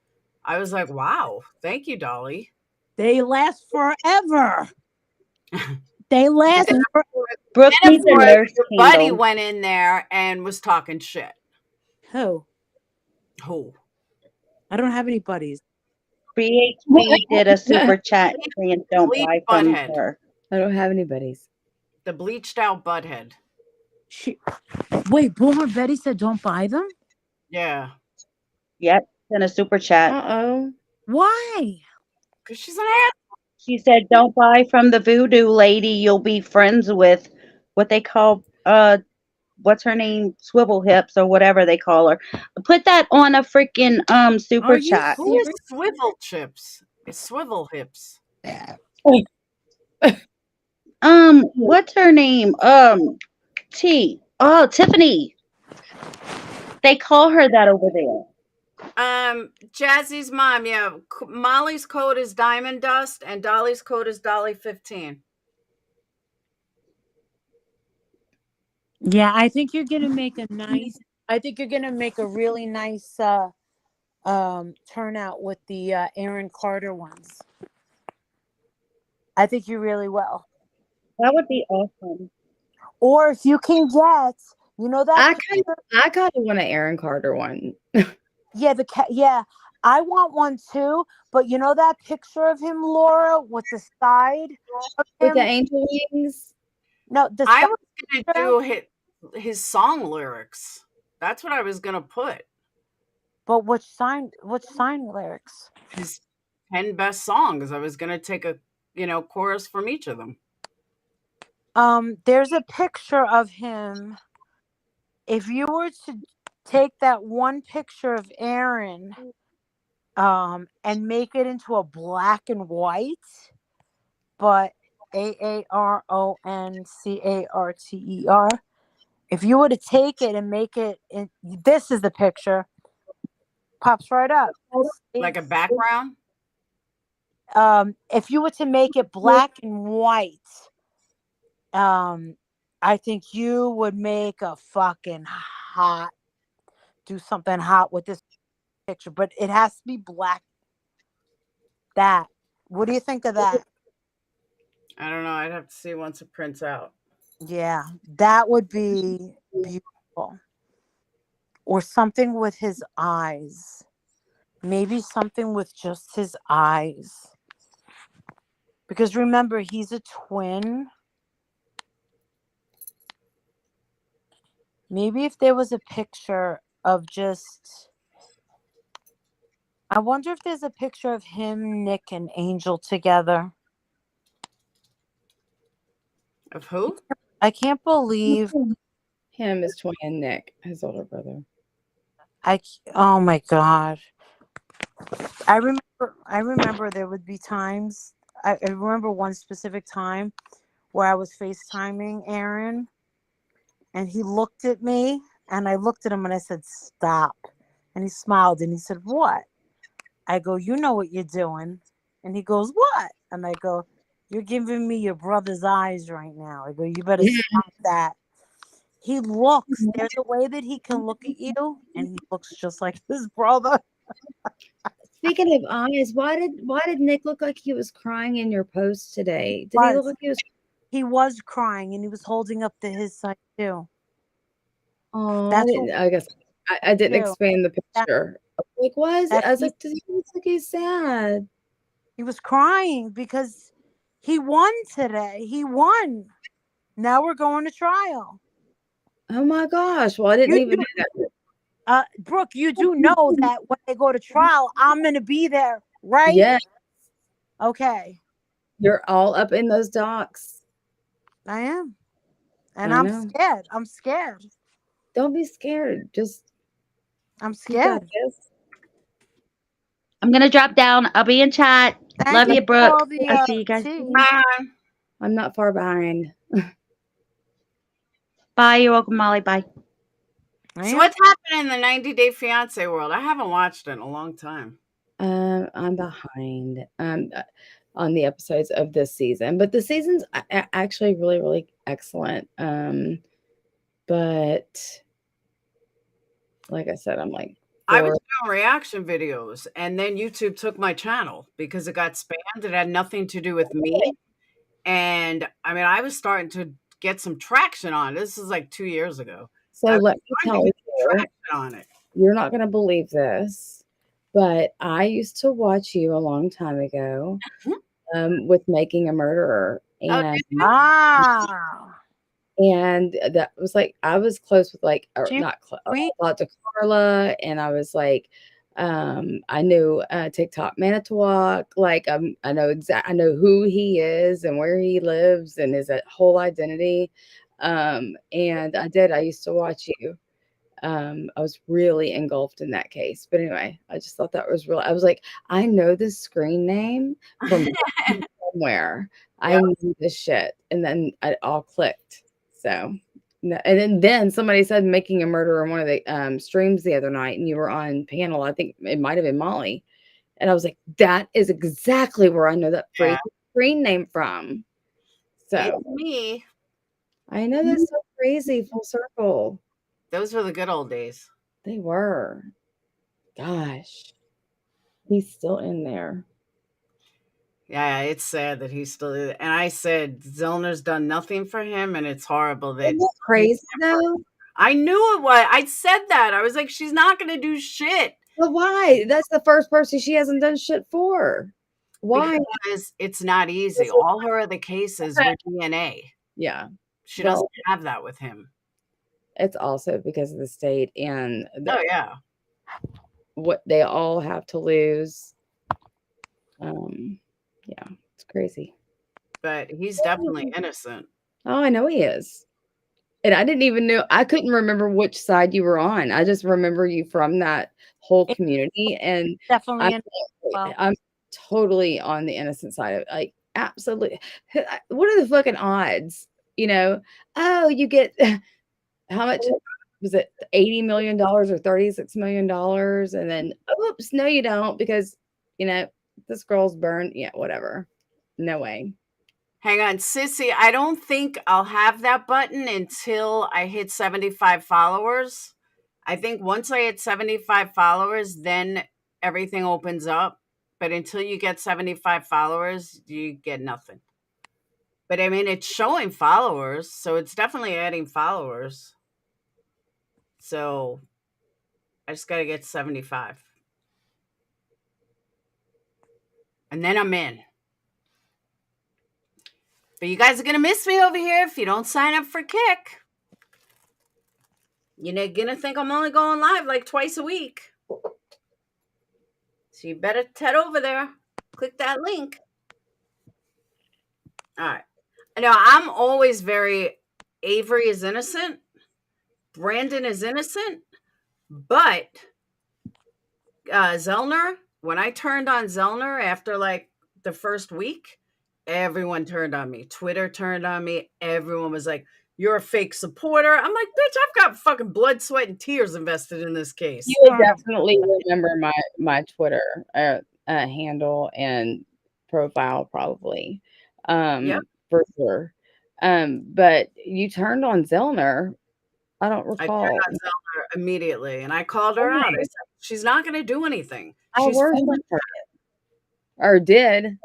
I was like, wow, thank you, Dolly. They last forever. They last forever. Brooke needs a nurse your buddy went in there and was talking shit. Who? I don't have any buddies. BHB did a super chat saying don't buy from her. I don't have any buddies. The bleached out butthead. Wait, Boomer Betty said don't buy them? Yeah. Yep, in a super chat. Uh-oh. Why? Because she's an ass. She said don't buy from the voodoo lady. You'll be friends with what they call what's her name, Swivel Hips or whatever they call her. Put that on a freaking super chat. Who is Swivel Chips? It's Swivel Hips. Yeah. What's her name? Tiffany. They call her that over there. Jazzy's mom, yeah. Molly's code is Diamond Dust, and Dolly's code is Dolly15. Yeah, I think you're gonna make a nice. I think you're gonna make a really nice turnout with the Aaron Carter ones. I think you really will. That would be awesome. Or if you can get, you know that I kind of want an Aaron Carter one. yeah, I want one too. But you know that picture of him, Laura, with the side of With him? the angel wings? No, I was gonna do his song lyrics. That's what I was gonna put. But which sign lyrics? His 10 best songs. I was gonna take a chorus from each of them. There's a picture of him. If you were to take that one picture of Aaron, and make it into a black and white, but AARONCARTER. If you were to take it and make it, this is the picture. Pops right up. Like a background? If you were to make it black and white, I think you would make a fucking do something hot with this picture, but it has to be black. What do you think of that? I don't know. I'd have to see once it prints out. Yeah, that would be beautiful. Or something with his eyes. Maybe something with just his eyes. Because remember, he's a twin. Maybe if there was a picture of just... I wonder if there's a picture of him, Nick, and Angel together. Of who? I can't believe... Him is twin Nick, his older brother. Oh my God. I remember there would be times... I remember one specific time where I was FaceTiming Aaron, and he looked at me, and I looked at him, and I said, "Stop." And he smiled, and he said, "What?" I go, "You know what you're doing." And he goes, "What?" And I go, "You're giving me your brother's eyes right now." I go, "You better stop that." He looks, there's a way that he can look at you, and he looks just like his brother. Speaking of eyes, why did Nick look like he was crying in your post today? Did he look like he was? He was crying, and he was holding up to his side too. Oh, I guess I didn't expand the picture. Like, why is it? I was like, does he look like he's sad? He was crying because he won today. He won. Now we're going to trial. Oh my gosh! Well, I didn't even know that. Brooke, you do know that when they go to trial, I'm going to be there, right? Yes. Okay. You're all up in those docs. I am. And I'm scared. I'm scared. Don't be scared. I'm scared. I'm going to drop down. I'll be in chat. Love you, Brooke. I'll see you guys. Bye. I'm not far behind. Bye. You're welcome, Molly. Bye. So what's happening in the 90 Day Fiance world? I haven't watched it in a long time. I'm behind on the episodes of this season, but the season's actually really, really excellent. But like I said, I'm like, I was doing reaction videos, and then YouTube took my channel because it got spammed. It had nothing to do with me. And I mean, I was starting to get some traction on it. This is like 2 years ago. So let me tell you, on it. You're not going to believe this, but I used to watch you a long time ago with Making a Murderer. And, and that was like, I was close with not close, I thought to Carla, and I was like, I knew TikTok Manitowoc. Like I know who he is and where he lives and his whole identity. And I used to watch you. I was really engulfed in that case. But anyway, I just thought that was real. I was like, I know this screen name from somewhere. I knew this shit. And then it all clicked. So, and then somebody said Making a Murderer on one of the streams the other night, and you were on panel. I think it might have been Molly. And I was like, that is exactly where I know that screen name from. So it's me. I know that's so crazy, full circle. Those were the good old days. They were. Gosh. He's still in there. Yeah, it's sad that he's still. And I said Zellner's done nothing for him, and it's horrible that. Isn't that crazy though? I knew it was. I said that. I was like, she's not going to do shit. But why? That's the first person she hasn't done shit for. Why? Because it's not easy. All her other cases were DNA. Yeah. She doesn't have that with him. It's also because of the state and what they all have to lose. Yeah, it's crazy. But he's definitely innocent. Oh, I know he is. And I didn't even know. I couldn't remember which side you were on. I just remember you from that whole community. And Definitely. I'm totally on the innocent side of it. Like, absolutely. What are the fucking odds? You know, oh, you get how much was it? $80 million or $36 million. And then, oops, no, you don't, because, you know, this girl's burned. Yeah, whatever. No way. Hang on, Sissy. I don't think I'll have that button until I hit 75 followers. I think once I hit 75 followers, then everything opens up. But until you get 75 followers, you get nothing. But I mean, it's showing followers, so it's definitely adding followers. So I just got to get 75. And then I'm in. But you guys are going to miss me over here if you don't sign up for Kick. You're going to think I'm only going live like twice a week. So you better head over there. Click that link. All right. Now, I'm always Avery is innocent. Brandon is innocent. But Zellner, when I turned on Zellner after like the first week, everyone turned on me. Twitter turned on me. Everyone was like, you're a fake supporter. I'm like, bitch, I've got fucking blood, sweat, and tears invested in this case. You would definitely remember my Twitter handle and profile, probably. For sure. But you turned on Zellner. I don't recall. I turned on Zellner immediately, and I called her out. I said, she's not going to do anything. Or did.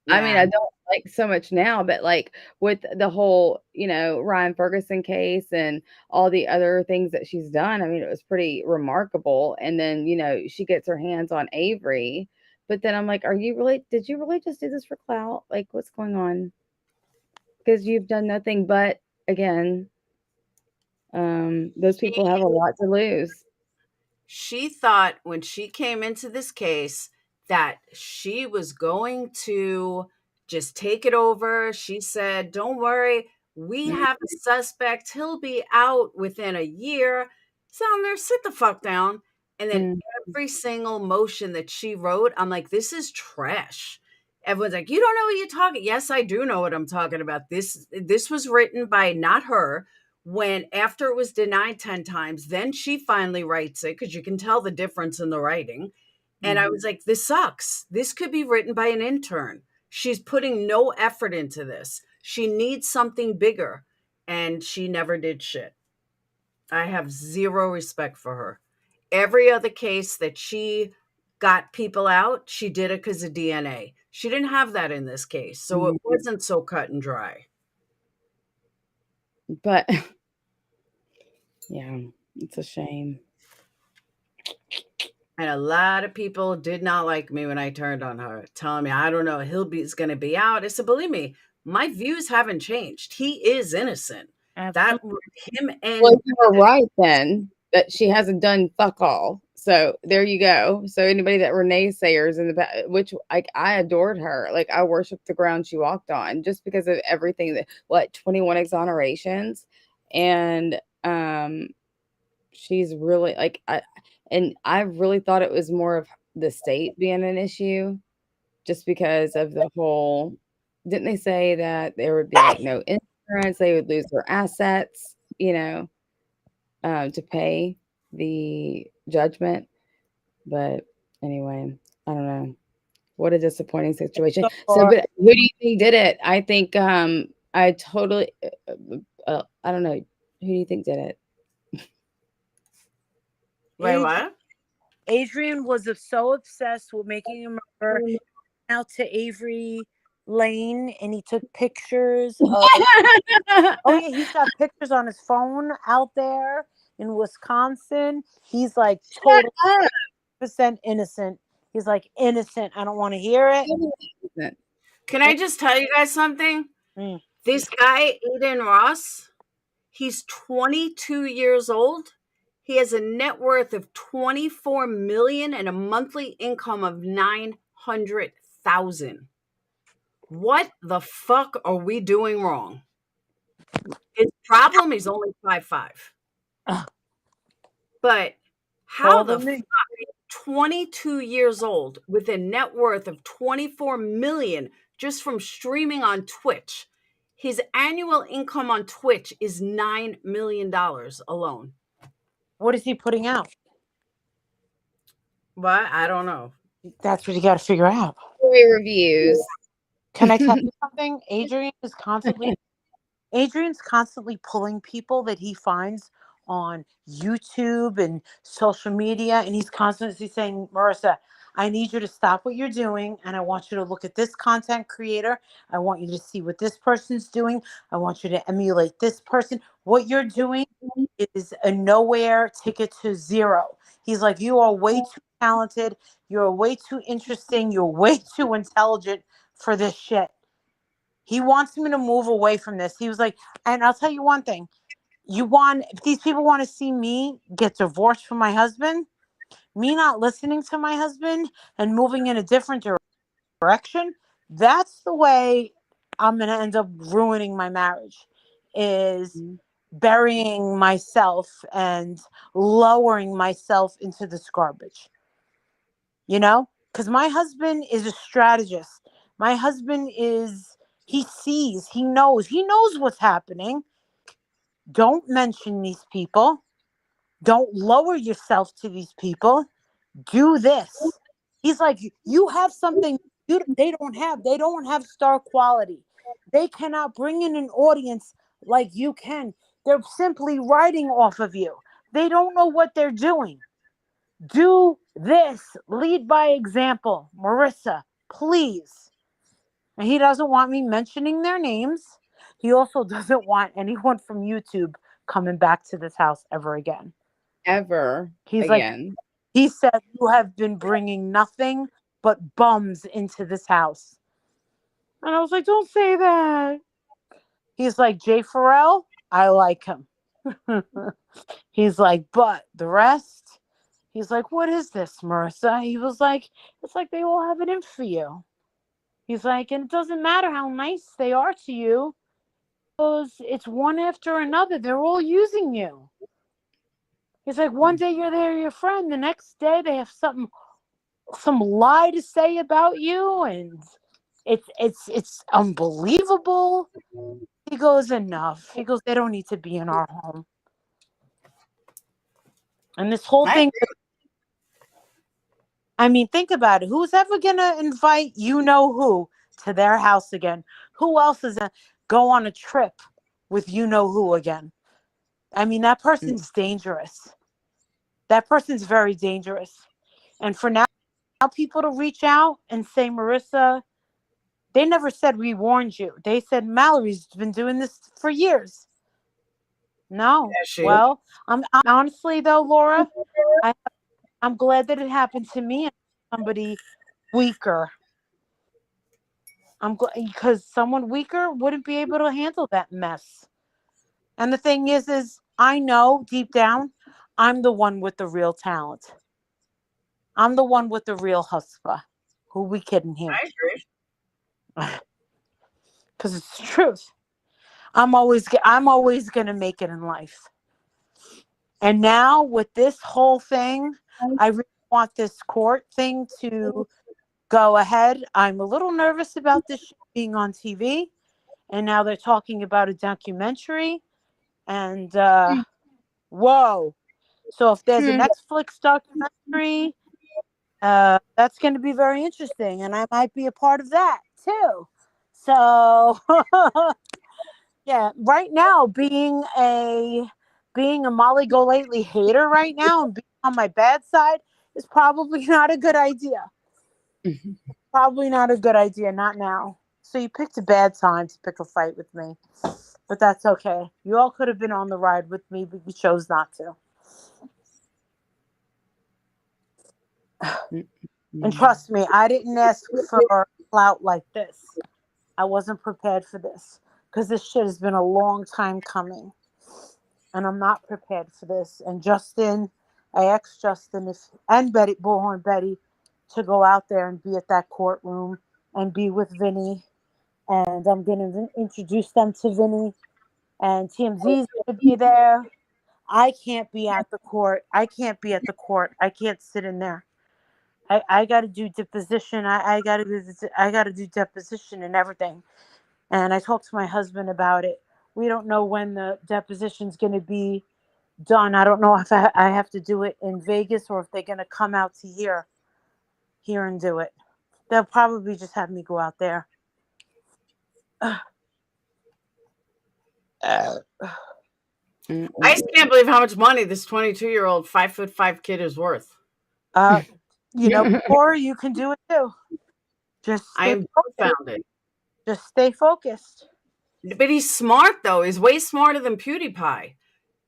Yeah. I mean, I don't like so much now, but like with the whole, you know, Ryan Ferguson case and all the other things that she's done, I mean, it was pretty remarkable. And then, you know, she gets her hands on Avery, but then I'm like, did you really just do this for clout? Like, what's going on? Because you've done nothing but, again, those people have a lot to lose. She thought when she came into this case that she was going to just take it over. She said, don't worry, we have a suspect. He'll be out within a year. Zellner, sit the fuck down. And then every single motion that she wrote, I'm like, this is trash. Everyone's like, you don't know what you're talking. Yes, I do know what I'm talking about. This was written by not her. When after it was denied 10 times, then she finally writes it because you can tell the difference in the writing. And I was like, this sucks. This could be written by an intern. She's putting no effort into this. She needs something bigger. And she never did shit. I have zero respect for her. Every other case that she got people out, she did it because of DNA. She didn't have that in this case. So it wasn't so cut and dry. But yeah, it's a shame. And a lot of people did not like me when I turned on her, telling me, I don't know, he's going to be out. I said, believe me, my views haven't changed. He is innocent. That him and well, you were right then that she hasn't done fuck all. So there you go. So anybody that were naysayers in the back, which like I adored her, like I worshiped the ground she walked on just because of everything that 21 exonerations, and she's really like I really thought it was more of the state being an issue, just because of the whole. Didn't they say that there would be like no insurance, they would lose their assets, to pay the judgment? But anyway, I don't know. What a disappointing situation. So, but who do you think did it? I think I totally I don't know. Who do you think did it? Wait, what? Adrian was so obsessed with making a murder out to Avery Lane, and he took pictures of oh yeah, he's got pictures on his phone out there in Wisconsin. He's like totally % innocent. He's like innocent. I don't want to hear it. Can I just tell you guys something? This guy, Aiden Ross, he's 22 years old. He has a net worth of $24 million and a monthly income of $900,000. What the fuck are we doing wrong? His problem is only 5'5". But how the fuck, 22 years old with a net worth of $24 million just from streaming on Twitch? His annual income on Twitch is $9 million alone. What is he putting out? What? I don't know. That's what you got to figure out. Reviews. Can I tell you something? Adrian's constantly pulling people that he finds on YouTube and social media, and he's constantly saying, Marissa, I need you to stop what you're doing, and I want you to look at this content creator. I want you to see what this person's doing. I want you to emulate this person. What you're doing is a nowhere ticket to zero. He's like, you are way too talented. You're way too interesting. You're way too intelligent for this shit. He wants me to move away from this. He was like, and I'll tell you one thing. If these people want to see me get divorced from my husband, me not listening to my husband and moving in a different direction, that's the way I'm going to end up ruining my marriage, is burying myself and lowering myself into this garbage. Because my husband is a strategist. My husband he sees, he knows what's happening. Don't mention these people. Don't lower yourself to these people. Do this. He's like, you have something they don't have. They don't have star quality. They cannot bring in an audience like you can. They're simply writing off of you. They don't know what they're doing. Do this. Lead by example. Marissa, please. And he doesn't want me mentioning their names. He also doesn't want anyone from YouTube coming back to this house ever again. He's again. He said, you have been bringing nothing but bums into this house. And I was like, don't say that. He's like, Jay Farrell, I like him. He's like, but the rest? He's like, what is this, Marissa? He was like, it's like they all have it in for you. He's like, and it doesn't matter how nice they are to you. It's one after another. They're all using you. He's like, one day they're your friend. The next day they have some lie to say about you. And it's unbelievable. He goes, enough. He goes, they don't need to be in our home. And this whole thing, I mean, think about it. Who's ever going to invite who to their house again? Who else is going to go on a trip with who again? I mean, that person's dangerous. That person's very dangerous. And for now people to reach out and say, Marissa, they never said we warned you. They said Mallory's been doing this for years. No. Well, I'm honestly though, Laura, I'm glad that it happened to me and somebody weaker. I'm glad, because someone weaker wouldn't be able to handle that mess. And the thing is I know deep down I'm the one with the real talent. I'm the one with the real chutzpah. Who we kidding here? I agree. Because it's the truth. I'm always gonna make it in life. And now with this whole thing, I really want this court thing to go ahead. I'm a little nervous about this being on TV, and now they're talking about a documentary. And whoa! So if there's a Netflix documentary, that's going to be very interesting, and I might be a part of that too. So yeah, right now being a Molly Golightly hater right now and being on my bad side is probably not a good idea. Probably not a good idea, not now. So you picked a bad time to pick a fight with me. But that's okay. You all could have been on the ride with me, but you chose not to. And trust me, I didn't ask for clout like this. I wasn't prepared for this. Because this shit has been a long time coming. And I'm not prepared for this. And Justin, I asked Justin and Betty, Bullhorn Betty, to go out there and be at that courtroom and be with Vinny. And I'm going to introduce them to Vinny. And TMZ is going to be there. I can't be at the court. I can't sit in there. I got to do deposition. I got to do deposition and everything. And I talked to my husband about it. We don't know when the deposition's going to be done. I don't know if I have to do it in Vegas or if they're going to come out to here and do it. They'll probably just have me go out there. I just can't believe how much money this 22-year-old 5'5" kid is worth. Or you can do it too. Just stay focused. Just stay focused. But he's smart though. He's way smarter than PewDiePie,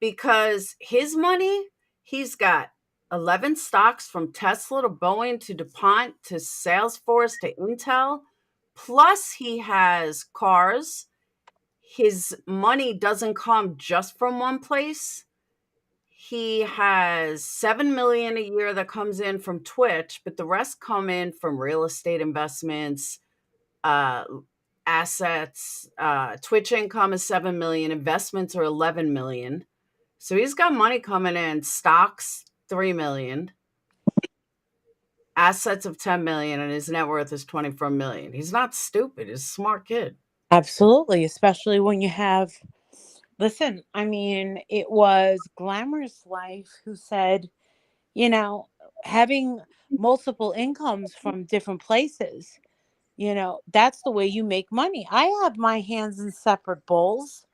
because his money, he's got 11 stocks from Tesla to Boeing to DuPont to Salesforce to Intel. Plus he has cars. His money doesn't come just from one place. He has $7 million a year that comes in from Twitch, but the rest come in from real estate investments, assets. Twitch income is $7 million. Investments are $11 million. So he's got money coming in. Stocks, $3 million. Assets of $10 million, and his net worth is $24 million. He's not stupid. He's a smart kid. Absolutely, especially when you have. Listen, I mean, it was Glamorous Life who said, having multiple incomes from different places, that's the way you make money. I have my hands in separate bowls.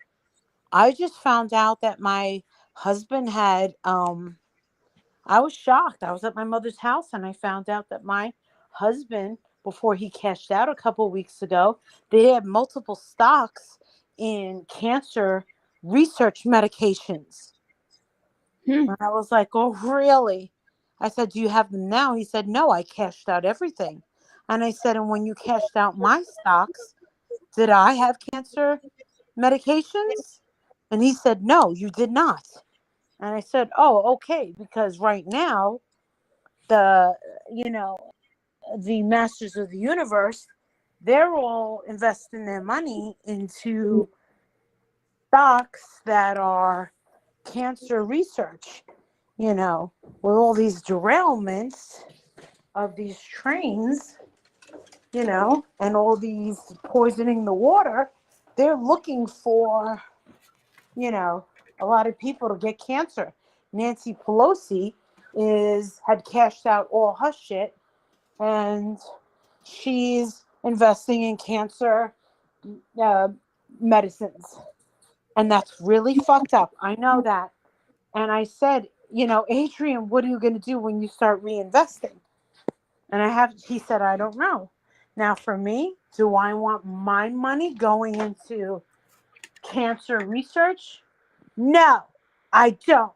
I just found out that my husband had, I was shocked. I was at my mother's house and I found out that my husband, before he cashed out a couple weeks ago, they had multiple stocks in cancer research medications. And I was like, oh, really? I said, do you have them now? He said, no, I cashed out everything. And I said, and when you cashed out my stocks, did I have cancer medications? And he said, no, you did not. And I said, oh, okay, because right now, the masters of the universe, they're all investing their money into stocks that are cancer research, with all these derailments of these trains, and all these poisoning the water. They're looking for, a lot of people to get cancer. Nancy Pelosi had cashed out all her shit, and she's investing in cancer medicines. And that's really fucked up. I know that. And I said, Adrian, what are you going to do when you start reinvesting? And he said, I don't know. Now, for me, do I want my money going into cancer research? No, I don't.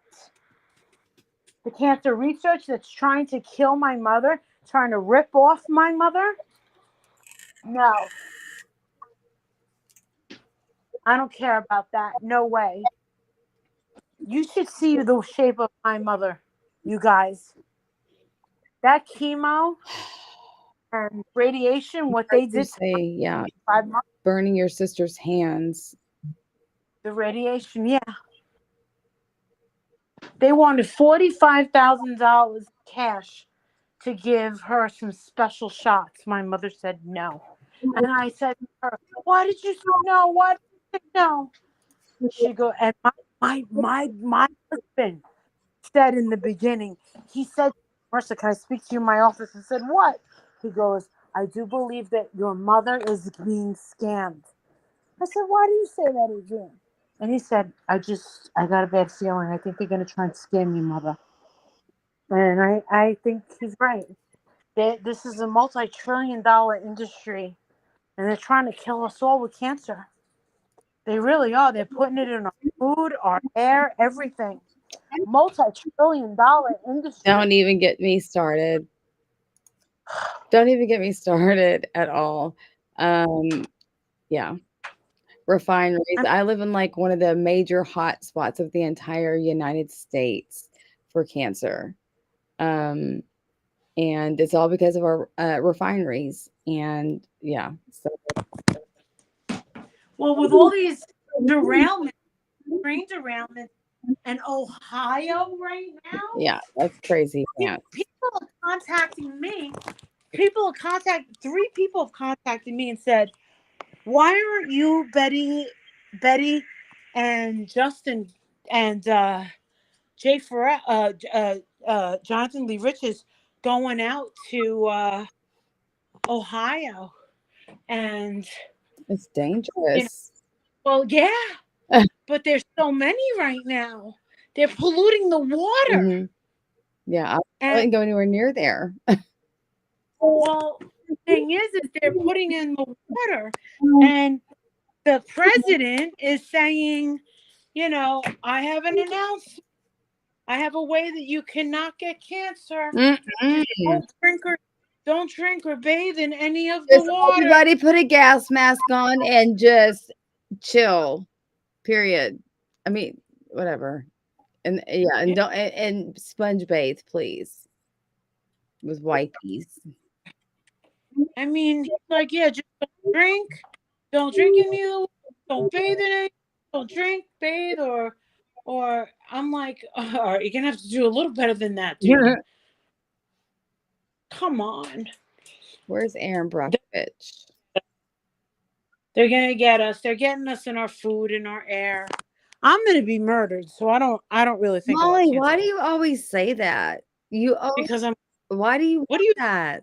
The cancer research that's trying to kill my mother, trying to rip off my mother? No. I don't care about that. No way. You should see the shape of my mother, you guys. That chemo and radiation, what they did to Say, yeah, 5 months, burning your sister's hands. the radiation, yeah. They wanted $45,000 cash to give her some special shots. My mother said no. And I said to her, why did you say no? Why did you say no? She go, and my husband said in the beginning, he said, Marcia, can I speak to you in my office? I said, what? He goes, I do believe that your mother is being scammed. I said, why do you say that, Adrian? And he said, I got a bad feeling. I think they're going to try and scam you, mother. And I think he's right. This is a multi-trillion-dollar industry, and they're trying to kill us all with cancer. They really are. They're putting it in our food, our air, everything. Multi-trillion-dollar industry. Don't even get me started. Don't even get me started at all. Yeah. Refineries. I live in like one of the major hot spots of the entire United States for cancer. And it's all because of our refineries. And yeah. So. Well, with all these derailments, train derailments in Ohio right now. Yeah, that's crazy. Yeah. People are contacting me. 3 people have contacted me and said, why aren't you, Betty, and Justin, and Jay Ferret, Jonathan Lee Riches going out to Ohio? And it's dangerous. Well, yeah, but there's so many right now. They're polluting the water. Mm-hmm. Yeah, I wouldn't go anywhere near there. Well, the thing is they're putting in the water, and the president is saying, I have an announcement. I have a way that you cannot get cancer. Don't drink or bathe in any of the water. Everybody put a gas mask on and just chill. Period. I mean, whatever. And yeah, and don't and sponge bathe, please. With wipes. I mean, he's like, yeah, just don't drink any of the water, don't bathe in it, don't drink, bathe, or I'm like, you're gonna have to do a little better than that, dude. Come on. Where's Aaron Brockovich? They're gonna get us. They're getting us in our food, in our air. I'm gonna be murdered, so I don't really think. Molly, why do you always say that? Because I'm. Why do you? What do you that?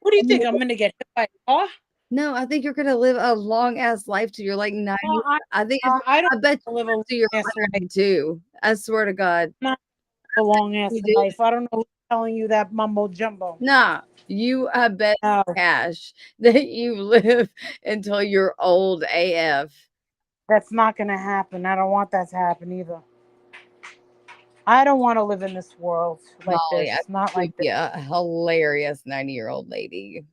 What do you think? I'm gonna get hit by a car? No, I think you're gonna live a long ass life till you're like 90. Well, I think I bet you live a till you're long ass 102. I swear to God. Not a long ass life. I don't know who's telling you that mumbo jumbo. Nah, you bet cash that you live until you're old AF. That's not gonna happen. I don't want that to happen either. I don't want to live in this world like Molly, this. Not like this. Yeah, a hilarious 90-year-old lady.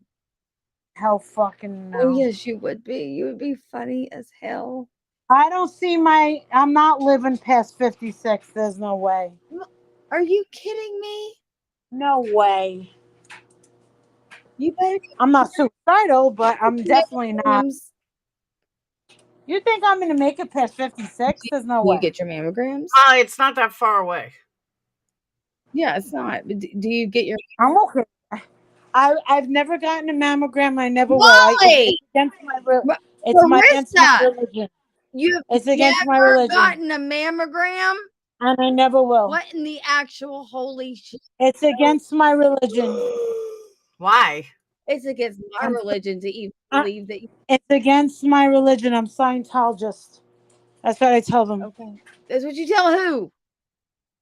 Hell fucking no. Oh yes, you would be. You would be funny as hell. I don't see I'm not living past 56. There's no way. Are you kidding me? No way. You better. I'm not suicidal, but I'm definitely not. You think I'm going to make it past 56? There's no way. You get your mammograms? It's not that far away. Yeah, it's not. Do you get your? I'm okay. I've never gotten a mammogram. I never will. It's against my religion. It's against my religion. Gotten a mammogram? And I never will. What in the actual holy shit? It's against my religion. Why? It's against my religion to even believe that. It's against my religion. I'm Scientologist. That's what I tell them. Okay. That's what you tell who?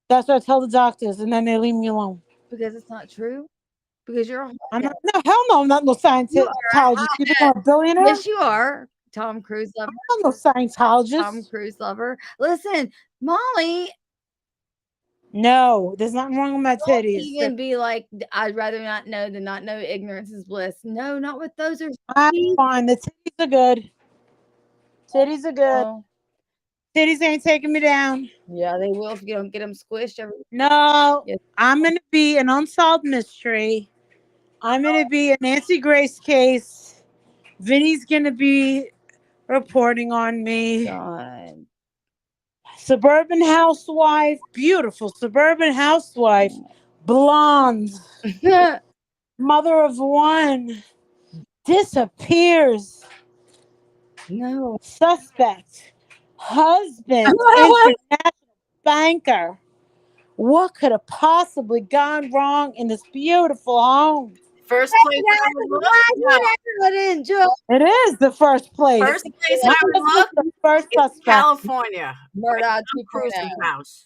That's what I tell the doctors, and then they leave me alone. Because it's not true? Because you're a I'm not, no, hell no, I'm not no Scientologist. You think I'm a billionaire? Yes, you are. Tom Cruise lover. I'm not no Scientologist. Tom Cruise lover. Listen, Molly. No, there's nothing wrong with my titties. You can be like, I'd rather not know than not know. Ignorance is bliss. No, not with those. I'm fine. The titties are good. Titties are good. Titties ain't taking me down. Yeah, they will if you don't get them squished. No, Yes. I'm gonna be an unsolved mystery. I'm gonna be a Nancy Grace case. Vinny's gonna be reporting on me. God. Suburban housewife, beautiful suburban housewife, blonde, mother of one, disappears. No. Suspect, husband, international banker. What could have possibly gone wrong in this beautiful home? First place I would look. No. It is the first place. First place My I would husband's look the first is suspect. California. Murdoch Cruising 2.0. house.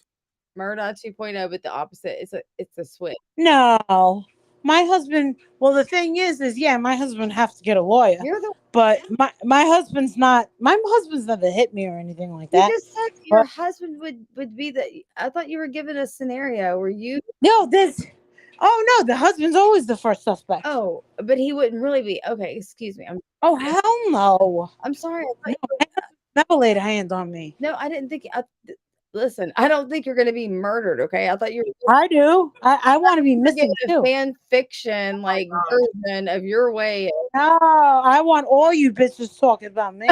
Murdoch 2.0, but the opposite. It's a switch. No, my husband. Well, the thing is yeah, my husband has to get a lawyer. You're the But my husband's not. My husband's never hit me or anything like You that. just said your husband would be the. I thought you were given a scenario where you. No, this. Oh no, the husband's always the first suspect. Oh, but he wouldn't really be. Okay, excuse me. Oh hell no! I'm sorry. No, my husband never laid a hand on me. No, I didn't think. Listen, I don't think you're going to be murdered. Okay, I thought you were. I do. I want to be missing a too. fan fiction like version of your way. No, I want all you bitches talking about me.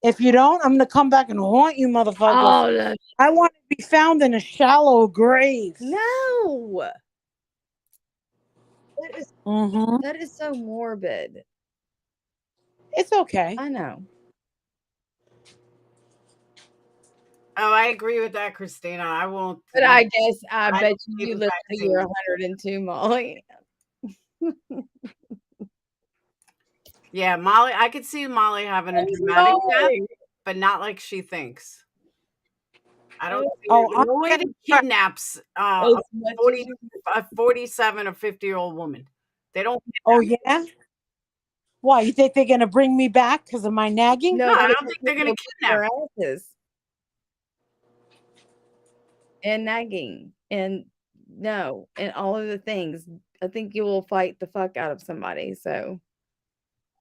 If you don't, I'm gonna come back and haunt you, motherfuckers. Oh no. I want to be found in a shallow grave. No. Mm-hmm. That is so morbid. It's okay. I know. Oh, I agree with that, Christina. I won't. But I guess I bet don't you give listen that to your scene. 102, Molly. Yeah, Molly. I could see Molly having a dramatic death, but not like she thinks. I don't. No way that kidnaps a 47 or 50-year-old woman. They don't. Oh yeah. Why, you think they're gonna bring me back because of my nagging? No, I don't think they're gonna kidnap her. And nagging and no and all of the things. I think you will fight the fuck out of somebody. So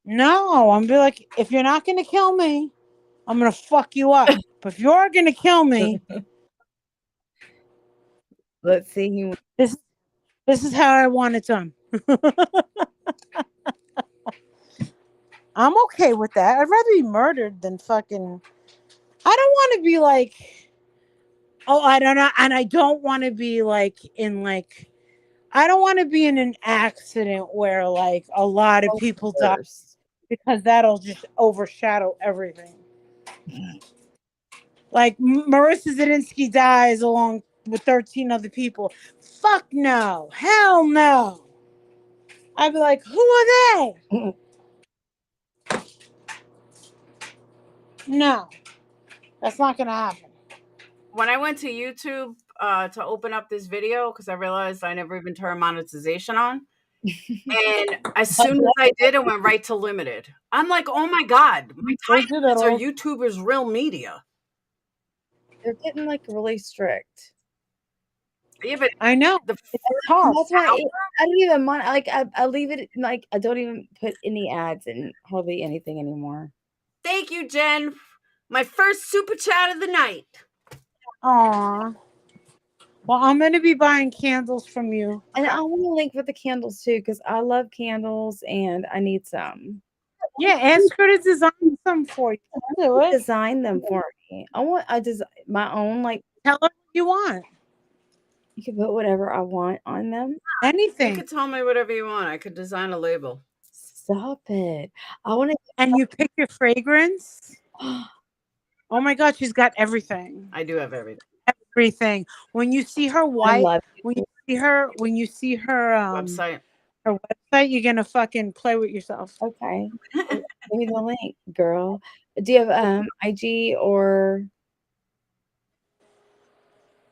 no, I'm be like, if you're not gonna kill me, I'm gonna fuck you up. But if you're gonna kill me, let's see. This is how I want it done. I'm okay with that. I'd rather be murdered than fucking. I don't want to be like. Oh, I don't know, and I don't want to be like in like. I don't want to be in an accident where like a lot of people die, because that'll just overshadow everything. Like Marissa Zadinsky dies along with 13 other people. Fuck no. Hell no. I'd be like, who are they? No. That's not going to happen. When I went to YouTube to open up this video, because I realized I never even turned monetization on. And as soon as I did, it went right to limited. I'm like, oh my God, my titles are YouTubers real media. They're getting like really strict. Yeah, but I know. That's why I don't even mind. Like I leave it like I don't even put any ads in hardly anything anymore. Thank you, Jen. My first super chat of the night. Aw. Well, I'm going to be buying candles from you. And I want to link with the candles too, because I love candles and I need some. Yeah, ask her to design some for you. Do it. Design them for me. I design my own. Like, tell her what you want. You can put whatever I want on them. Anything. You could tell me whatever you want. I could design a label. Stop it. I want to. And you pick your fragrance. Oh my God, she's got everything. I do have everything. Everything. When you see her when you see her website, you're gonna fucking play with yourself. Okay. Give me the link, girl. Do you have IG or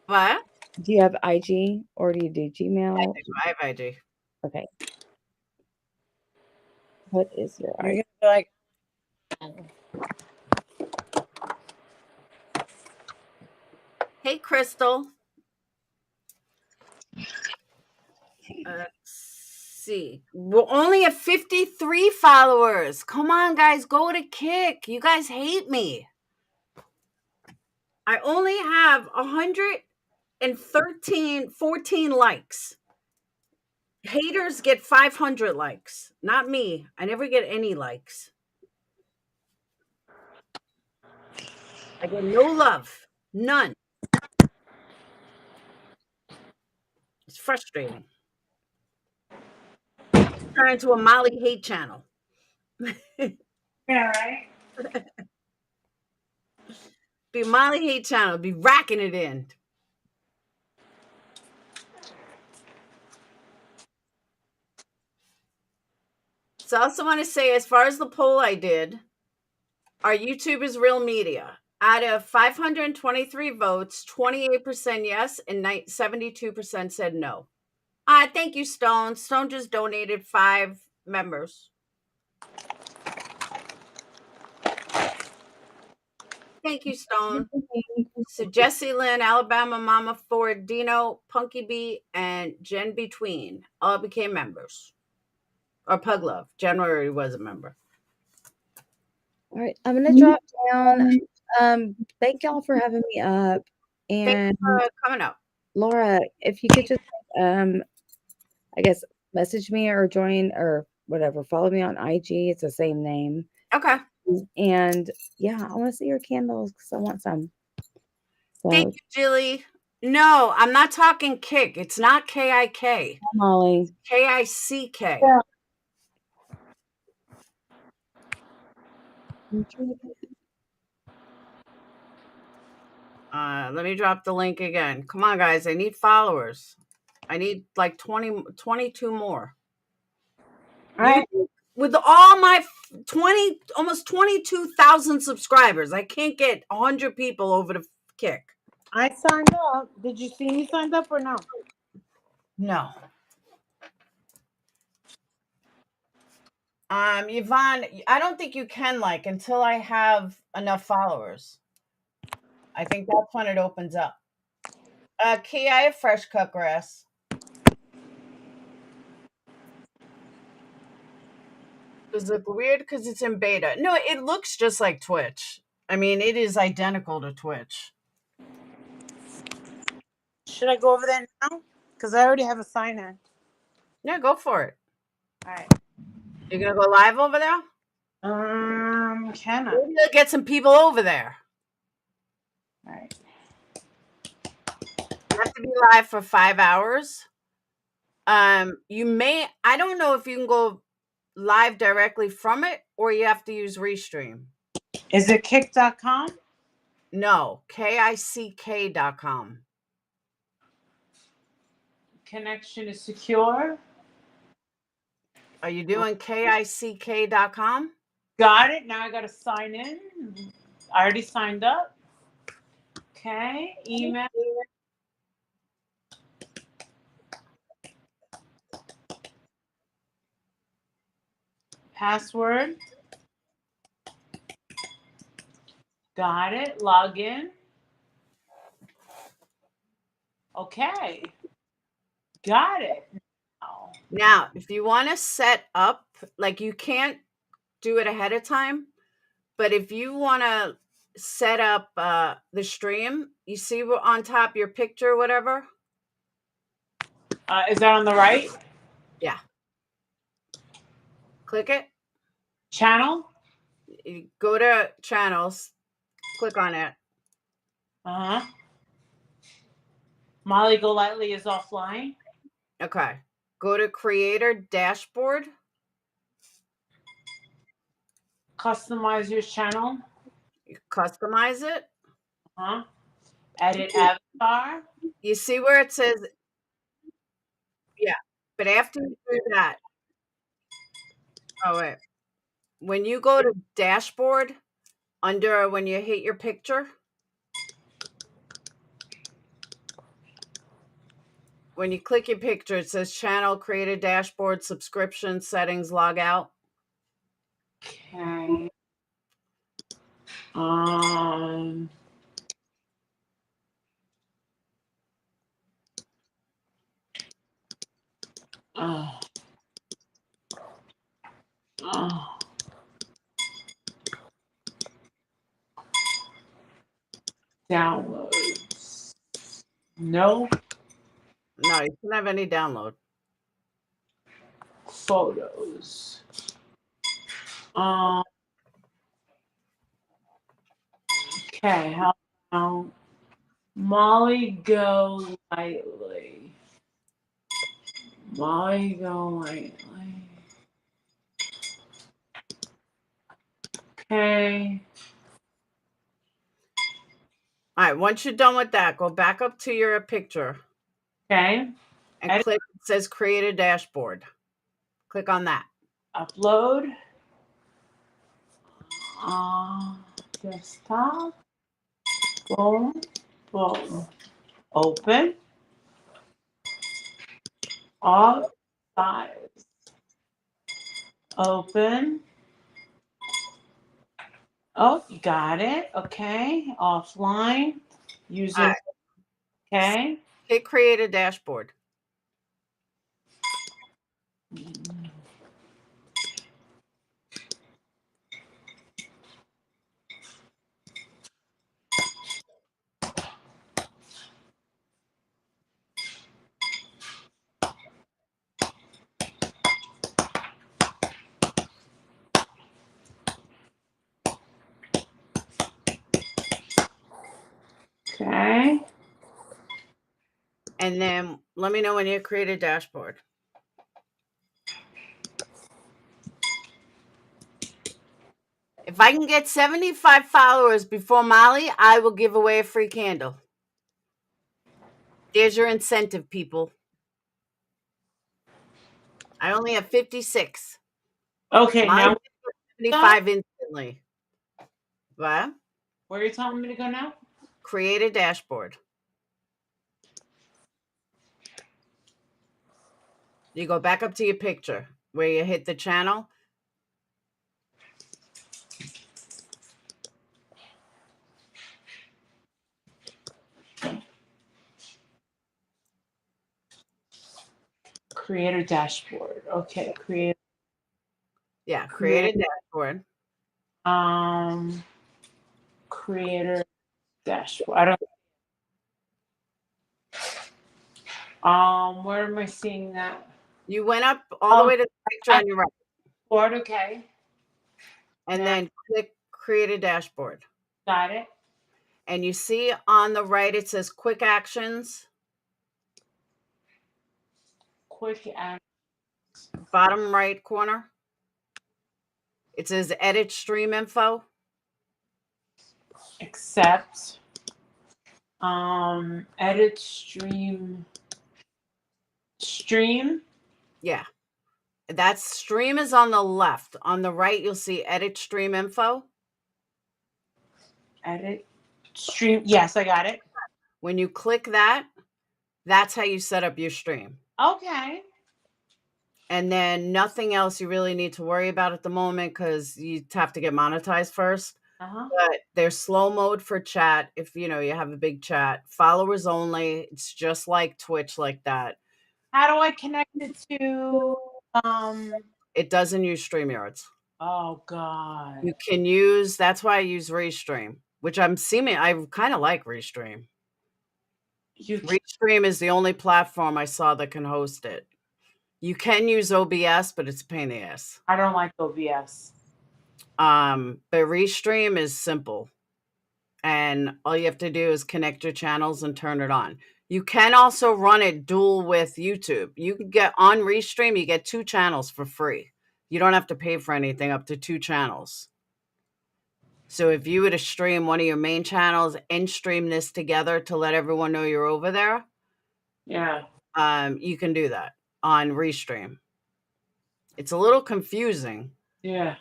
what? Do you have IG or do you do Gmail? I have IG. Okay. What is your IG? You're gonna be like, hey, Crystal. see. We're only at 53 followers. Come on, guys. Go to Kick. You guys hate me. I only have 14 likes. Haters get 500 likes. Not me. I never get any likes. I get no love. None. It's frustrating. Turn into a Molly hate channel. Yeah, right. Be a Molly hate channel. Be racking it in. So I also want to say, as far as the poll I did, are YouTubers real media? Out of 523 votes, 28% yes and 72% said no. Thank you, Stone. Stone just donated 5 members. Thank you, Stone. So Jessie Lynn, Alabama Mama Ford, Dino, Punky B, and Jen Between all became members. Or Pug Love. January was a member. All right, I'm gonna drop down. Thank y'all for having me up. And Thanks for coming up. Laura, if you could just I guess message me or join or whatever, follow me on IG. It's the same name. Okay. And yeah, I want to see your candles because I want some. So, thank you, Jilly. No, I'm not talking Kick. It's not KIK. Molly. KICK. Yeah. Let me drop the link again. Come on, guys. I need followers. I need like 22 more. All right. With all my almost 22,000 subscribers, I can't get 100 people over to Kick. I signed up. Did you see me signed up or no? No. Yvonne, I don't think you can like until I have enough followers. I think that's when it opens up. Key, I have fresh cut grass. Does it look weird because it's in beta? No, it looks just like Twitch. I mean, it is identical to Twitch. Should I go over there now? Because I already have a sign in. Yeah, go for it. All right. You're gonna go live over there? Can I? Maybe you'll get some people over there. All right. You have to be live for 5 hours. You may. I don't know if you can go live directly from it or you have to use Restream. Is it kick.com? No, KICK.com. Connection is secure. Are you doing KICK.com? Got it. Now I got to sign in. I already signed up. Okay. Email. Password. Got it. Login. Okay. Got it. Now, if you want to set up, like you can't do it ahead of time, but if you want to set up the stream, you see on top your picture, whatever. Is that on the right? Yeah. Click it. Channel. You go to channels. Click on it. Uh-huh. Molly Golightly is offline. Okay. Go to creator dashboard. Customize your channel. You customize it. Uh-huh. Edit avatar. You see where it says, yeah, but after you do that, oh wait, when you go to dashboard, under when you hit your picture, when you click your picture, it says channel, creator dashboard, subscription, settings, log out. Okay. Downloads. No. No, you don't have any download. Photos. Okay, how about Molly Go Lightly? Molly Go Lightly. Okay. All right, once you're done with that, go back up to your picture. Okay. And click, it says create a dashboard. Click on that. Upload. Desktop. Boom. Boom. Open. All size. Open. Oh, you got it. Okay. Offline. User. Right. Okay. Hit create a dashboard. Okay. And then let me know when you create a dashboard. If I can get 75 followers before Molly, I will give away a free candle. There's your incentive, people. I only have 56. Okay, Molly now 75 instantly. What? where are you telling me to go now? Create a dashboard. You go back up to your picture where you hit the channel. Creator dashboard. Okay, create. Yeah, create a dashboard. Creator dashboard. I don't. Where am I seeing that? You went up all the way to the picture on your right. Board. Okay. And then click create a dashboard. Got it. And you see on the right, it says quick actions. Quick act. Bottom right corner. It says edit stream info. Accept. Edit stream. Stream. Yeah. That stream is on the left. On the right, you'll see edit stream info. Edit stream. Yes, I got it. When you click that, that's how you set up your stream. Okay. And then nothing else you really need to worry about at the moment because you have to get monetized first. But there's slow mode for chat if you have a big chat. Followers only. It's just like Twitch like that. How do I connect it to It doesn't use StreamYards. Oh God. You can use, that's why I use Restream, which I kind of like Restream. Restream is the only platform I saw that can host it. You can use OBS, but it's a pain in the ass. I don't like OBS. But Restream is simple. And all you have to do is connect your channels and turn it on. You can also run it dual with YouTube. You can get on Restream, you get 2 channels for free. You don't have to pay for anything up to 2 channels. So if you were to stream one of your main channels and stream this together to let everyone know you're over there, yeah, you can do that on Restream. It's a little confusing. Yeah.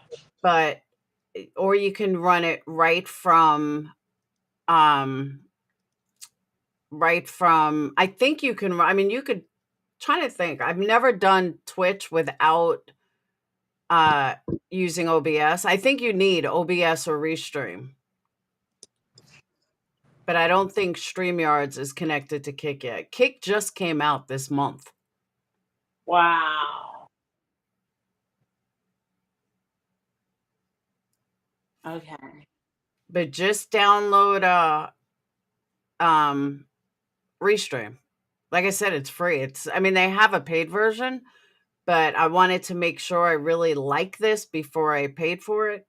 Or you can run it right from I think you can, you could, trying to think. I've never done Twitch without using OBS. I think you need OBS or Restream. But I don't think StreamYards is connected to Kick yet. Kick just came out this month. Wow. Okay. But just download Restream. Like I said, it's free. They have a paid version, but I wanted to make sure I really like this before I paid for it.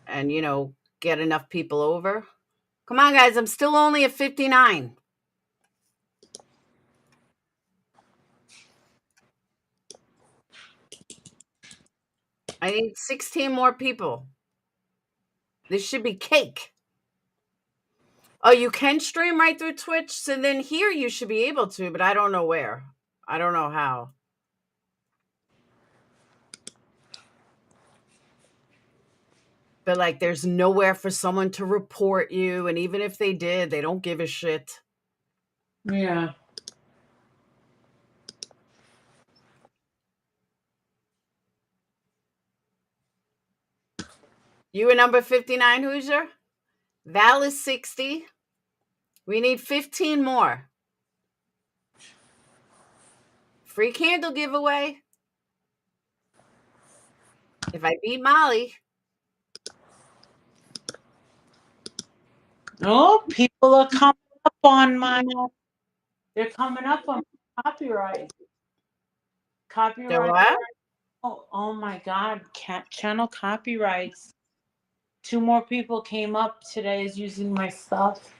And, get enough people over. Come on, guys. I'm still only at 59. I need 16 more people. This should be cake. Oh, you can stream right through Twitch? So then here you should be able to, but I don't know where. I don't know how. But there's nowhere for someone to report you. And even if they did, they don't give a shit. Yeah. You were number 59, Hoosier? Val is 60. We need 15 more. Free candle giveaway. If I beat Molly. Oh, people are coming up on they're coming up on copyright. Copyright. What? Oh my God. Channel copyrights. 2 more people came up today is using my stuff.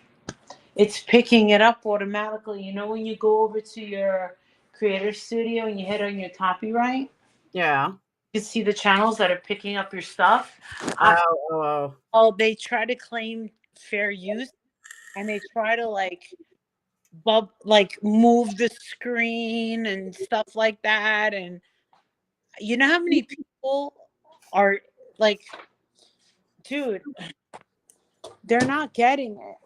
It's picking it up automatically. You know when you go over to your creator studio and you hit on your copyright? Yeah. You can see the channels that are picking up your stuff. Oh. They try to claim fair use and they try to move the screen and stuff like that. And you know how many people are dude, they're not getting it.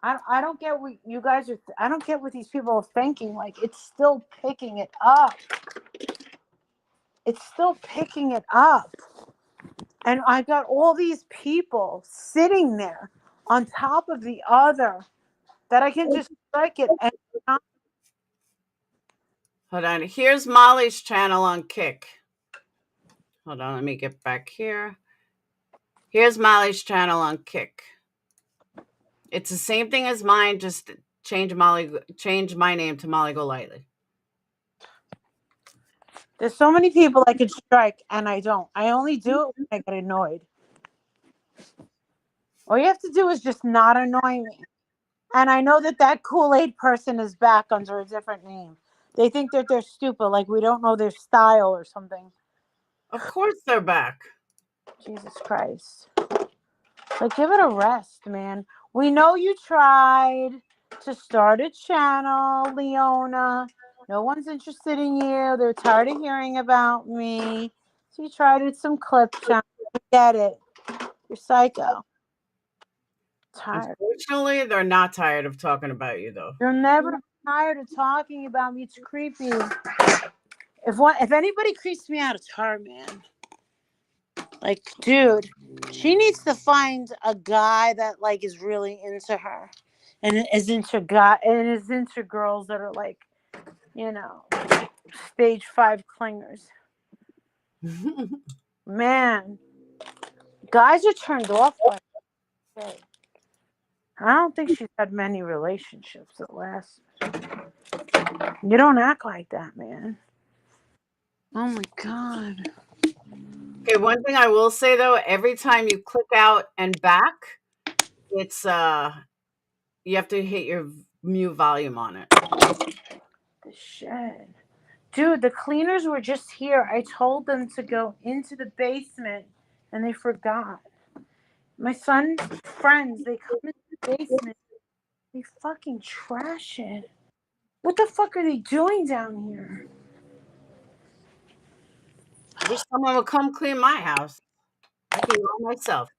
I don't get what you guys are. I don't get what these people are thinking. It's still picking it up. It's still picking it up. And I got all these people sitting there on top of the other that I can just strike it. And Hold on. Here's Molly's channel on Kick. Hold on. Let me get back here. Here's Molly's channel on Kick. It's the same thing as mine. Just change my name to Molly Golightly. there's so many people I could strike, and I don't. I only do it when I get annoyed. All you have to do is just not annoy me. And I know that Kool-Aid person is back under a different name. They think that they're stupid, like we don't know their style or something. Of course they're back. Jesus Christ. Give it a rest, man. We know you tried to start a channel, Leona. No one's interested in you. They're tired of hearing about me. So you tried with some clip channel. Get it. You're psycho. Tired. Unfortunately, they're not tired of talking about you, though. You're never tired of talking about me. It's creepy. If anybody creeps me out, it's her, man. Dude, she needs to find a guy that is really into her, and is into girls that are stage 5 clingers. Man, guys are turned off by her. I don't think she's had many relationships that last. You don't act like that, man. Oh my God. Okay, one thing I will say though, every time you click out and back, it's you have to hit your mute volume on it. The shed. Dude, the cleaners were just here. I told them to go into the basement and they forgot. My son's friends, they come into the basement. They fucking trash it. What the fuck are they doing down here? I wish someone would come clean my house. I do it all myself.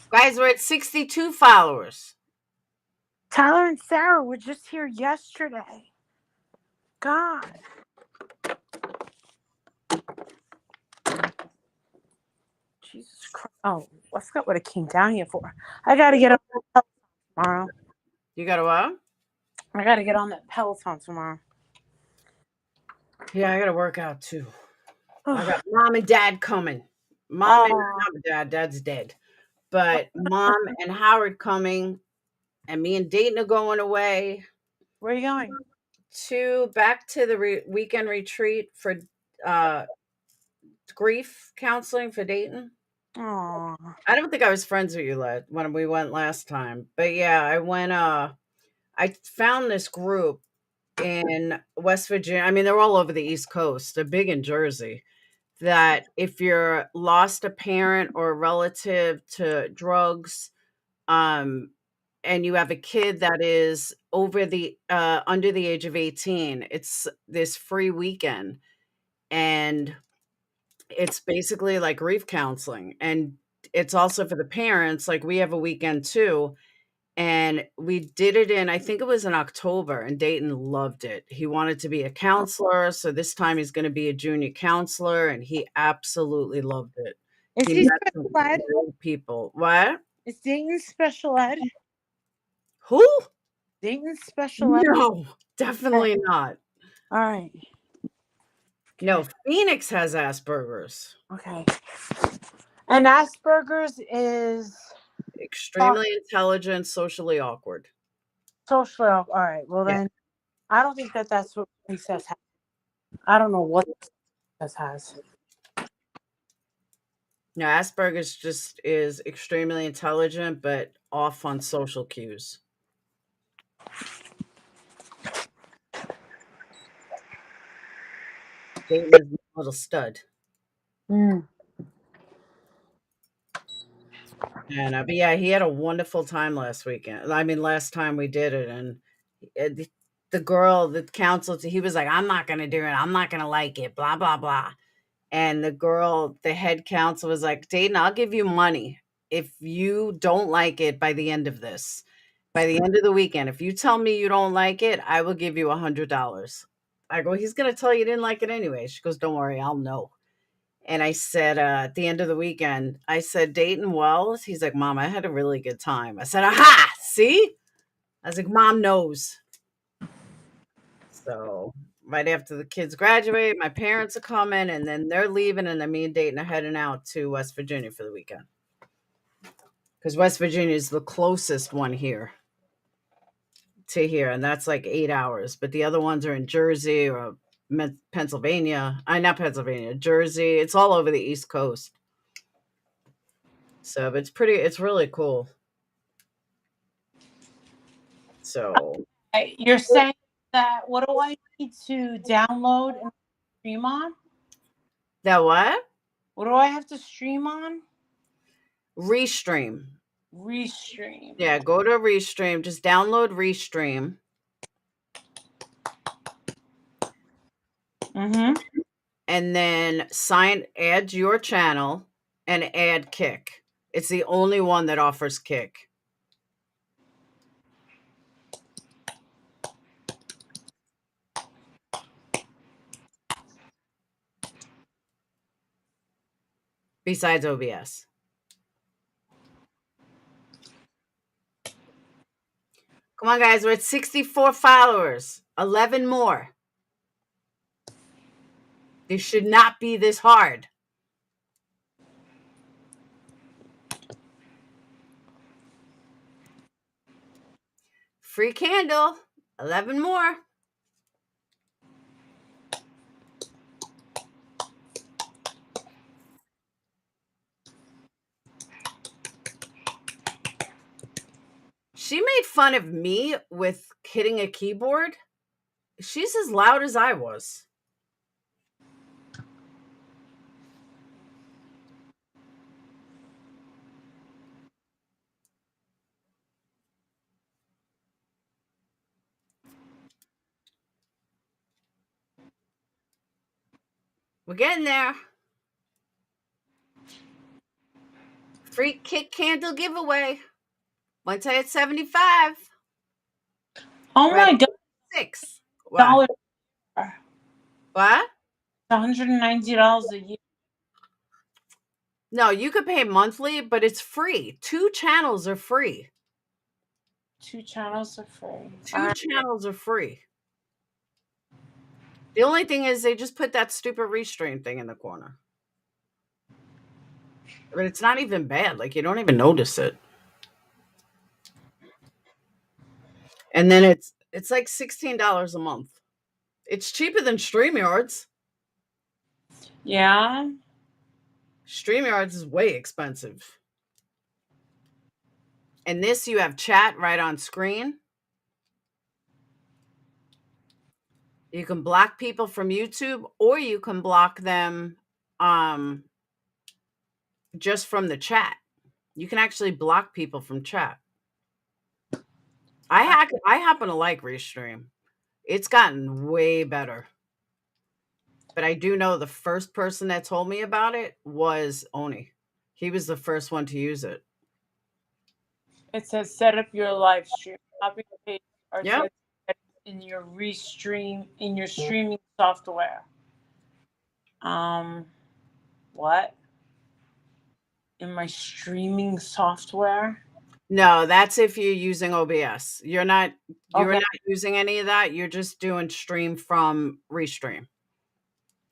Guys, we're at 62 followers. Tyler and Sarah were just here yesterday. God. Jesus Christ. Oh, I forgot what I came down here for. I gotta get on that Peloton tomorrow. You got to what? I gotta get on that Peloton tomorrow. Yeah, I got to work out too. I got mom and dad coming. Mom and not dad. Dad's dead. But mom and Howard coming, and me and Dayton are going away. Where are you going? Back to the weekend retreat for grief counseling for Dayton. Oh, I don't think I was friends with you when we went last time, but yeah, I went. I found this group in West Virginia. I mean, they're all over the East Coast. They're big in Jersey. That if you're lost a parent or a relative to drugs, and you have a kid that is over the under the age of 18, it's this free weekend, and it's basically like grief counseling, and it's also for the parents. Like we have a weekend too, and we did it I think it was in October, and Dayton loved it. He wanted to be a counselor, so this time he's going to be a junior counselor, and he absolutely loved it. is He he met some special ed? great people. What? Is Dayton special ed? Who? Dayton special ed? No, definitely not. All right. No, Phoenix has Asperger's. Okay. And Asperger's is Extremely intelligent, socially awkward. social. All right. Well, then I don't think that's what Princess has. I don't know what Princess has. No, Asperger's just is extremely intelligent, but off on social cues. Dayton is a little stud. Mm. And but yeah, he had a wonderful time last weekend. I mean, last time we did it, and the girl, the counsel, he was like, "I'm not gonna do it. I'm not gonna like it." Blah blah blah. And the girl, the head counsel, was like, "Dayton, I'll give you money if you don't like it by the end of this. By the end of the weekend, if you tell me you don't like it, I will give you $100." I go, "He's gonna tell you didn't like it anyway." She goes, "Don't worry, I'll know." And I said, at the end of the weekend, I said, "Dayton Wells?" He's like, "Mom, I had a really good time." I said, "Aha, see?" I was like, "Mom knows." So right after the kids graduate, my parents are coming, and then they're leaving, and then me and Dayton are heading out to West Virginia for the weekend. Because West Virginia is the closest one here to here, and that's like 8 hours. But the other ones are in Jersey or Pennsylvania. Not Pennsylvania, Jersey. It's all over the East Coast. So but it's really cool. So You're saying that what do I need to download and stream on? that what? What do I have to stream on? Restream. Restream. Yeah, go to Restream. Just download Restream. Mm-hmm. And then add your channel and add Kick. It's the only one that offers Kick. Besides OBS. Come on, guys. We're at 64 followers. 11 more. This should not be this hard. Free candle. 11 more. She made fun of me with hitting a keyboard. She's as loud as I was. We're getting there. Free Kick candle giveaway. Once I hit 75. Oh my God. 6. What? What? $190 a year. No, you could pay monthly, but it's free. 2 channels are free. 2 channels are free. 2 channels are free. The only thing is they just put that stupid restream thing in the corner. But it's not even bad. Like, you don't even notice it. And then it's like $16 a month. It's cheaper than StreamYards. Yeah. StreamYards is way expensive. And this, you have chat right on screen. You can block people from YouTube, or you can block them just from the chat. You can actually block people from chat. I happen to like Restream. It's gotten way better. But I do know the first person that told me about it was Oni. He was the first one to use it. It says set up your live stream. Copy and paste are Yep. set in your streaming software. What? In my streaming software? No, that's if you're using OBS. You're not Okay. using any of that. You're just doing stream from Restream,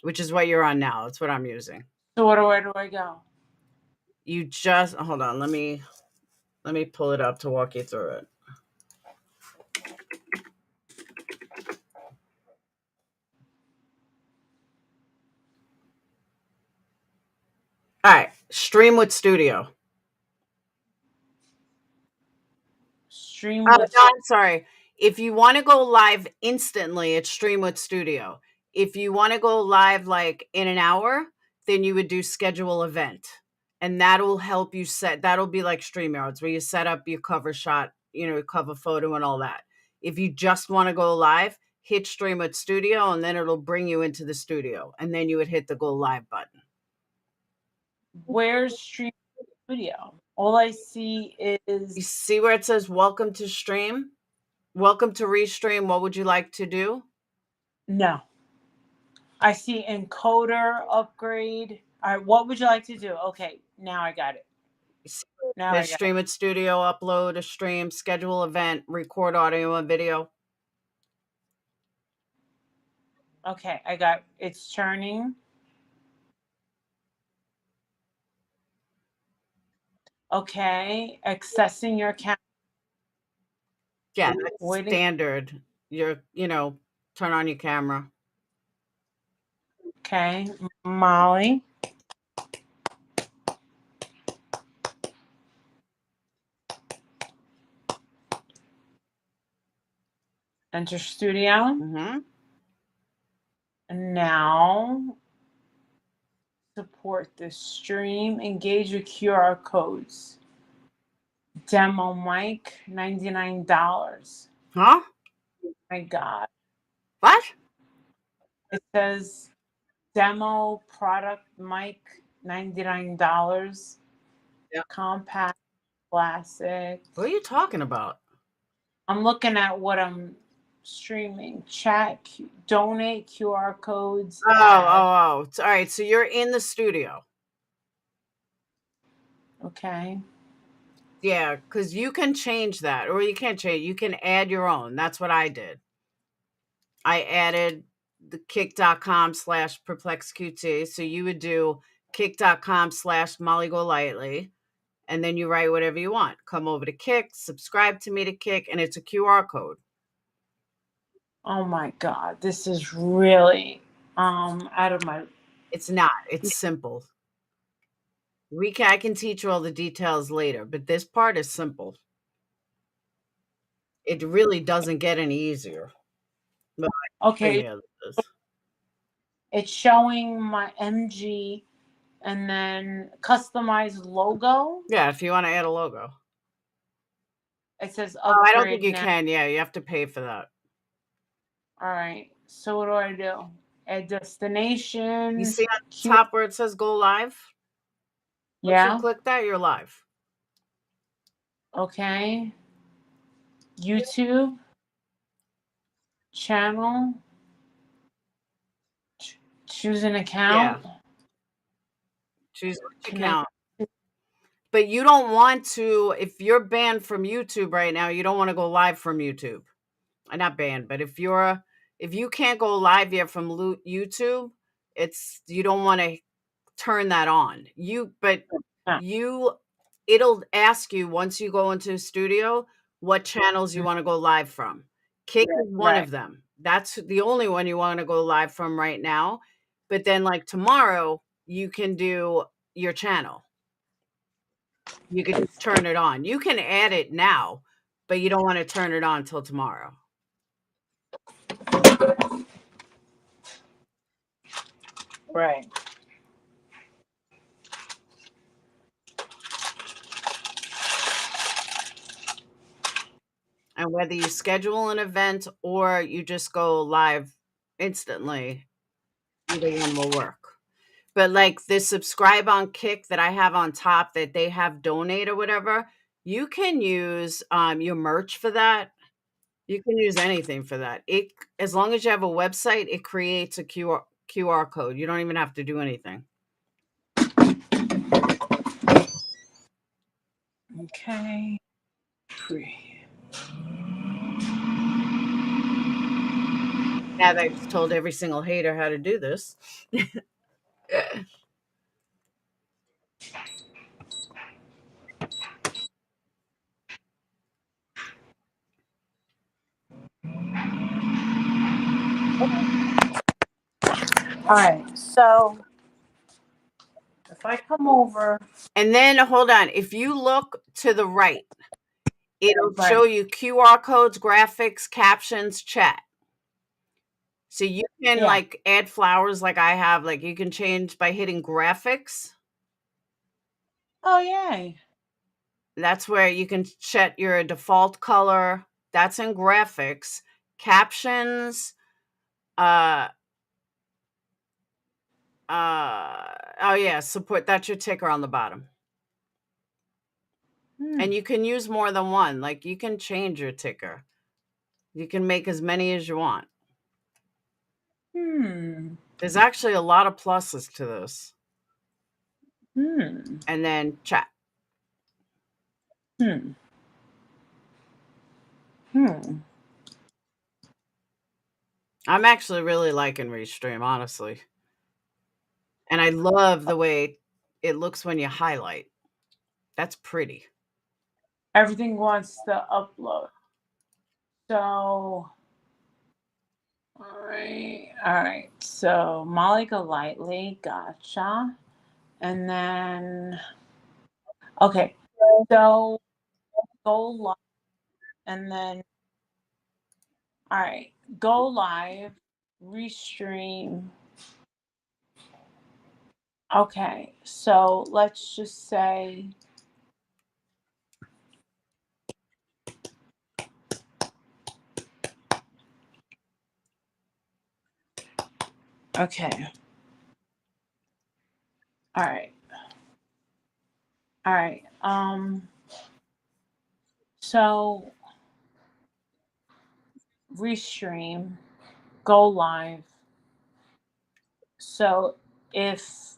which is what you're on now. That's what I'm using. So where do I go? You just hold on. Let me pull it up to walk you through it. All right, stream with Studio. Stream No, with I'm sorry. If you want to go live instantly, it's Stream with Studio. If you want to go live like in an hour, then you would do schedule event. And that'll help you that'll be like StreamYards, where you set up your cover shot, cover photo and all that. If you just want to go live, hit Stream with Studio, and then it'll bring you into the studio. And then you would hit the go live button. Where's Stream Studio? All I see is... You see where it says welcome to stream? Welcome to Restream. What would you like to do? No. I see encoder upgrade. All right, what would you like to do? Okay, now I got it. Now I stream at Studio, upload a stream, schedule event, record audio and video. Okay, I got it's turning. Okay, accessing your camera. Yeah, that's standard. Turn on your camera. Okay, Molly. Enter studio. Mm-hmm. And now support the stream. Engage with QR codes. Demo mic, $99. Huh? Oh my God. What? It says demo product mic, $99. Yeah. Compact, classic. What are you talking about? I'm looking at what I'm streaming. Chat, donate, QR codes. Oh. All right. So you're in the studio. Okay. Yeah, because you can change that, or you can't change. You can add your own. That's what I did. I added the kick.com/perplexqt. So you would do kick.com/mollygollightly. And then you write whatever you want. Come over to Kick, subscribe to me to Kick, and it's a QR code. Oh my God, this is really out of my... It's not. It's simple. I can teach you all the details later, but this part is simple. It really doesn't get any easier. Okay. It's showing my MG and then customize logo. Yeah, if you want to add a logo. It says upgrade. I don't think you can. Yeah, you have to pay for that. All right. So what do I do? Add destination. You see on the top where it says go live? Yeah. Once you click that, you're live. Okay. YouTube channel. Choose an account. Yeah. Choose an account. But you don't want to, if you're banned from YouTube right now, you don't want to go live from YouTube. Not banned, but if you're if you can't go live yet from YouTube, you don't want to turn that on. It'll ask you once you go into studio what channels you want to go live from. Kick is one of them. That's the only one you want to go live from right now. But then like tomorrow, you can do your channel. You can just turn it on. You can add it now, but you don't want to turn it on till tomorrow. Right. And whether you schedule an event or you just go live instantly, either one will work. But like the subscribe on Kick that I have on top that they have donate or whatever, you can use your merch for that. You can use anything for that. As long as you have a website, it creates a QR code. You don't even have to do anything. Okay. Now that I've told every single hater how to do this. All right. So if I come over. And then hold on. If you look to the right, it'll show you QR codes, graphics, captions, chat. So you can like add flowers like I have. Like you can change by hitting graphics. Oh, yay. That's where you can set your default color. That's in graphics. Captions. Oh yeah, support. That's your ticker on the bottom. And you can use more than one. Like you can change your ticker. You can make as many as you want. There's actually a lot of pluses to this. And then chat. I'm actually really liking Restream, honestly. And I love the way it looks when you highlight. That's pretty. Everything wants to upload. So, all right. So Molly Golightly, gotcha. And then, okay. So go live, and then, all right, go live, restream. Okay, so let's just say. Okay. All right. So restream, go live. So if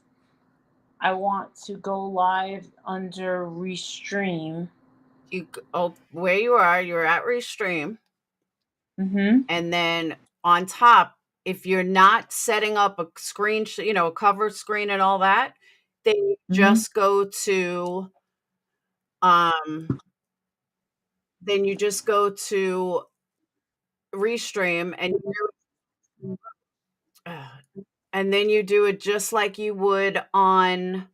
I want to go live under restream, where you are, you're at Restream. Mm-hmm. And then on top, if you're not setting up a screen, a cover screen and all that, then you just go to Restream and then you do it just like you would on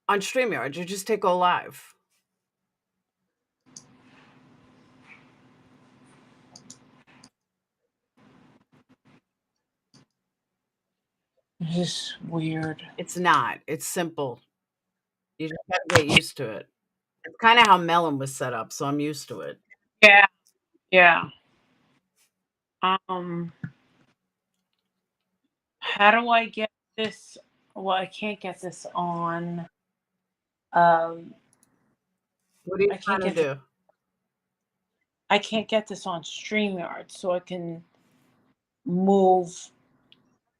StreamYard. You just go live. It's just weird. It's not. It's simple. You just gotta get used to it. It's kind of how Melon was set up, so I'm used to it. Yeah. How do I get this? Well, I can't get this on. What are you trying to do? I can't get this on StreamYard, so I can move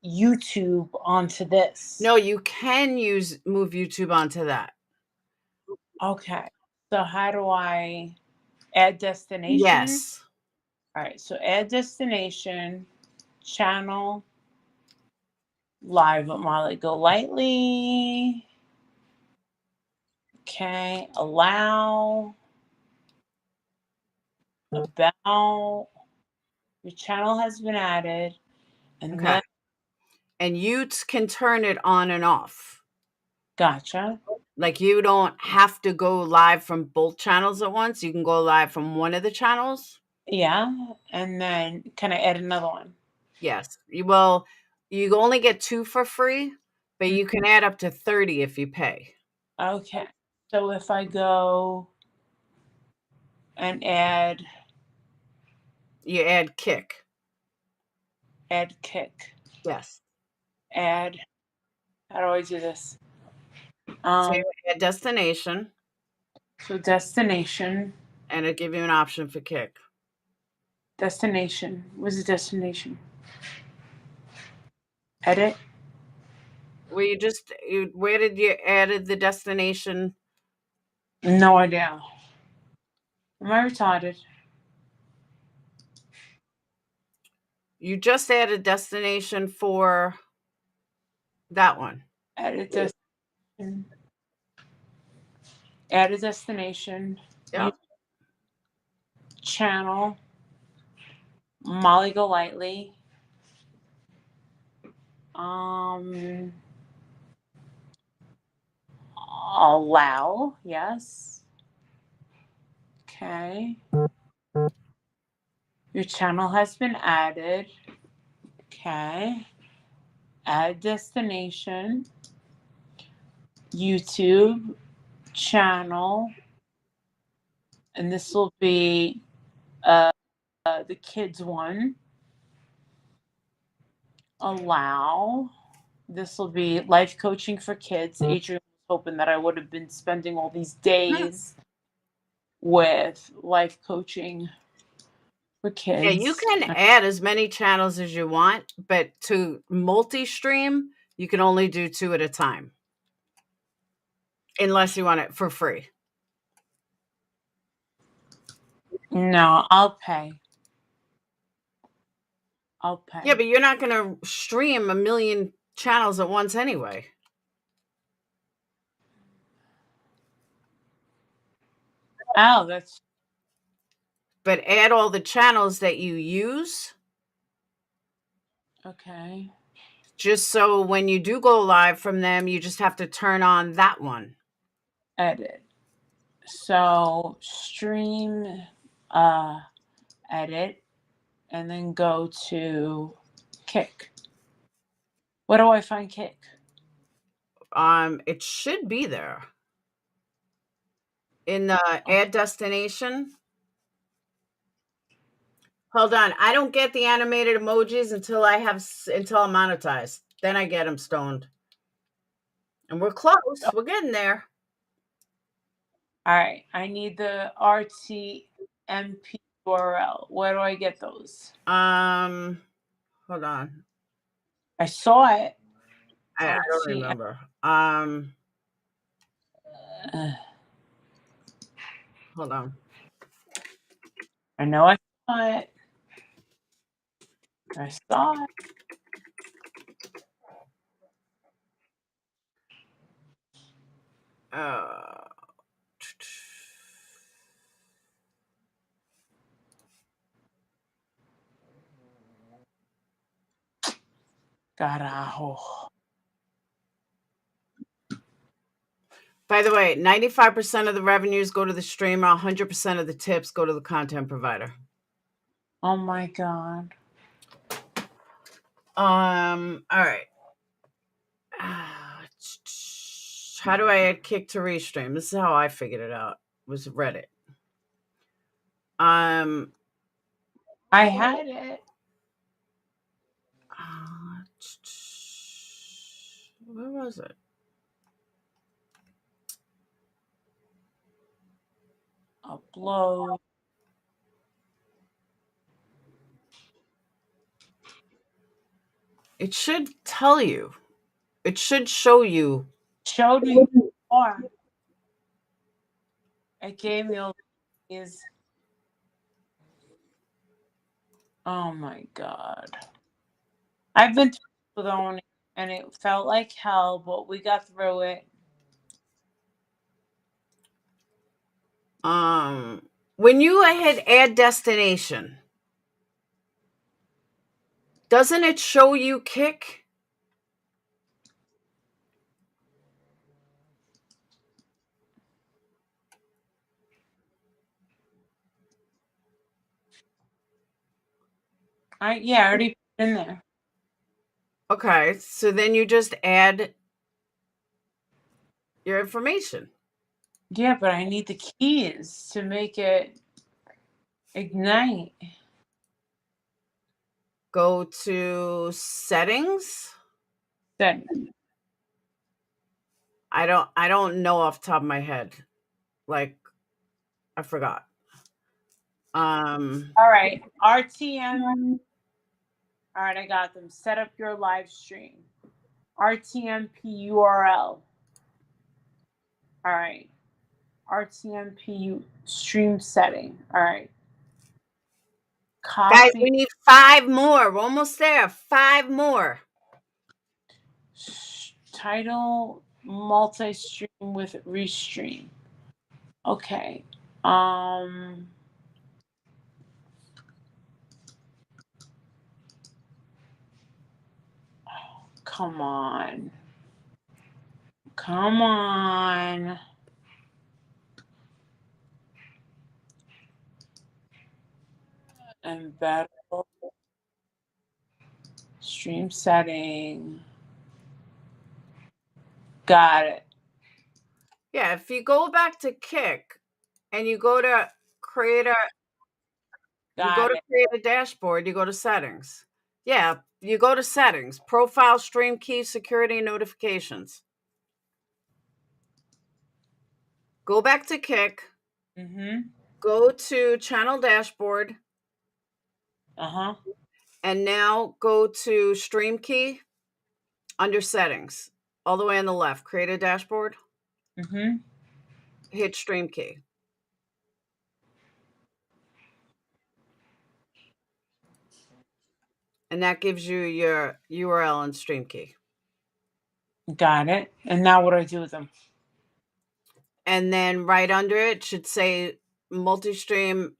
YouTube onto this. No, you can move YouTube onto that. Okay. So how do I add destination? Yes. All right, so add destination, channel, live with Molly Go Lightly. Okay, allow, about, your channel has been added, and Okay. then, And you can turn it on and off. gotcha. Like you don't have to go live from both channels at once. You can go live from one of the channels. Yeah, and then can I add another one? Yes. You only get 2 for free, but you can add up to 30 if you pay. Okay, so if I go and add You add Kick. Kick, Yes. add, how do I do this? So you add destination, So destination, and it'll give you an option for Kick. destination, where's the destination? Edit, Where where did you added the destination? no idea. Am I retarded? You just added destination for that one. Edit destination, add a destination, Yeah. channel, Molly Go Lightly, allow, yes. Okay. Your channel has been added. Okay. Add destination, YouTube, channel, and this will be the kids one. Allow. This will be life coaching for kids. Adrian was hoping that I would have been spending all these days with life coaching for kids. Yeah, you can add as many channels as you want, but to multi-stream, you can only do 2 at a time. Unless you want it for free. No, I'll pay. I'll pay. Yeah, but you're not going to stream a million channels at once anyway. Oh, that's But add all the channels that you use, okay. just so when you do go live from them, you just have to turn on that one. Edit. So stream, edit, and then go to Kick. Where do I find Kick? It should be there. In the add destination. Hold on. I don't get the animated emojis until I'm monetized. Then I get them stoned. And we're close. We're getting there. All right. I need the RTMP URL. Where do I get those? Hold on. I saw it. I don't remember. Hold on. I know I saw it. I saw it. Carajo. By the way, 95% of the revenues go to the streamer, 100% of the tips go to the content provider. Oh my God. All right. How do I add Kick to Restream? This is how I figured it out. Was Reddit. I had it. Where was it? Upload. It should tell you. It should show you. Showed me before. It gave me all these. Oh my God. I've been through it and it felt like hell, but we got through it. When you hit add destination, doesn't it show you Kick? I already put it in there. Okay, so then you just add your information. Yeah, but I need the keys to make it ignite. Go to settings. Settings. I don't know off the top of my head. Like, I forgot. All right, RTM. All right, I got them. Set up your live stream. RTMP URL. All right. RTMP stream setting. All right. Copy. Guys, we need 5 more. We're almost there. 5 more. Title multi-stream with restream. Okay. Come on. Come on. Embed stream setting. Got it. Yeah, if you go back to Kick and you go to create a create a dashboard, you go to settings. Yeah, you go to settings, profile, stream key, security, and notifications. Go back to Kick. Go to channel dashboard. And now go to stream key under settings, all the way on the left. Create a dashboard. Hit stream key. And that gives you your URL and stream key. Got it. And now what do I do with them? And then right under it should say multi-stream,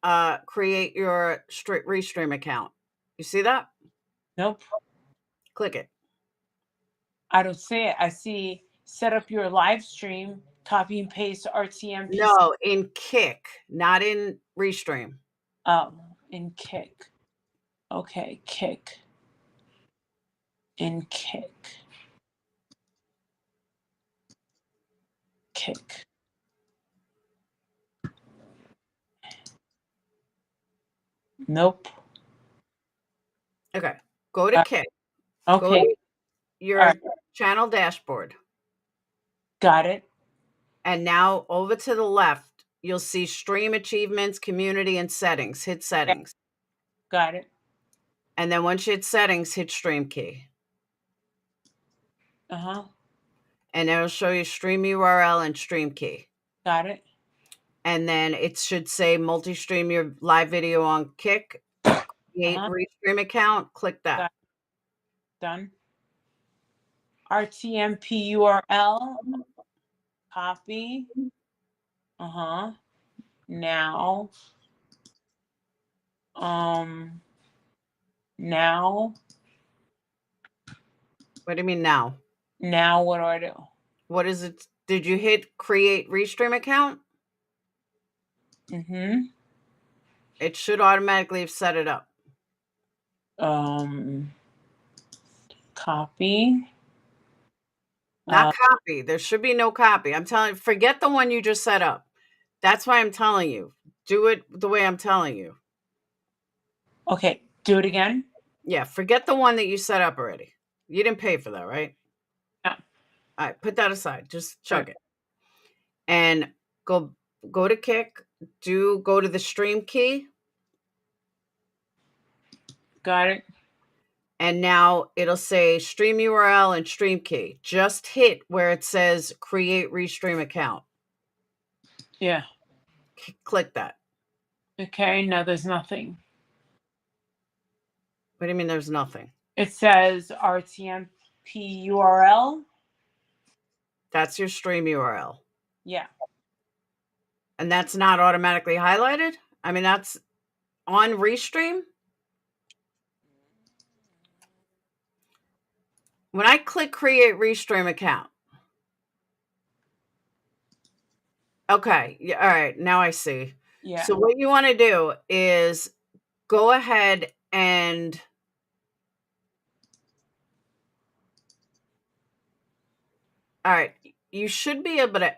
create your restream account. You see that? Nope. Click it. I don't see it. I see set up your live stream, copy and paste RTMP. No, in Kick, not in restream. Oh, in Kick. Okay, Kick. In Kick. Kick. Nope. Okay. Go to Kick. Okay. Go to your channel dashboard. Got it. And now over to the left, you'll see stream achievements, community, and settings. Hit settings. Got it. And then once you hit settings, hit stream key. And it'll show you stream URL and stream key. Got it. And then it should say multi-stream your live video on Kick. Create restream account. Click that. Done. RTMP URL. Copy. Now. Now. What do you mean now? Now what do I do? What is it? Did you hit create restream account? It should automatically have set it up. Copy. Not copy. There should be no copy. I'm telling you, forget the one you just set up. That's why I'm telling you. Do it the way I'm telling you. Okay, do it again. Yeah, forget the one that you set up already. You didn't pay for that, right? Yeah. All right, put that aside. Just chug it. And go to Kick. Go to the stream key. Got it. And now it'll say stream URL and stream key. Just hit where it says create restream account. Yeah. Click that. Okay, now there's nothing. What do you mean there's nothing? It says RTMP URL. That's your stream URL. Yeah. And that's not automatically highlighted? I mean, that's on Restream. When I click create Restream account. Okay. Yeah. All right. Now I see. Yeah. So what you want to do is go ahead and all right. You should be able to.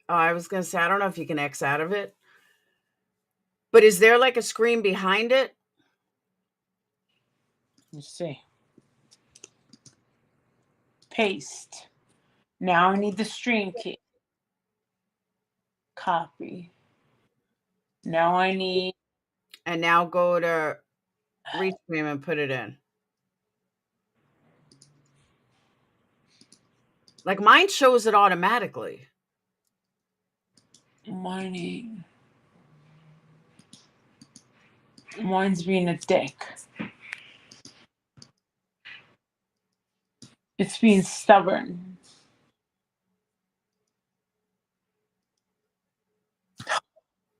Oh, I was going to say, I don't know if you can X out of it. But is there like a screen behind it? Let's see. Paste. Now I need the stream key. Copy. Now I need. And now go to Restream and put it in. Like mine shows it automatically. Mine's being a dick. It's being stubborn.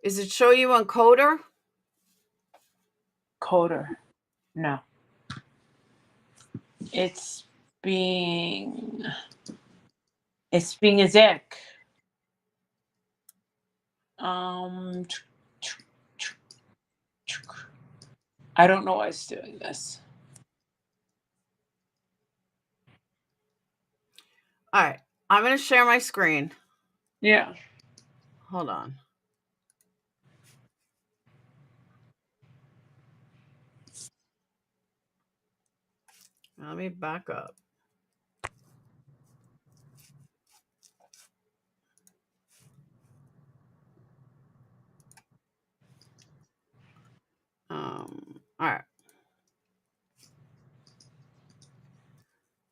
Is it show you on Coder? Coder. No. It's being a dick. I don't know why it's doing this. All right. I'm going to share my screen. Yeah. Hold on. Let me back up. All right.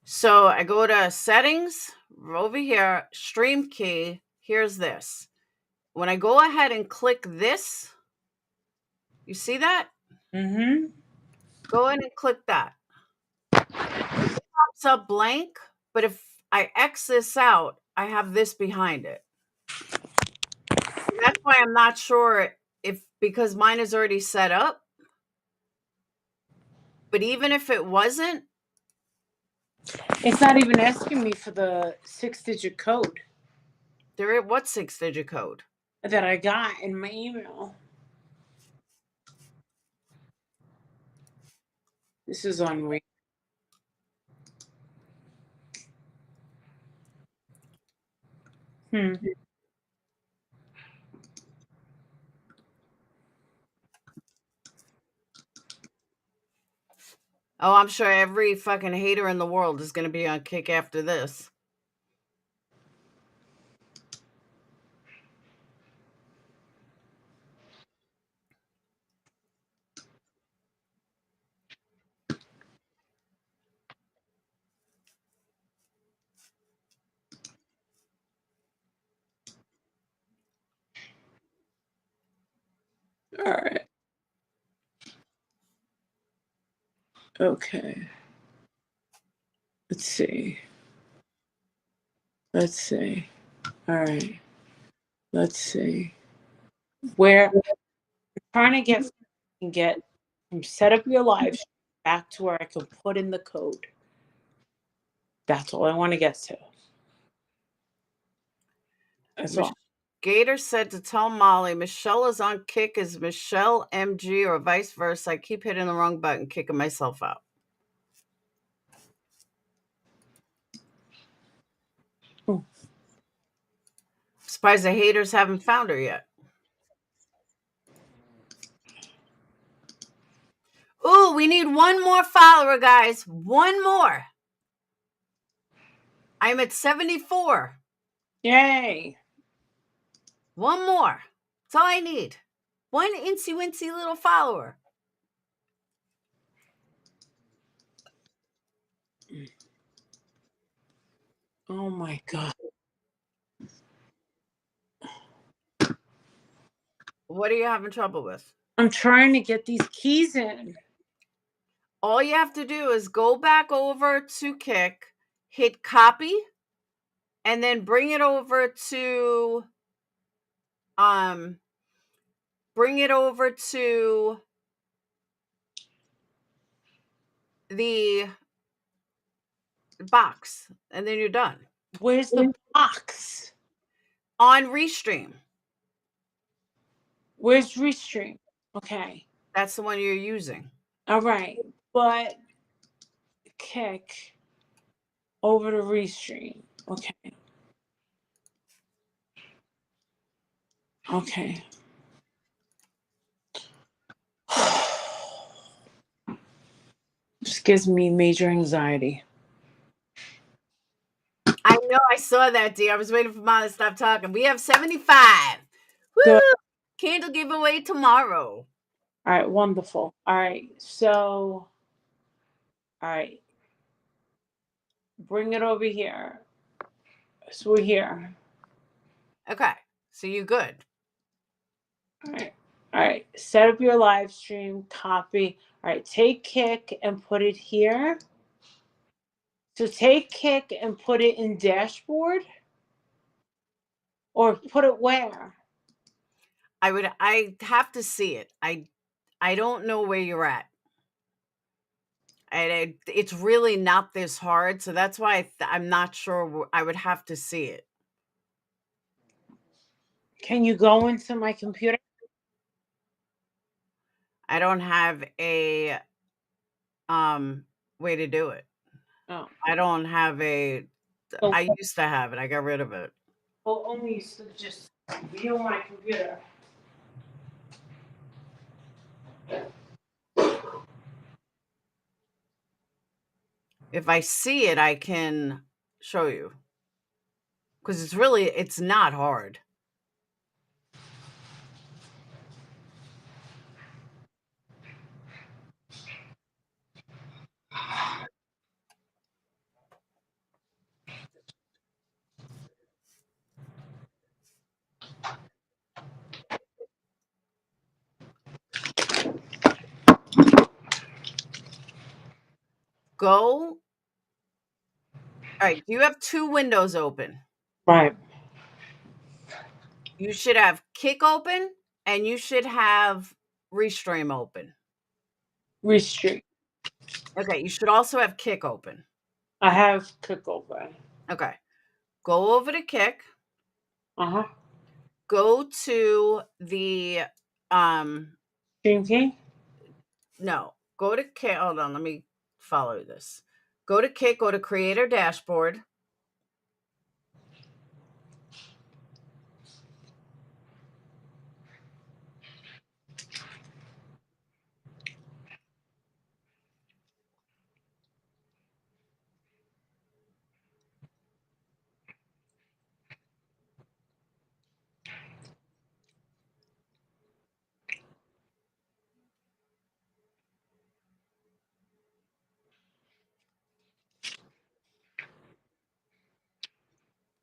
So I go to settings over here, stream key. Here's this. When I go ahead and click this, you see that? Mm-hmm. Go ahead and click that. It pops up blank, but if I X this out, I have this behind it. That's why I'm not sure if, because mine is already set up. But even if it wasn't, It's not even asking me for the 6-digit code what 6-digit code? that I got in my email. This is unreal. Oh, I'm sure every fucking hater in the world is going to be on kick after this. All right. Okay. Let's see. All right. Let's see. Where I'm trying to get from set up your live stream back to where I can put in the code. That's all I want to get to. That's all. Gator said to tell Molly, Michelle is on kick as Michelle MG or vice versa. I keep hitting the wrong button, kicking myself out. Ooh. Surprised the haters haven't found her yet. Ooh, we need one more follower, guys. One more. I'm at 74. Yay. One more. That's all I need. One incy-wincy little follower. Oh my God. What are you having trouble with? I'm trying to get these keys in. all you have to do is go back over to Kick, hit copy, and then bring it over to the box, and then you're done. Where's the box? On Restream. Where's Restream? Okay. That's the one you're using. All right. But Kick over to Restream. Okay. Okay. This gives me major anxiety. I know, I saw that, D. I was waiting for Mom to stop talking. We have 75. Woo! Good. Candle giveaway tomorrow. All right, wonderful. All right, so, all right. Bring it over here. So we're here. Okay, so you good. All right. All right, set up your live stream, copy. All right, take Kick and put it here. So take Kick and put it in dashboard? Or put it where? I have to see it. I don't know where you're at. And it's really not this hard, so that's why I'm not sure. I would have to see it. Can you go into my computer? I don't have a way to do it. Oh. I don't have a. Oh. I used to have it. I got rid of it. Oh, only to just view my computer. If I see it, I can show you. Because it's not hard. Go. All right, you have 2 windows open. Right. You should have Kick open, and you should have Restream open. Restream. Okay, you should also have Kick open. I have Kick open. Okay. Go over to Kick. Uh-huh. Go to the Stream key? no. Go to Kick. Hold on, let me follow this. Go to Kick, go to Creator Dashboard.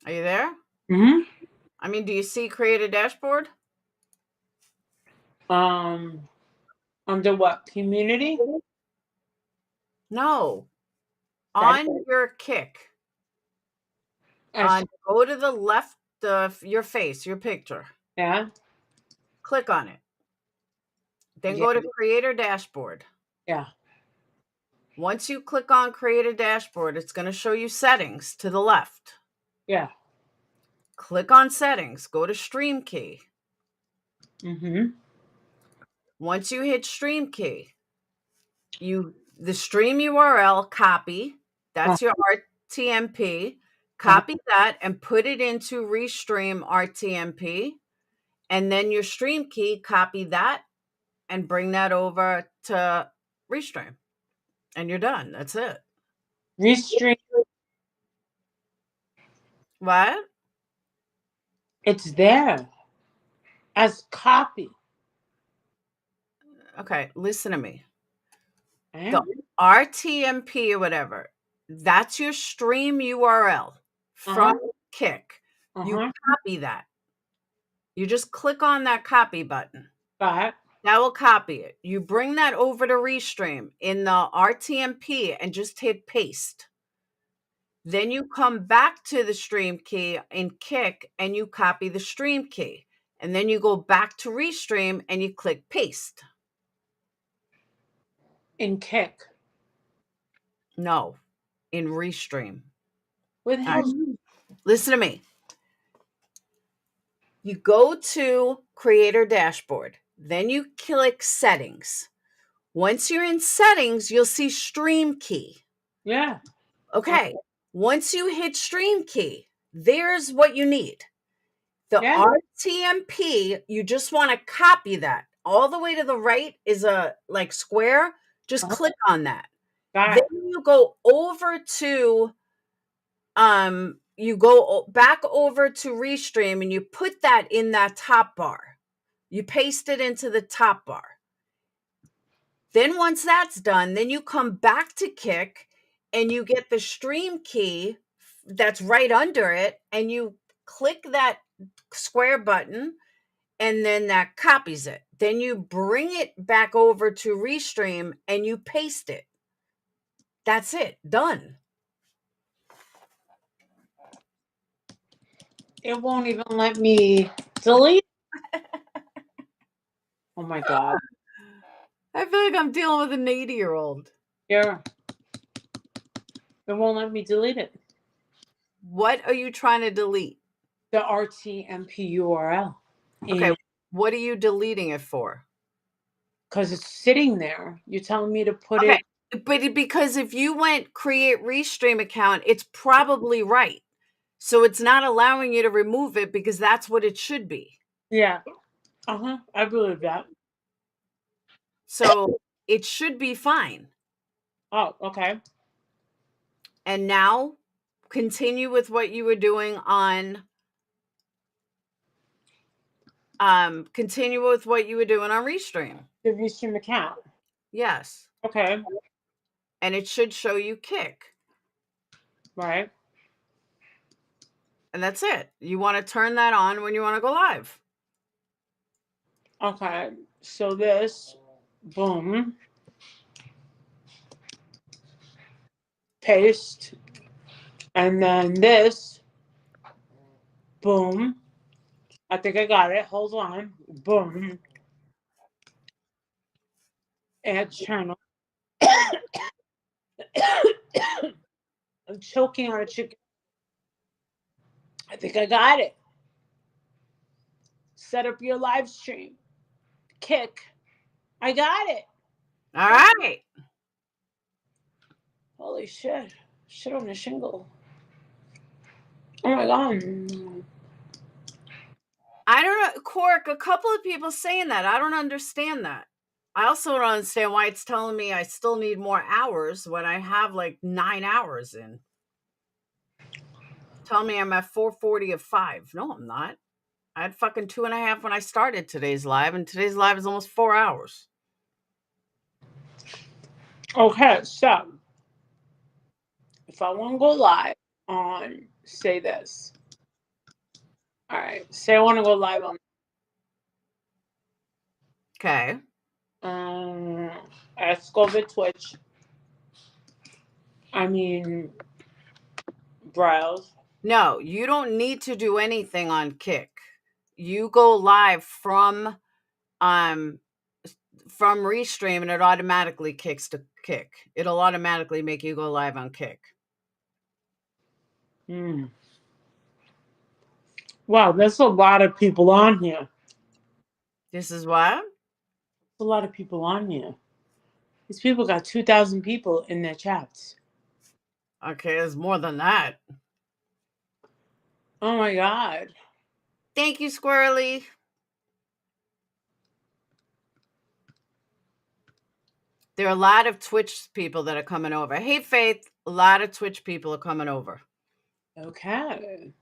Are you there? Mm-hmm. I mean, do you see Creator Dashboard? Under what? Community? No. On your Kick. Go to the left of your face, your picture. Yeah. Click on it. Then go to Creator Dashboard. Yeah. Once you click on Creator Dashboard, it's going to show you settings to the left. Yeah. Click on settings. Go to Stream Key. Mm-hmm. Once you hit Stream Key, the stream URL copy. That's your RTMP. Copy that and put it into Restream RTMP. And then your stream key, copy that and bring that over to Restream. And you're done. That's it. Restream. What? It's there as copy. Okay, listen to me. The RTMP or whatever, that's your stream URL from Kick. You copy that. You just click on that copy button. Got it. That will copy it. You bring that over to Restream in the RTMP and just hit paste. Then you come back to the stream key in Kick and you copy the stream key. And then you go back to Restream and you click paste. In Kick? No, in Restream. Where the hell? Listen to me. You go to Creator Dashboard. Then you click Settings. Once you're in Settings, you'll see Stream Key. Yeah. Okay. Once you hit Stream Key, there's what you need. The RTMP, you just want to copy that. All the way to the right is a like square. Just click on that. Then you go over to you go back over to Restream and you put that in that top bar. You paste it into the top bar. Then once that's done, then you come back to Kick and you get the stream key that's right under it and you click that square button and then that copies it. Then you bring it back over to Restream and you paste it. That's it. Done. It won't even let me delete. Oh my God. I feel like I'm dealing with an 80-year-old. Yeah. It won't let me delete it. What are you trying to delete? The RTMP URL. Okay. What are you deleting it for? Because it's sitting there. You're telling me to put it. But because if you went create Restream account, it's probably right. So it's not allowing you to remove it because that's what it should be. Yeah. I believe that. So it should be fine. Oh, okay. And now continue with what you were doing on Restream. The Restream account. Yes. Okay. And it should show you Kick. Right. And that's it. You want to turn that on when you want to go live. Okay. So this, boom. Paste. And then this, boom. I think I got it. Hold on. Boom. Add channel. I'm choking on a chicken. I think I got it. Set up your live stream. Kick. I got it. All right. Holy shit. Shit on the shingle. Oh my God. I don't know, Cork, a couple of people saying that. I don't understand that. I also don't understand why it's telling me I still need more hours when I have like 9 hours in. Tell me I'm at 440 of 5. No, I'm not. I had fucking 2.5 when I started today's live, and today's live is almost 4 hours. Okay, so if I want to go live on, say this. All right, say I want to go live on. Okay. Let's go to Twitch. I mean, browse. No, you don't need to do anything on Kick. You go live from Restream and it automatically kicks to Kick. It'll automatically make you go live on Kick. Wow, there's a lot of people on here. This is what? A lot of people on here. These people got 2,000 people in their chats. Okay, there's more than that. Oh my God. Thank you, Squirrely. There are a lot of Twitch people that are coming over. Hey, Faith, a lot of Twitch people are coming over. Okay.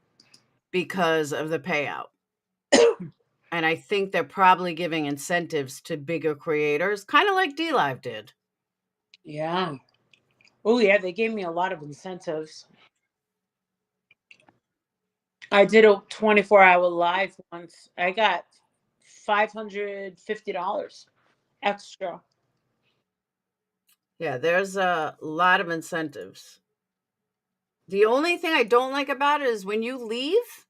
Because of the payout. And I think they're probably giving incentives to bigger creators, kind of like DLive did. Yeah. Oh, yeah, they gave me a lot of incentives. I did a 24-hour live once. I got $550. extra. Yeah, there's a lot of incentives. The only thing I don't like about it is when you leave.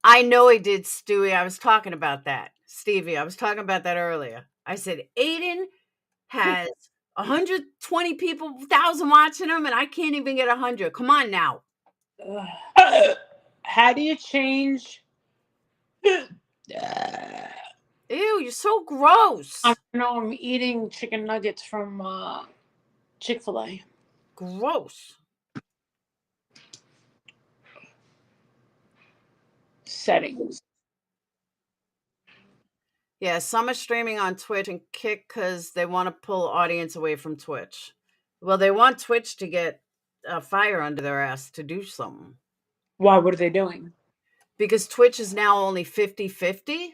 I know I did, Stewie. I was talking about that. Stevie, I was talking about that earlier. I said, Aiden has 120 people, 1,000 watching him, and I can't even get 100. Come on now. How do you change? Ew, you're so gross. I'm eating chicken nuggets from Chick-fil-A. Gross. Settings. Yeah, some are streaming on Twitch and Kick because they want to pull audience away from Twitch. Well, they want Twitch to get a fire under their ass to do something. Why? What are they doing? Because Twitch is now only 50-50,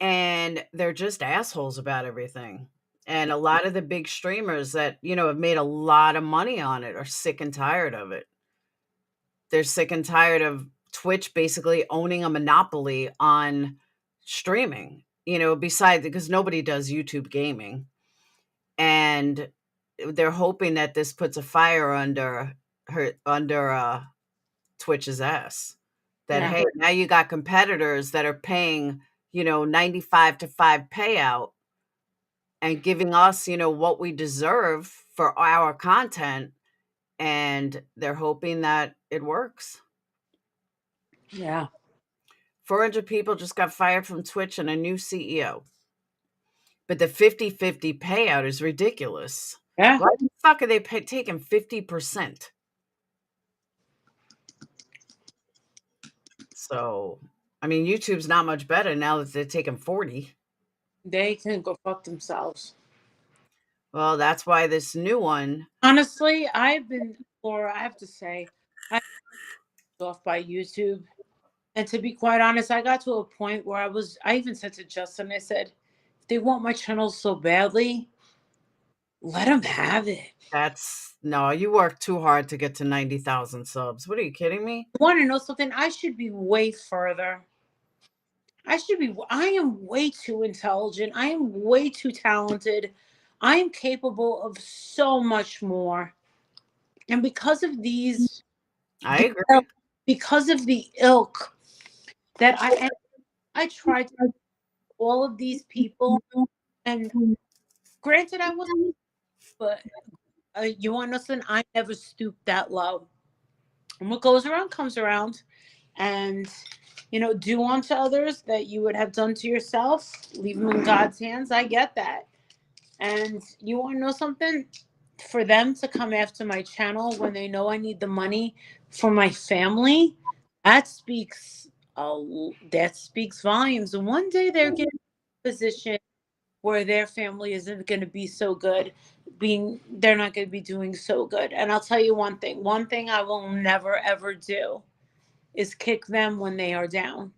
and they're just assholes about everything. And a lot of the big streamers that, have made a lot of money on it are sick and tired of it. They're sick and tired of Twitch basically owning a monopoly on streaming, besides because nobody does YouTube gaming. And they're hoping that this puts a fire under Twitch's ass. That, hey, now you got competitors that are paying, 95 to 5 payout and giving us, what we deserve for our content. And they're hoping that it works. Yeah. 400 people just got fired from Twitch and a new CEO. But the 50-50 payout is ridiculous. Yeah. Why the fuck are they taking 50%? So, I mean, YouTube's not much better now that they're taking 40. They can go fuck themselves. Well, that's why this new one. Honestly, Laura, I have to say, I'm off by YouTube. And to be quite honest, I got to a point where I even said to Justin, I said, if they want my channel so badly, let them have it. No, you worked too hard to get to 90,000 subs. What, are you kidding me? You want to know something? I should be way further. I am way too intelligent. I am way too talented. I am capable of so much more. And because of I agree. Because of the ilk that I tried to all of these people, and granted, I wasn't, but you want to know something? I never stooped that low. And what goes around comes around. And, do unto others that you would have done to yourself. Leave them in God's hands. I get that. And you want to know something? For them to come after my channel when they know I need the money for my family, that speaks volumes. And one day they're getting in a position where their family isn't going to be so good, they're not going to be doing so good. And I'll tell you one thing I will never ever do is kick them when they are down.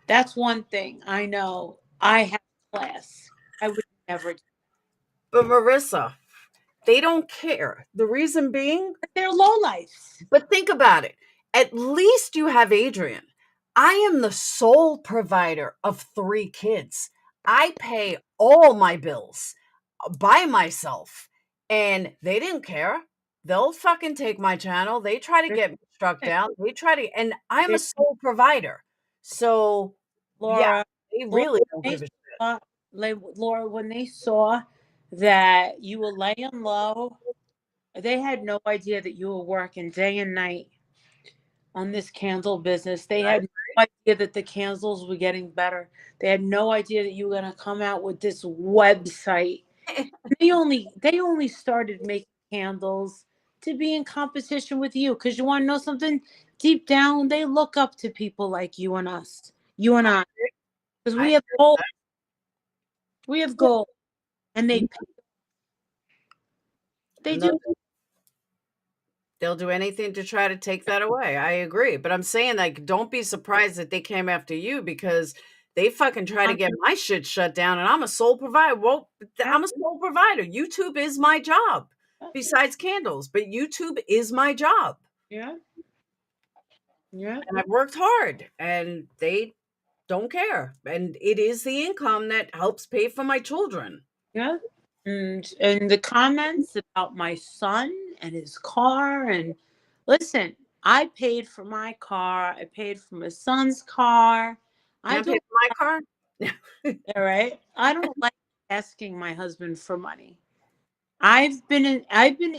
That's one thing I know I have class. I would never do. But Marissa, they don't care. The reason being, they're lowlifes. But think about it. At least you have Adrian. I am the sole provider of 3 kids. I pay all my bills by myself. And they didn't care. They'll fucking take my channel. They try to get me struck down. And I'm a sole provider. So, Laura, they really don't give a shit. Laura, when they saw that you were laying low, they had no idea that you were working day and night on this candle business. They had no idea that the candles were getting better. They had no idea that you were going to come out with this website. They only started making candles to be in competition with you, because you want to know something? Deep down, they look up to people like you and us, you and I, because we have gold. We have gold, and they do. They'll do anything to try to take that away. I agree. But I'm saying, like, don't be surprised that they came after you, because they fucking try to get my shit shut down, and I'm a sole provider. Well, I'm a sole provider. YouTube is my job besides candles, but YouTube is my job. Yeah. Yeah. And I've worked hard, and they don't care. And it is the income that helps pay for my children. Yeah. And the comments about my son and his car, and listen, I paid for my car. I paid for my son's car. I Can I pay don't, for my car? all right. I don't like asking my husband for money. I've been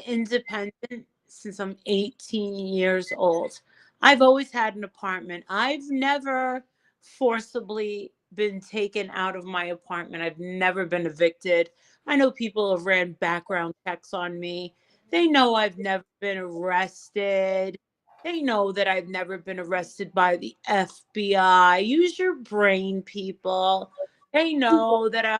independent since I'm 18 years old. I've always had an apartment. I've never forcibly been taken out of my apartment. I've never been evicted. I know people have ran background checks on me. They know I've never been arrested. They know that I've never been arrested by the FBI. Use your brain, people. They know that I'm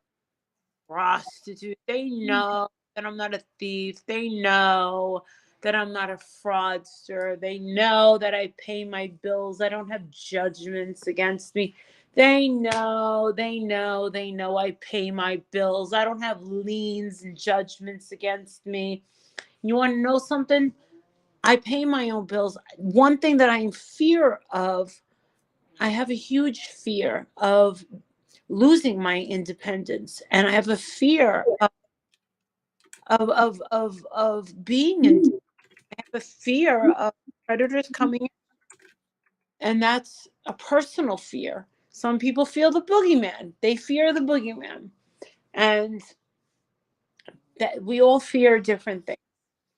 prostitute. They know that I'm not a thief. They know that I'm not a fraudster. They know that I pay my bills. I don't have judgments against me. They know I pay my bills. I don't have liens and judgments against me. You want to know something? I pay my own bills. One thing that I am fear of, I have a huge fear of losing my independence, and I have a fear of being in. I have a fear of predators coming in, and that's a personal fear. Some people feel the boogeyman. They fear the boogeyman, and that we all fear different things.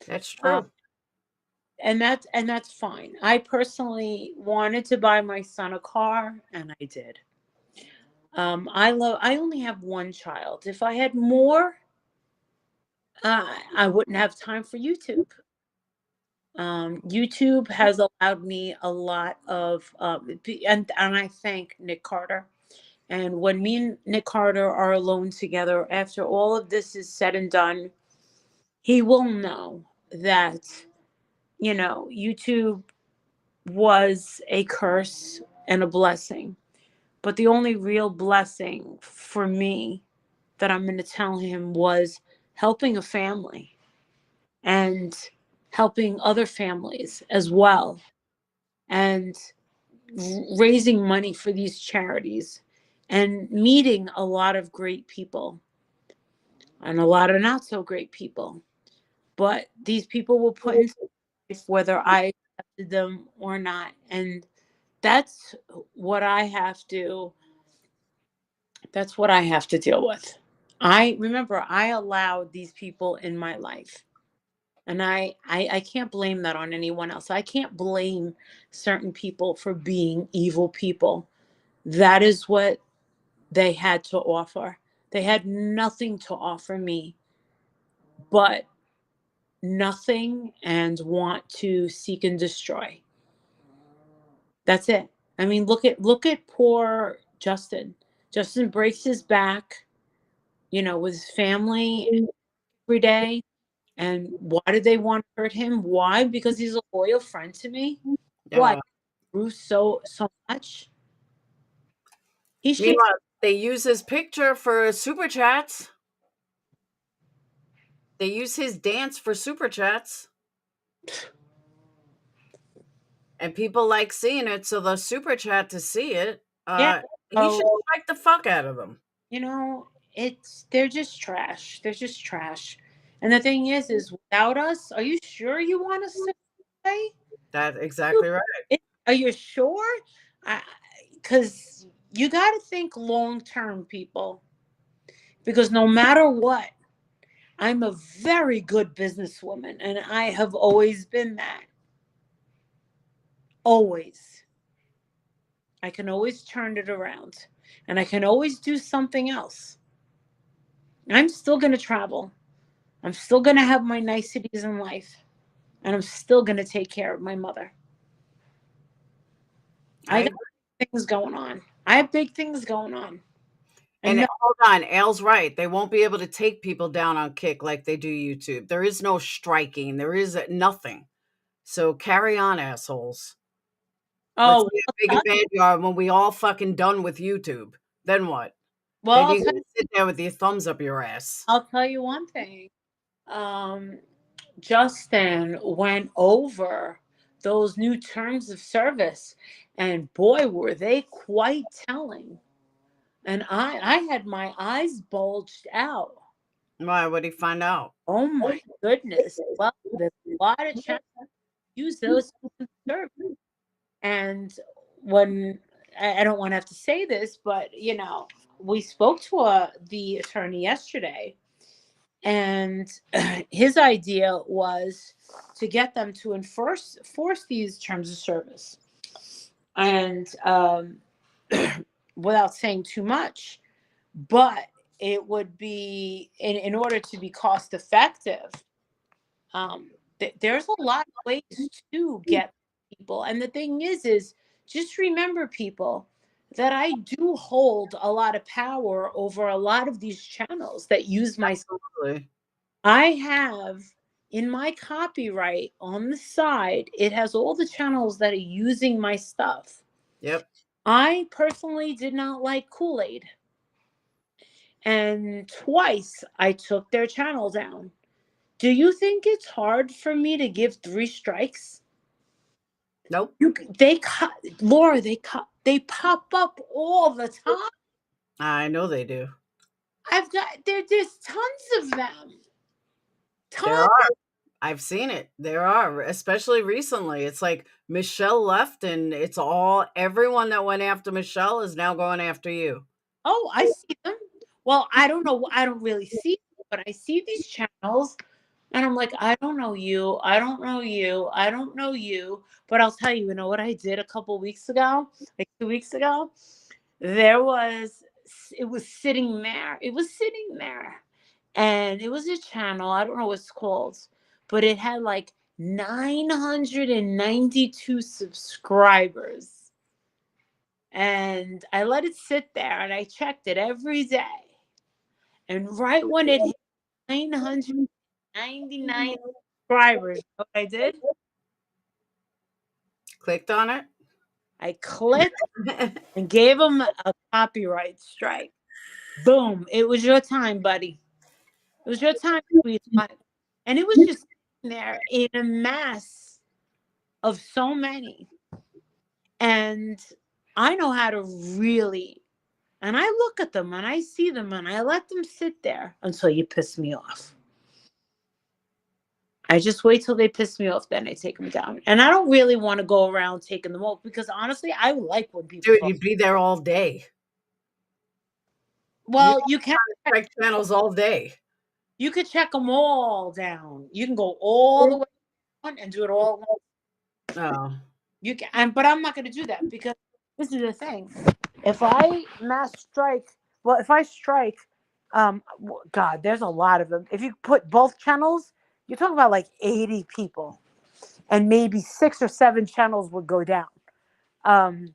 That's Um, true. and that's fine. I personally wanted to buy my son a car, and I did. I only have one child. If I had more, I wouldn't have time for YouTube. YouTube has allowed me a lot of, and I thank Nick Carter. And when me and Nick Carter are alone together, after all of this is said and done, he will know that, YouTube was a curse and a blessing. But the only real blessing for me that I'm going to tell him was helping a family and helping other families as well, and raising money for these charities and meeting a lot of great people and a lot of not so great people. But these people were put into life whether I accepted them or not. And that's what I have to that's what I have to deal with. I remember I allowed these people in my life. And I can't blame that on anyone else. I can't blame certain people for being evil people. That is what they had to offer. They had nothing to offer me but nothing and want to seek and destroy. That's it. I mean, look at poor Justin. Justin breaks his back, with his family every day. And why do they want to hurt him? Why? Because he's a loyal friend to me. What? Grew so much. He should. Meanwhile, they use his picture for super chats. They use his dance for super chats. And people like seeing it, so they'll super chat to see it. Yeah. He should strike the fuck out of them. They're just trash. They're just trash. And the thing is without us, are you sure you want us to play? That's exactly right. Are you sure? Because you got to think long term, people. Because no matter what, I'm a very good businesswoman, and I have always been that. Always. I can always turn it around, and I can always do something else. I'm still going to travel. I'm still going to have my niceties in life, and I'm still going to take care of my mother. I got things going on. I have big things going on. And hold on, Al's right. They won't be able to take people down on Kick like they do YouTube. There is no striking. There is nothing. So carry on, assholes. Let's see how big and bad you are when we all fucking done with YouTube. Then what? Well, then you can sit there with your thumbs up your ass. I'll tell you one thing. Justin went over those new terms of service, and boy, were they quite telling. And I had my eyes bulged out. Why would he find out? Oh my goodness. Well, there's a lot of channels use those services. And when I don't want to have to say this, but we spoke to the attorney yesterday, and his idea was to get them to force these terms of service. And without saying too much, but it would be in order to be cost effective. There's a lot of ways to get people, and the thing is just remember, people, that I do hold a lot of power over a lot of these channels that use my. Absolutely. I have in my copyright on the side, it has all the channels that are using my stuff. Yep. I personally did not like Kool-Aid, and twice I took their channel down. Do you think it's hard for me to give 3 strikes? Nope. Laura, they pop up all the time. I know they do. There's tons of them. There are. I've seen it. There are, especially recently. It's like Michelle left, and it's everyone that went after Michelle is now going after you. Oh, I see them. Well, I don't know. I don't really see them, but I see these channels, and I'm like, I don't know you. I don't know you. I don't know you. But I'll tell you, you know what I did a couple weeks ago, like 2 weeks ago? It was sitting there. It was sitting there. And it was a channel. I don't know what it's called, but it had like 992 subscribers. And I let it sit there, and I checked it every day. And right when it hit 999 subscribers, you know what I did? Clicked on it? I clicked and gave them a copyright strike. Boom. It was your time, buddy. It was your time, sweetheart. And it was just sitting there in a mass of so many. And I know how to really, and I look at them and I see them and I let them sit there until you piss me off. I just wait till they piss me off, then I take them down. And I don't really want to go around taking them off, because honestly, I like when people Dude, you'd be there all day. Well, you can check channels all day. You could check them all down. You can go all the way on and do it all at once. Oh. You can, but I'm not going to do that, because this is the thing. If I strike, God, there's a lot of them. If you put both channels, you're talking about like 80 people, and maybe 6 or 7 channels would go down. And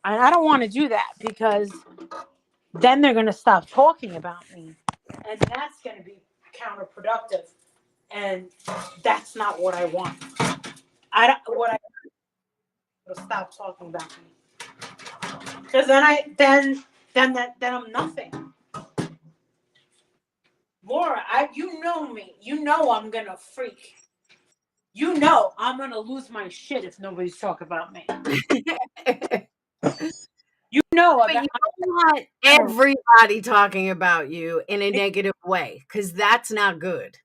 I don't want to do that, because then they're going to stop talking about me, and that's going to be counterproductive, and that's not what I want. I want to stop talking about me, because then I'm nothing. Laura, you know me. You know I'm gonna freak. You know I'm gonna lose my shit if nobody's talking about me. You know, but you don't want everybody talking about you in a negative way, because that's not good.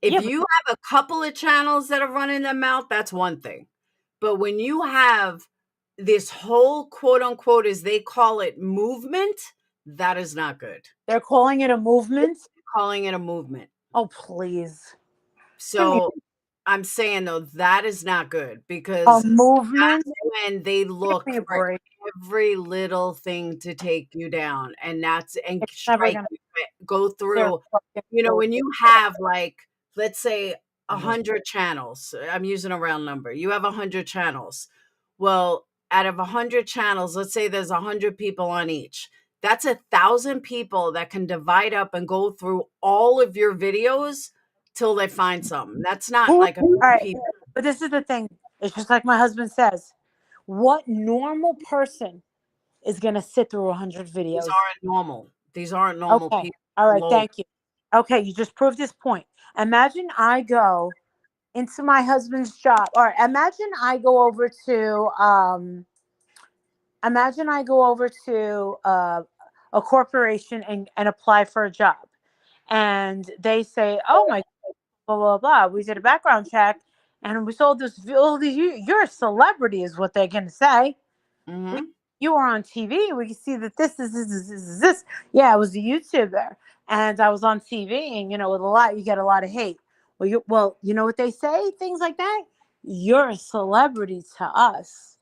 If you have a couple of channels that are running their mouth, that's one thing. But when you have this whole quote unquote, as they call it, movement, that is not good. They're calling it a movement? Calling it a movement. Oh, please. So I'm saying, though, that is not good, because a movement, that's when they look for every little thing to take you down, and strike you, go through. When you have, like, let's say 100 channels, I'm using a round number. You have 100 channels. Well, out of 100 channels, let's say there's 100 people on each. That's 1,000 people that can divide up and go through all of your videos till they find something. That's not like a people. But this is the thing. It's just like my husband says. What normal person is going to sit through 100 videos? These aren't normal. These aren't normal people. All right, thank you. Okay, you just proved this point. Imagine I go into my husband's job, or imagine I go over to a corporation and apply for a job. and they say, "Oh my, blah blah blah." We did a background check, and we saw this. Oh, you're a celebrity, is what they're gonna say. Mm-hmm. You were on TV. We can see that this. Yeah, I was a YouTuber, and I was on TV, and with a lot, you get a lot of hate. Well, you know what they say? Things like that. You're a celebrity to us.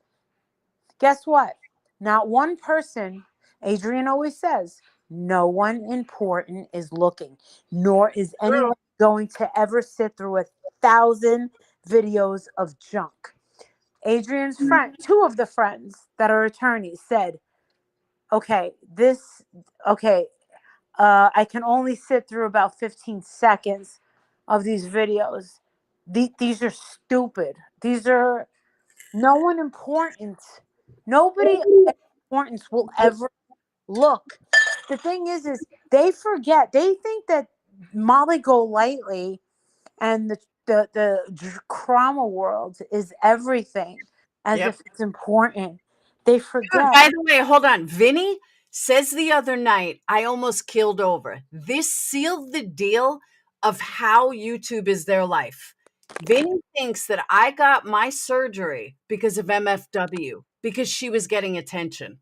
Guess what? Not one person. Adrian always says, no one important is looking, nor is anyone going to ever sit through 1,000 videos of junk. Adrian's friend, two of the friends that are attorneys said, okay, I can only sit through about 15 seconds of these videos. These are stupid. These are no one important. Nobody of importance will ever look. The thing is they forget. They think that Molly Golightly and the drama world is everything, as if it's important. They forget. By the way, hold on. Vinny says the other night, I almost killed over. This sealed the deal of how YouTube is their life. Vinny thinks that I got my surgery because of MFW, because she was getting attention.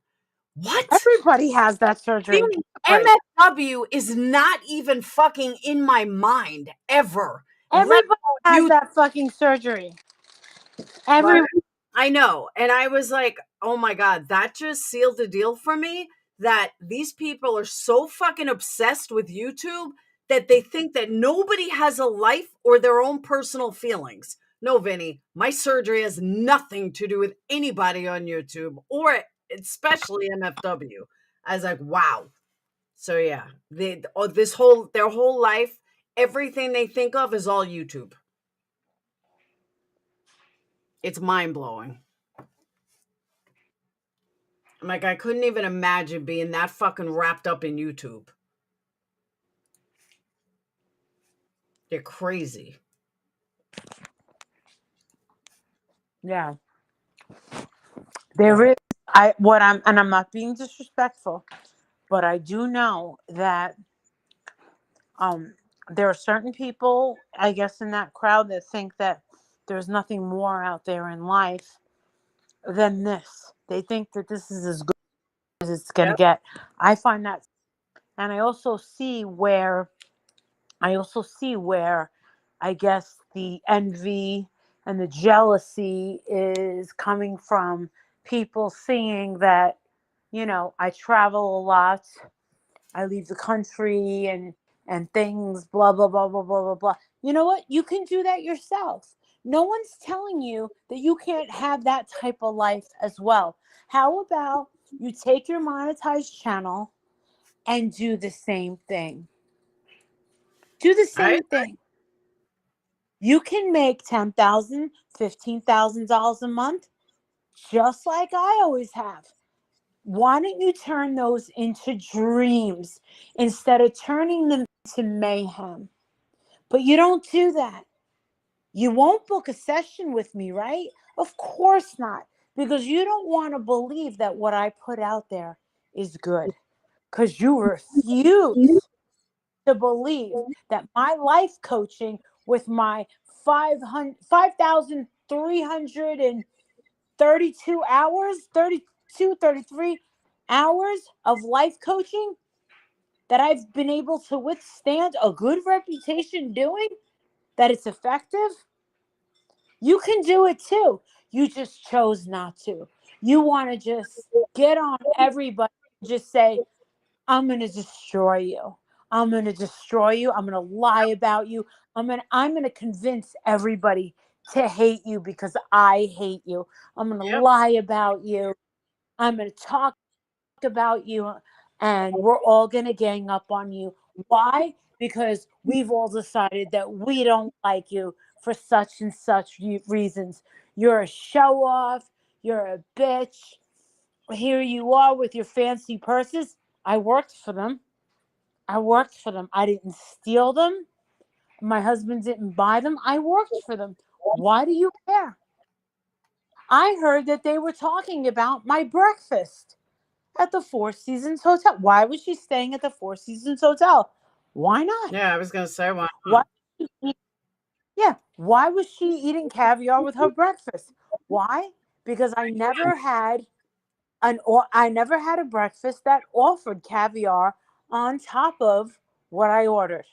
What? Everybody has that surgery. MFW is not even fucking in my mind ever. Everybody has that fucking surgery. Everyone. I know. And I was like, oh my God, that just sealed the deal for me, that these people are so fucking obsessed with YouTube that they think that nobody has a life or their own personal feelings. No, Vinny, my surgery has nothing to do with anybody on YouTube, or especially MFW. I was like, wow. So yeah, their whole life, everything they think of is all YouTube. It's mind blowing. I'm like, I couldn't even imagine being that fucking wrapped up in YouTube. They're crazy. Yeah. There is I'm not being disrespectful, but I do know that there are certain people, I guess, in that crowd that think that there's nothing more out there in life than this. They think that this is as good as it's going to get. I find that, and I also see where I guess the envy and the jealousy is coming from people seeing that, I travel a lot, I leave the country and things, blah, blah, blah, blah, blah, blah, blah. You know what? You can do that yourself. No one's telling you that you can't have that type of life as well. How about you take your monetized channel and do the same thing? Do the same thing. You can make $10,000, $15,000 a month, just like I always have. Why don't you turn those into dreams instead of turning them into mayhem? But you don't do that. You won't book a session with me, right? Of course not, because you don't want to believe that what I put out there is good, because you refuse to believe that my life coaching with my 5,332 hours, 33 hours of life coaching that I've been able to withstand a good reputation doing, that it's effective. You can do it too. You just chose not to. You want to just get on everybody and just say, I'm going to destroy you. I'm going to destroy you. I'm going to lie about you. I'm going to convince everybody to hate you because I hate you. I'm going to lie about you. I'm going to talk about you, and we're all going to gang up on you. Why? Because we've all decided that we don't like you for such and such reasons. You're a show off. You're a bitch. Here you are with your fancy purses. I worked for them. I didn't steal them. My husband didn't buy them. I worked for them. Why do you care? I heard that they were talking about my breakfast at the Four Seasons Hotel. Why was she staying at the Four Seasons Hotel? Why not? Yeah, I was gonna say why Why? not? Yeah. Why was she eating caviar with her breakfast? Why? Because I never had a breakfast that offered caviar on top of what I ordered.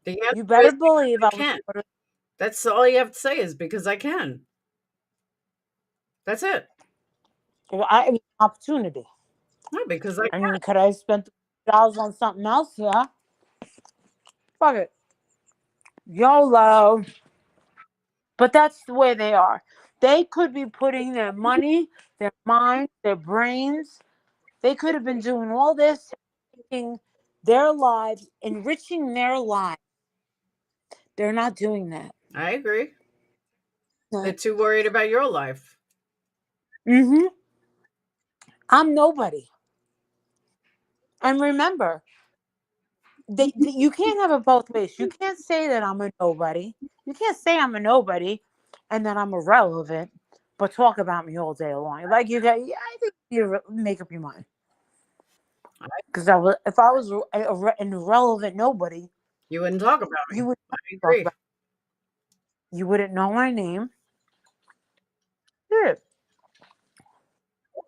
The You answer better is because believe I I was can. ordering. That's all you have to say is because I can. That's it. It was an opportunity. No, because I I can. mean, could I spend $3 on something else? Yeah. Fuck it. YOLO. But that's the way they are. They could be putting their money, their mind, their brains. They could have been doing all this, making their lives, enriching their lives. They're not doing that. I agree. They're too worried about your life. Mm-hmm. I'm nobody. And remember, you can't have it both ways. You can't say that I'm a nobody. You can't say I'm a nobody and then I'm irrelevant, but talk about me all day long. Like I think you make up your mind. Because if I was an irrelevant nobody, You wouldn't talk about me. you would I talk agree. about. You wouldn't know my name. Yeah.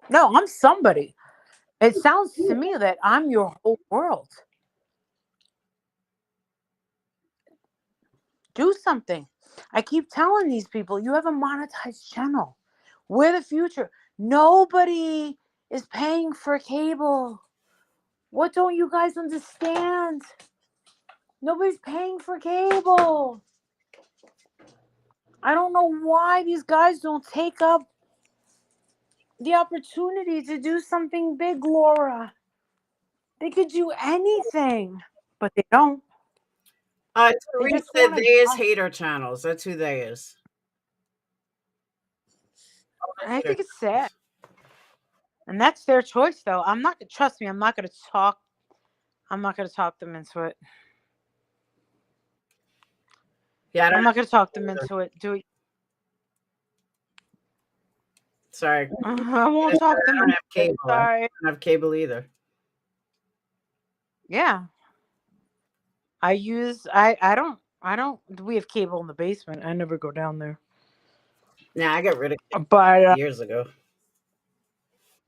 No, I'm somebody. It sounds to me that I'm your whole world. Do something. I keep telling these people, you have a monetized channel. We're the future. Nobody is paying for cable. What don't you guys understand? Nobody's paying for cable. I don't know why these guys don't take up the opportunity to do something big, Laura. They could do anything, but they don't. They Therese just said want they to. is hater channels. That's who they is. I Hater think it's sad. channels. And that's their choice, though. I'm not. Trust me. I'm not going to talk. I'm not going to talk them into it. Yeah, I don't I'm not going to talk them know either. into it. Do it. Sorry. I won't I talk them don't into have it. cable. I Sorry. don't have cable either. Yeah. I don't. We have cable in the basement. I never go down there. Nah, I got rid of cable But years ago.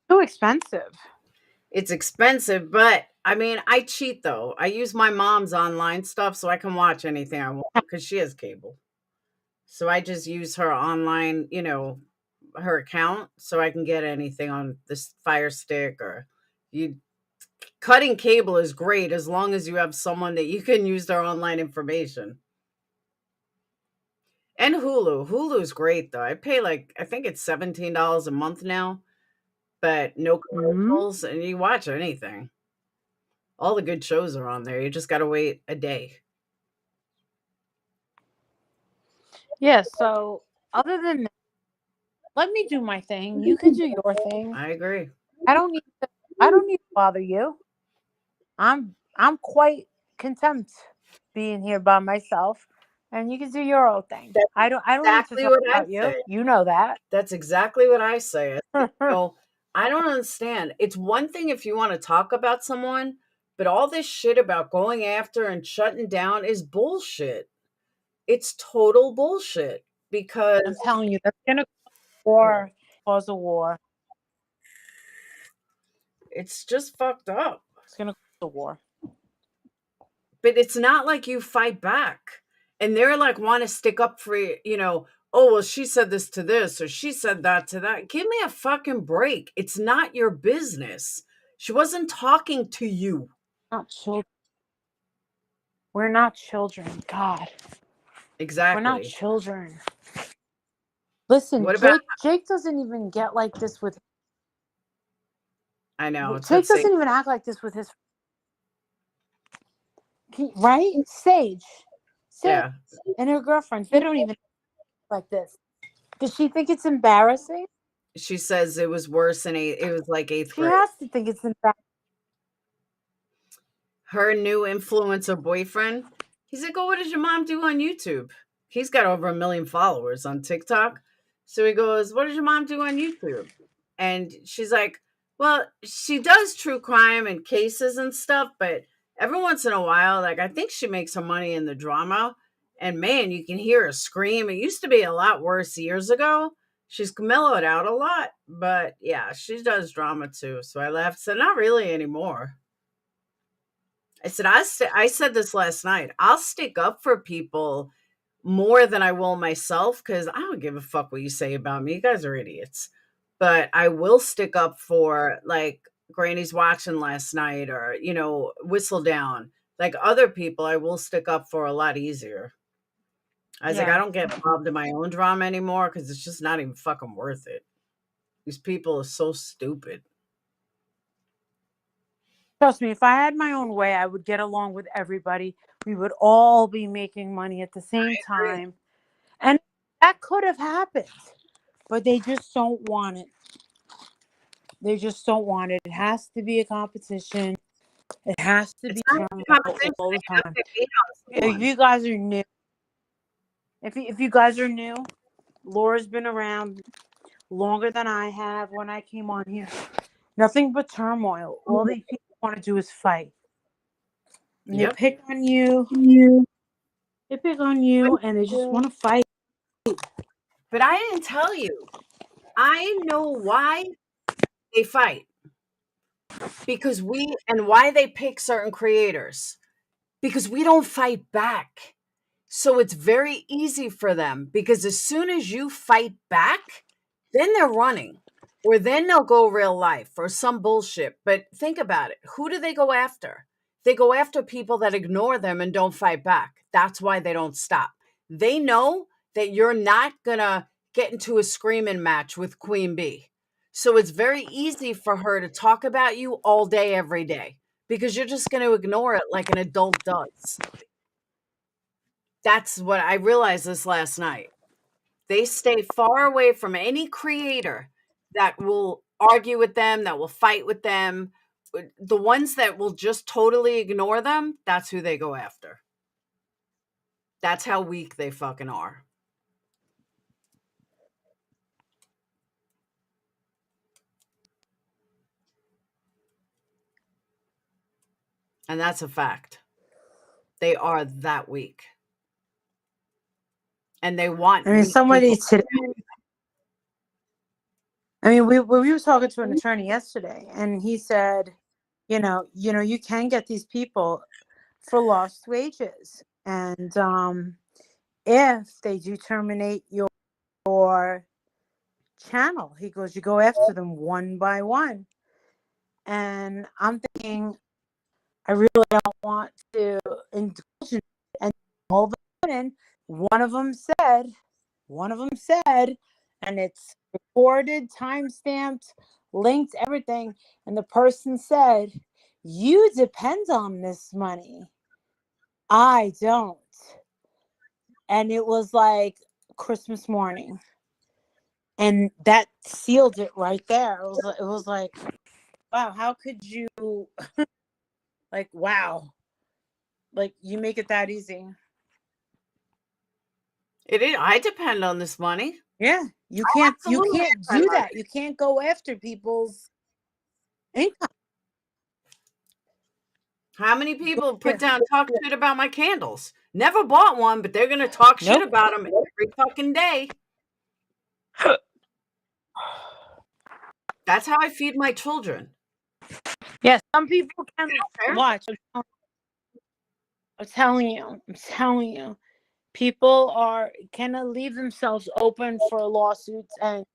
too expensive. It's expensive, but I mean, I cheat though. I use my mom's online stuff so I can watch anything I want because she has cable. So I just use her online, her account so I can get anything on this Fire Stick or you cutting cable is great as long as you have someone that you can use their online information. And Hulu. Hulu's great though. I pay I think it's $17 a month now, but no Mm-hmm. commercials and you watch anything. All the good shows are on there. You just got to wait a day. Yeah. So other than that, let me do my thing. You can do your thing. I agree. I don't need to. I don't need to bother you. I'm quite content being here by myself, and you can do your own thing. That's I don't need to exactly talk what I about you. say. You know that. That's exactly what I say. I don't understand. It's one thing if you want to talk about someone, but all this shit about going after and shutting down is bullshit. It's total bullshit because I'm telling you, that's gonna cause a war. it's just fucked up. It's gonna cause a war. But it's not like you fight back. And they're like, want to stick up for, oh, well, she said this to this or she said that to that. Give me a fucking break. It's not your business. She wasn't talking to you. Not children. We're not children. God, we're not Exactly. children. Listen, What about, Jake doesn't even get like this with. I know, it's Jake that same. doesn't even act like this with his. Right? Sage. Yeah. And her girlfriends, they don't even act like this. Does she think it's embarrassing? She says it was worse it was like eighth She grade. has to think it's embarrassing. Her new influencer boyfriend, he's like, oh, what does your mom do on YouTube? He's got over 1 million followers on TikTok. So he goes, what does your mom do on YouTube? And she's like, well, she does true crime and cases and stuff, but every once in a while, like I think she makes some money in the drama, and man, you can hear her scream. It used to be a lot worse years ago. She's mellowed out a lot, but yeah, she does drama too. So I laughed. So not really anymore. I said, I said this last night. I'll stick up for people more than I will myself because I don't give a fuck what you say about me. You guys are idiots. But I will stick up for like Granny's watching last night or, Whistle Down. Like other people, I will stick up for a lot easier. I was like, I don't get involved in my own drama anymore because it's just not even fucking worth it. These people are so stupid. Trust me, if I had my own way, I would get along with everybody. We would all be making money at the same time. And that could have happened, but they just don't want it. They just don't want it. It has to be a competition. It has to be all the time. If you guys are new, if you guys are new, Laura's been around longer than I have when I came on here. Nothing but turmoil. All these people want to do is fight. And they pick on you. They pick on you and they just want to fight. But I didn't tell you. I know why they fight. Because why they pick certain creators. Because we don't fight back. So it's very easy for them because as soon as you fight back, then they're running. Or then they'll go real life or some bullshit. But think about it. Who do they go after? They go after people that ignore them and don't fight back. That's why they don't stop. They know that you're not going to get into a screaming match with Queen Bee. So it's very easy for her to talk about you all day, every day, because you're just going to ignore it like an adult does. That's what I realized this last night. They stay far away from any creator that will argue with them, that will fight with them. The ones that will just totally ignore them, that's who they go after. That's how weak they fucking are. And that's a fact. They are that weak. And they want somebody today. We were talking to an attorney yesterday, and he said, you can get these people for lost wages, and if they do terminate your channel, he goes, you go after them one by one. And I'm thinking, I really don't want to indulge in it. And all of a sudden, one of them said, and it's recorded, time-stamped, linked, everything. And the person said, you depend on this money. I don't. And it was like Christmas morning. And that sealed it right there. It was like, wow, how could you, like, wow. Like, you make it that easy. It is. I depend on this money. Yeah, you can't do that. You can't go after people's income. How many people talk shit about my candles? Never bought one, but they're gonna talk shit about them every fucking day. That's how I feed my children. Yes, some people can watch. I'm telling you. People can leave themselves open for lawsuits and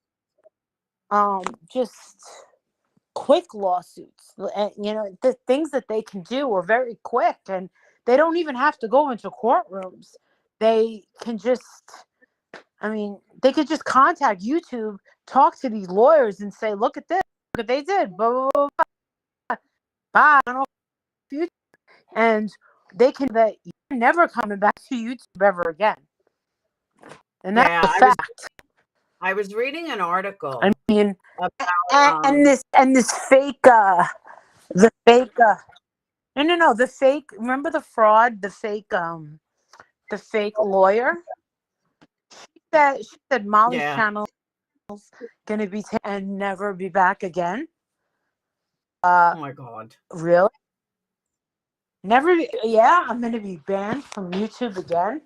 just quick lawsuits. And, the things that they can do are very quick, and they don't even have to go into courtrooms. They can just, they could just contact YouTube, talk to these lawyers and say, look at this, look what they did, blah, blah, blah, blah. Bye. I don't know if you, and they can, that you're never coming back to YouTube ever again. And that's a fact. I was reading an article. About, and this fake, the fake. Remember the fraud, the fake lawyer. She said Molly's channel is gonna be and never be back again. Oh my God! Really? Never. Yeah, I'm going to be banned from YouTube again.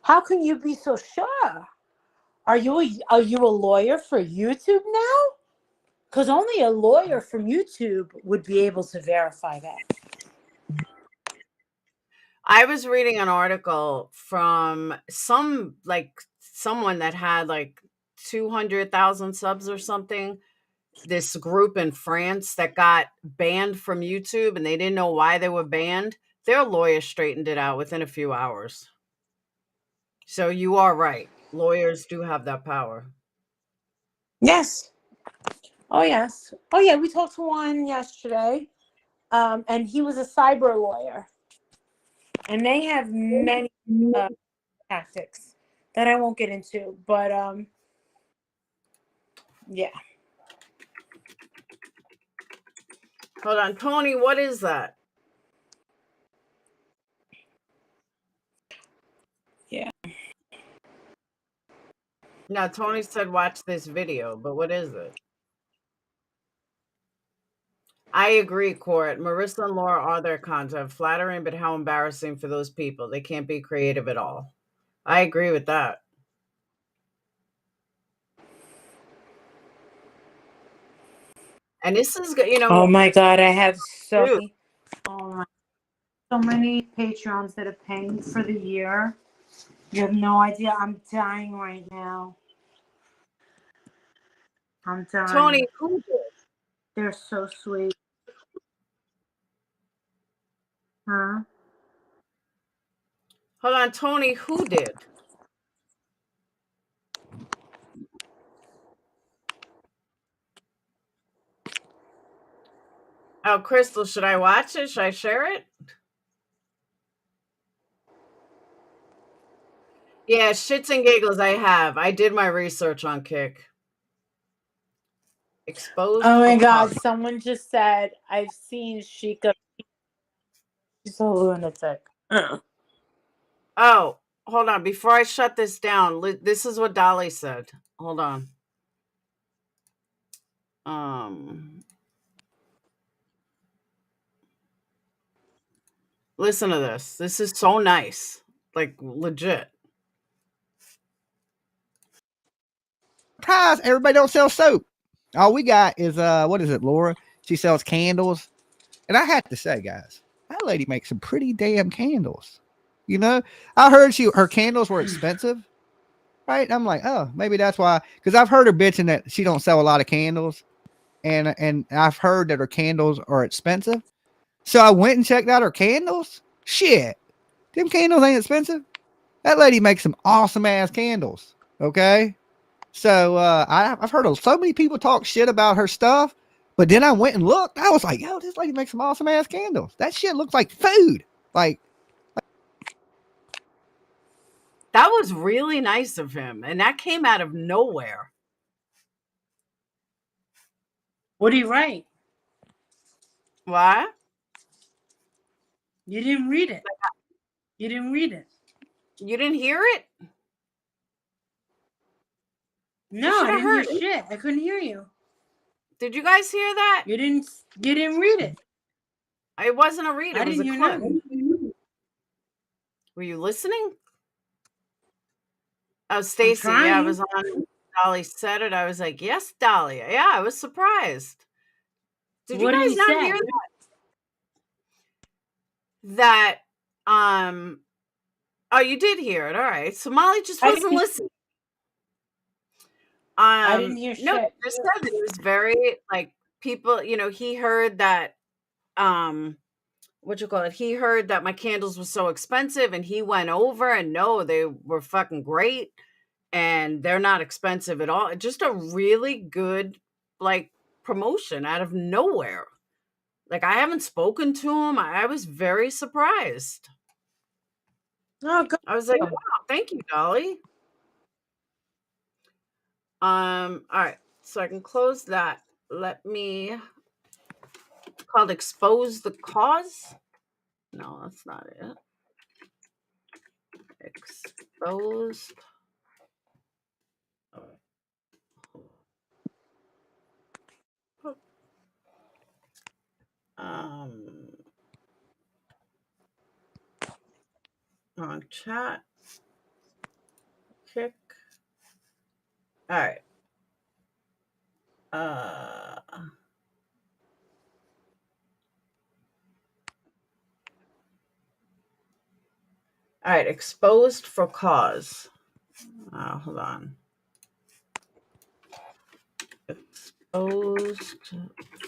How can you be so sure? Are you a lawyer for YouTube now? Because only a lawyer from YouTube would be able to verify that. I was reading an article from someone that had like 200,000 subs or something. This group in France that got banned from YouTube and they didn't know why they were banned. Their lawyer straightened it out within a few hours. So you are right. Lawyers do have that power. Yes. Oh, yes. Oh, yeah. We talked to one yesterday, and he was a cyber lawyer. And they have many tactics that I won't get into. But, yeah. Hold on. Tony, what is that? Yeah. Now, Tony said watch this video, but what is it? I agree, Court. Marissa and Laura are their content. Flattering, but how embarrassing for those people. They can't be creative at all. I agree with that. And this is, Oh, my God. I have so dude, many Patreons that are paying for the year. You have no idea. I'm dying right now. I'm dying. Tony, who did? They're so sweet. Huh? Hold on, Tony, who did? Oh, Crystal, should I watch it? Should I share it? Yeah, shits and giggles I have. I did my research on Kick. Exposed. Oh my for God! cause. Someone just said I've seen Sheikah. She's a lunatic. Oh, hold on. Before I shut this down, this is what Dolly said. Hold on. Listen to this. This is so nice. Like legit. Surprise! Everybody don't sell soap. All we got is what is it, Laura? She sells candles. And I have to say, guys, that lady makes some pretty damn candles. You know, I heard her candles were expensive, right? I'm like, oh, maybe that's why. Because I've heard her bitching that she don't sell a lot of candles, and I've heard that her candles are expensive. So I went and checked out her candles. Shit, them candles ain't expensive. That lady makes some awesome ass candles. Okay, so I've heard of so many people talk shit about her stuff. But then I went and looked. I was like, yo, this lady makes some awesome ass candles. That shit looks like food. Like, That was really nice of him. And that came out of nowhere. What do you write? Why? You didn't read it. You didn't read it. You didn't hear it? No, I didn't hear shit. I couldn't hear you. Did you guys hear that? You didn't read it. It wasn't a read. It was a clip. Nothing. Were you listening? Oh, Stacy, yeah, I was on. Dolly said it. I was like, yes, Dolly. Yeah, I was surprised. Did you guys not hear that? Oh, you did hear it. All right. So Molly just wasn't listening. I didn't hear shit. No, just said that it was very like people, he heard that he heard that my candles were so expensive and he went over and no, they were fucking great and they're not expensive at all. Just a really good like promotion out of nowhere. Like I haven't spoken to him. I was very surprised. Oh, good. I was like, wow, thank you, Dolly. All right, so I can close that. Let me called expose the cause. No, that's not it. Exposed. Wrong chat. Kick. All right. All right. Exposed for cause. Hold on. Exposed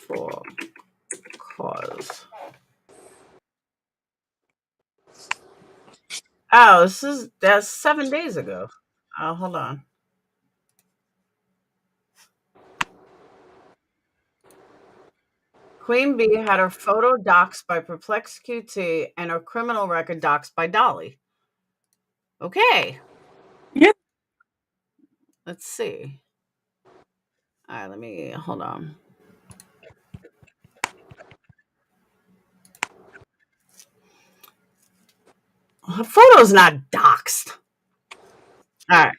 for cause. Oh, that's 7 days ago. Hold on. Queen Bee had her photo doxed by Perplex QT and her criminal record doxed by Dolly. Okay. Yeah. Let's see. All right, let me hold on. Her photo's not doxed. All right.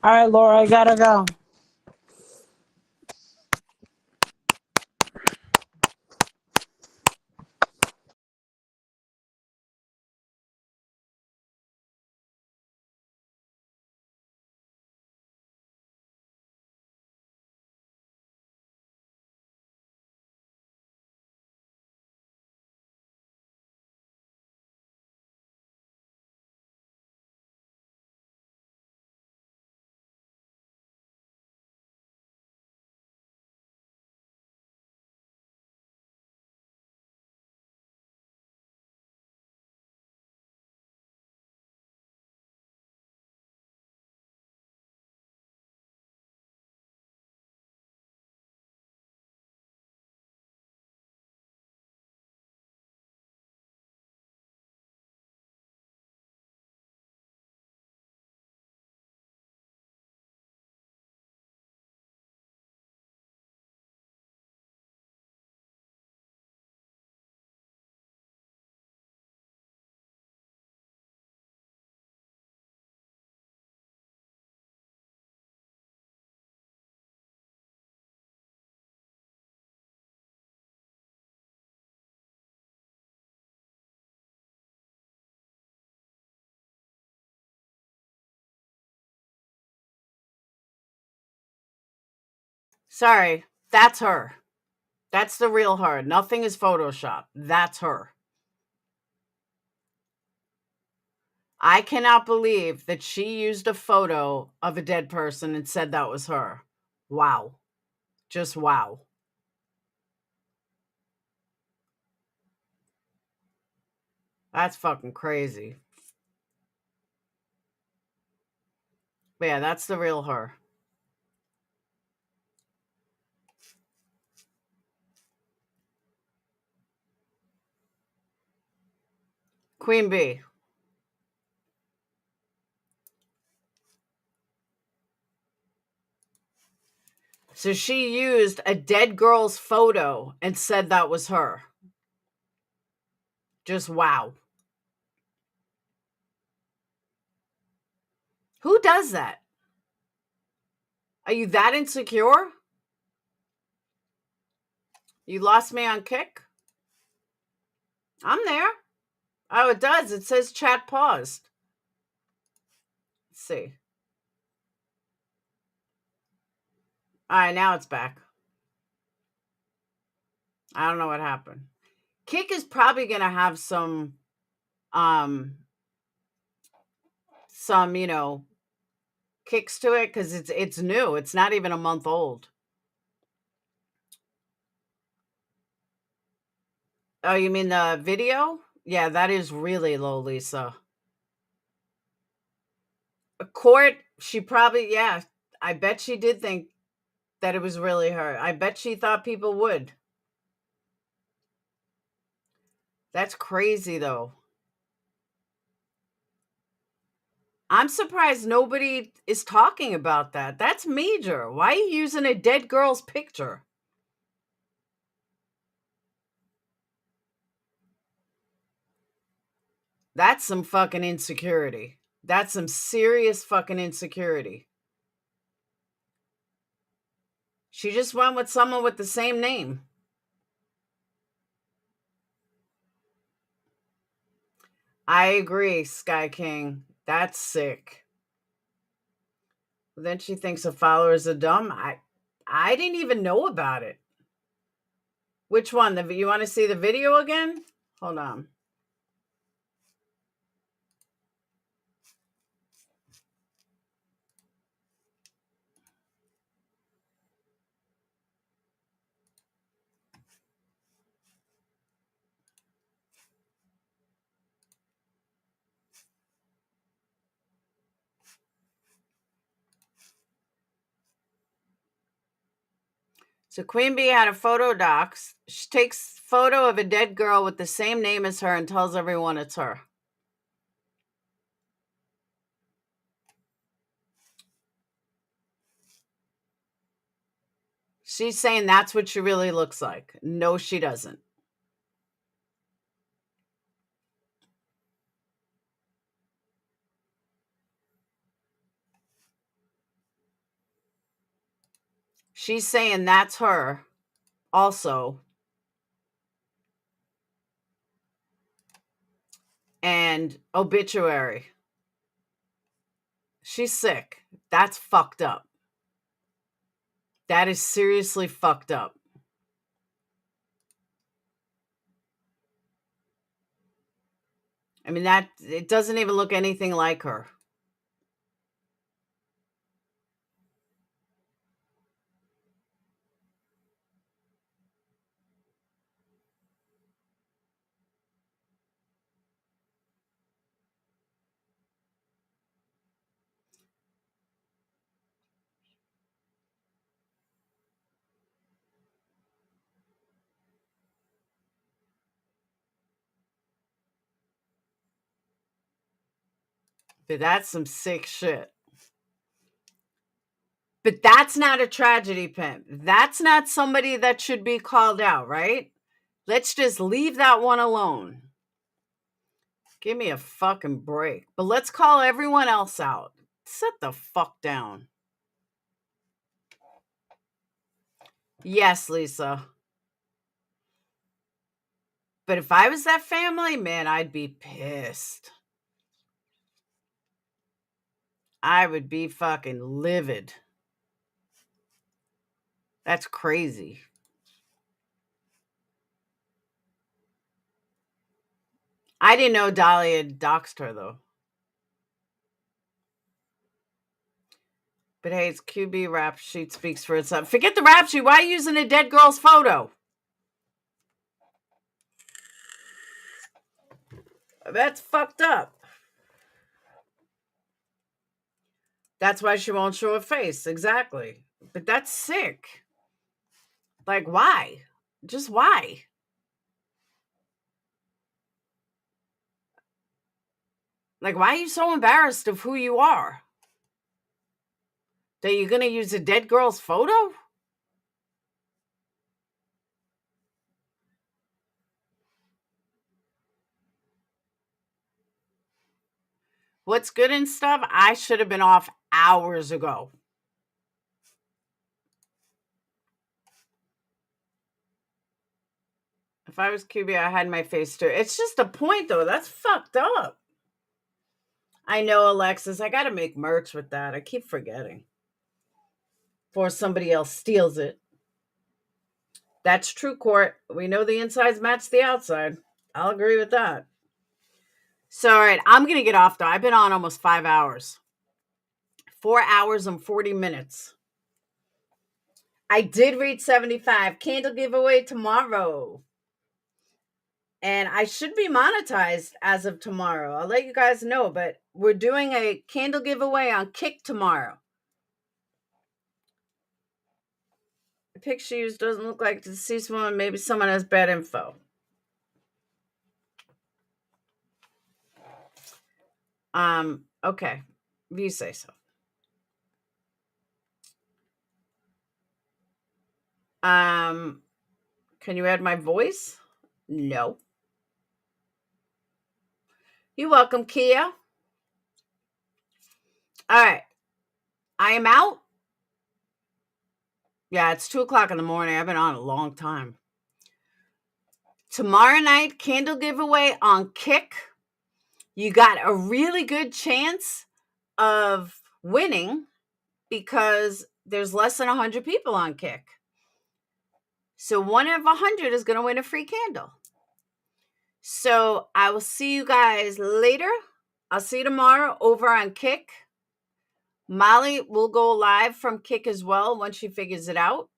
All right, Laura, I gotta go. Sorry, that's her. That's the real her. Nothing is Photoshop. That's her. I cannot believe that she used a photo of a dead person and said that was her. Wow. Just wow. That's fucking crazy. But yeah, that's the real her. Queen Bee. So she used a dead girl's photo and said that was her. Just wow. Who does that? Are you that insecure? You lost me on Kick? I'm there. Oh, it does. It says chat paused. Let's see. All right, now it's back. I don't know what happened. Kick is probably going to have some, kicks to it because it's new. It's not even a month old. Oh, you mean the video? Yeah, that is really low, Lisa. A court, she probably, yeah, I bet she did think that it was really her. I bet she thought people would. That's crazy, though. I'm surprised nobody is talking about that. That's major. Why are you using a dead girl's picture? That's some fucking insecurity. That's some serious fucking insecurity. She just went with someone with the same name. I agree, Sky King. That's sick. Then she thinks her followers are dumb. I didn't even know about it. Which one? You want to see the video again? Hold on. So Queen Bee had a photo docs. She takes photo of a dead girl with the same name as her and tells everyone it's her. She's saying that's what she really looks like. No, she doesn't. She's saying that's her also. And obituary. She's sick. That's fucked up. That is seriously fucked up. I mean, it doesn't even look anything like her. But that's some sick shit. But that's not a tragedy pimp. That's not somebody that should be called out, right? Let's just leave that one alone. Give me a fucking break. But let's call everyone else out. Sit the fuck down. Yes, Lisa. But if I was that family, man, I'd be pissed. I would be fucking livid. That's crazy. I didn't know Dolly had doxed her, though. But hey, it's QB rap sheet speaks for itself. Forget the rap sheet. Why are you using a dead girl's photo? That's fucked up. That's why she won't show her face. Exactly. But that's sick. Like, why? Just why? Like, why are you so embarrassed of who you are? That you're going to use a dead girl's photo? What's good and stuff, I should have been off hours ago. If I was QB, I had my face too. It's just a point, though. That's fucked up. I know, Alexis. I got to make merch with that. I keep forgetting. Before somebody else steals it. That's true, Court. We know the insides match the outside. I'll agree with that. So, all right. I'm going to get off, though. I've been on almost 5 hours. 4 hours and 40 minutes. I did reach 75. Candle giveaway tomorrow. And I should be monetized as of tomorrow. I'll let you guys know, but we're doing a candle giveaway on Kick tomorrow. The picture used doesn't look like the deceased woman. Maybe someone has bad info. Okay. If you say so. Can you add my voice? No. You're welcome, Kia. All right. I am out. Yeah, it's 2:00 in the morning. I've been on a long time. Tomorrow night, candle giveaway on Kick. You got a really good chance of winning because there's less than 100 people on Kick. So 1 of 100 is going to win a free candle. So I will see you guys later. I'll see you tomorrow over on Kick. Molly will go live from Kick as well once she figures it out.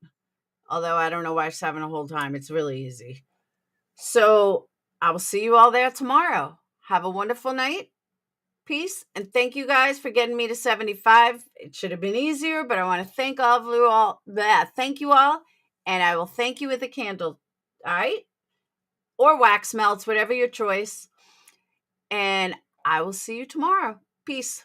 Although I don't know why she's having a whole time. It's really easy. So I will see you all there tomorrow. Have a wonderful night. Peace. And thank you guys for getting me to 75. It should have been easier, but I want to thank all of you all. Thank you all. And I will thank you with a candle. All right? Or wax melts, whatever your choice. And I will see you tomorrow. Peace.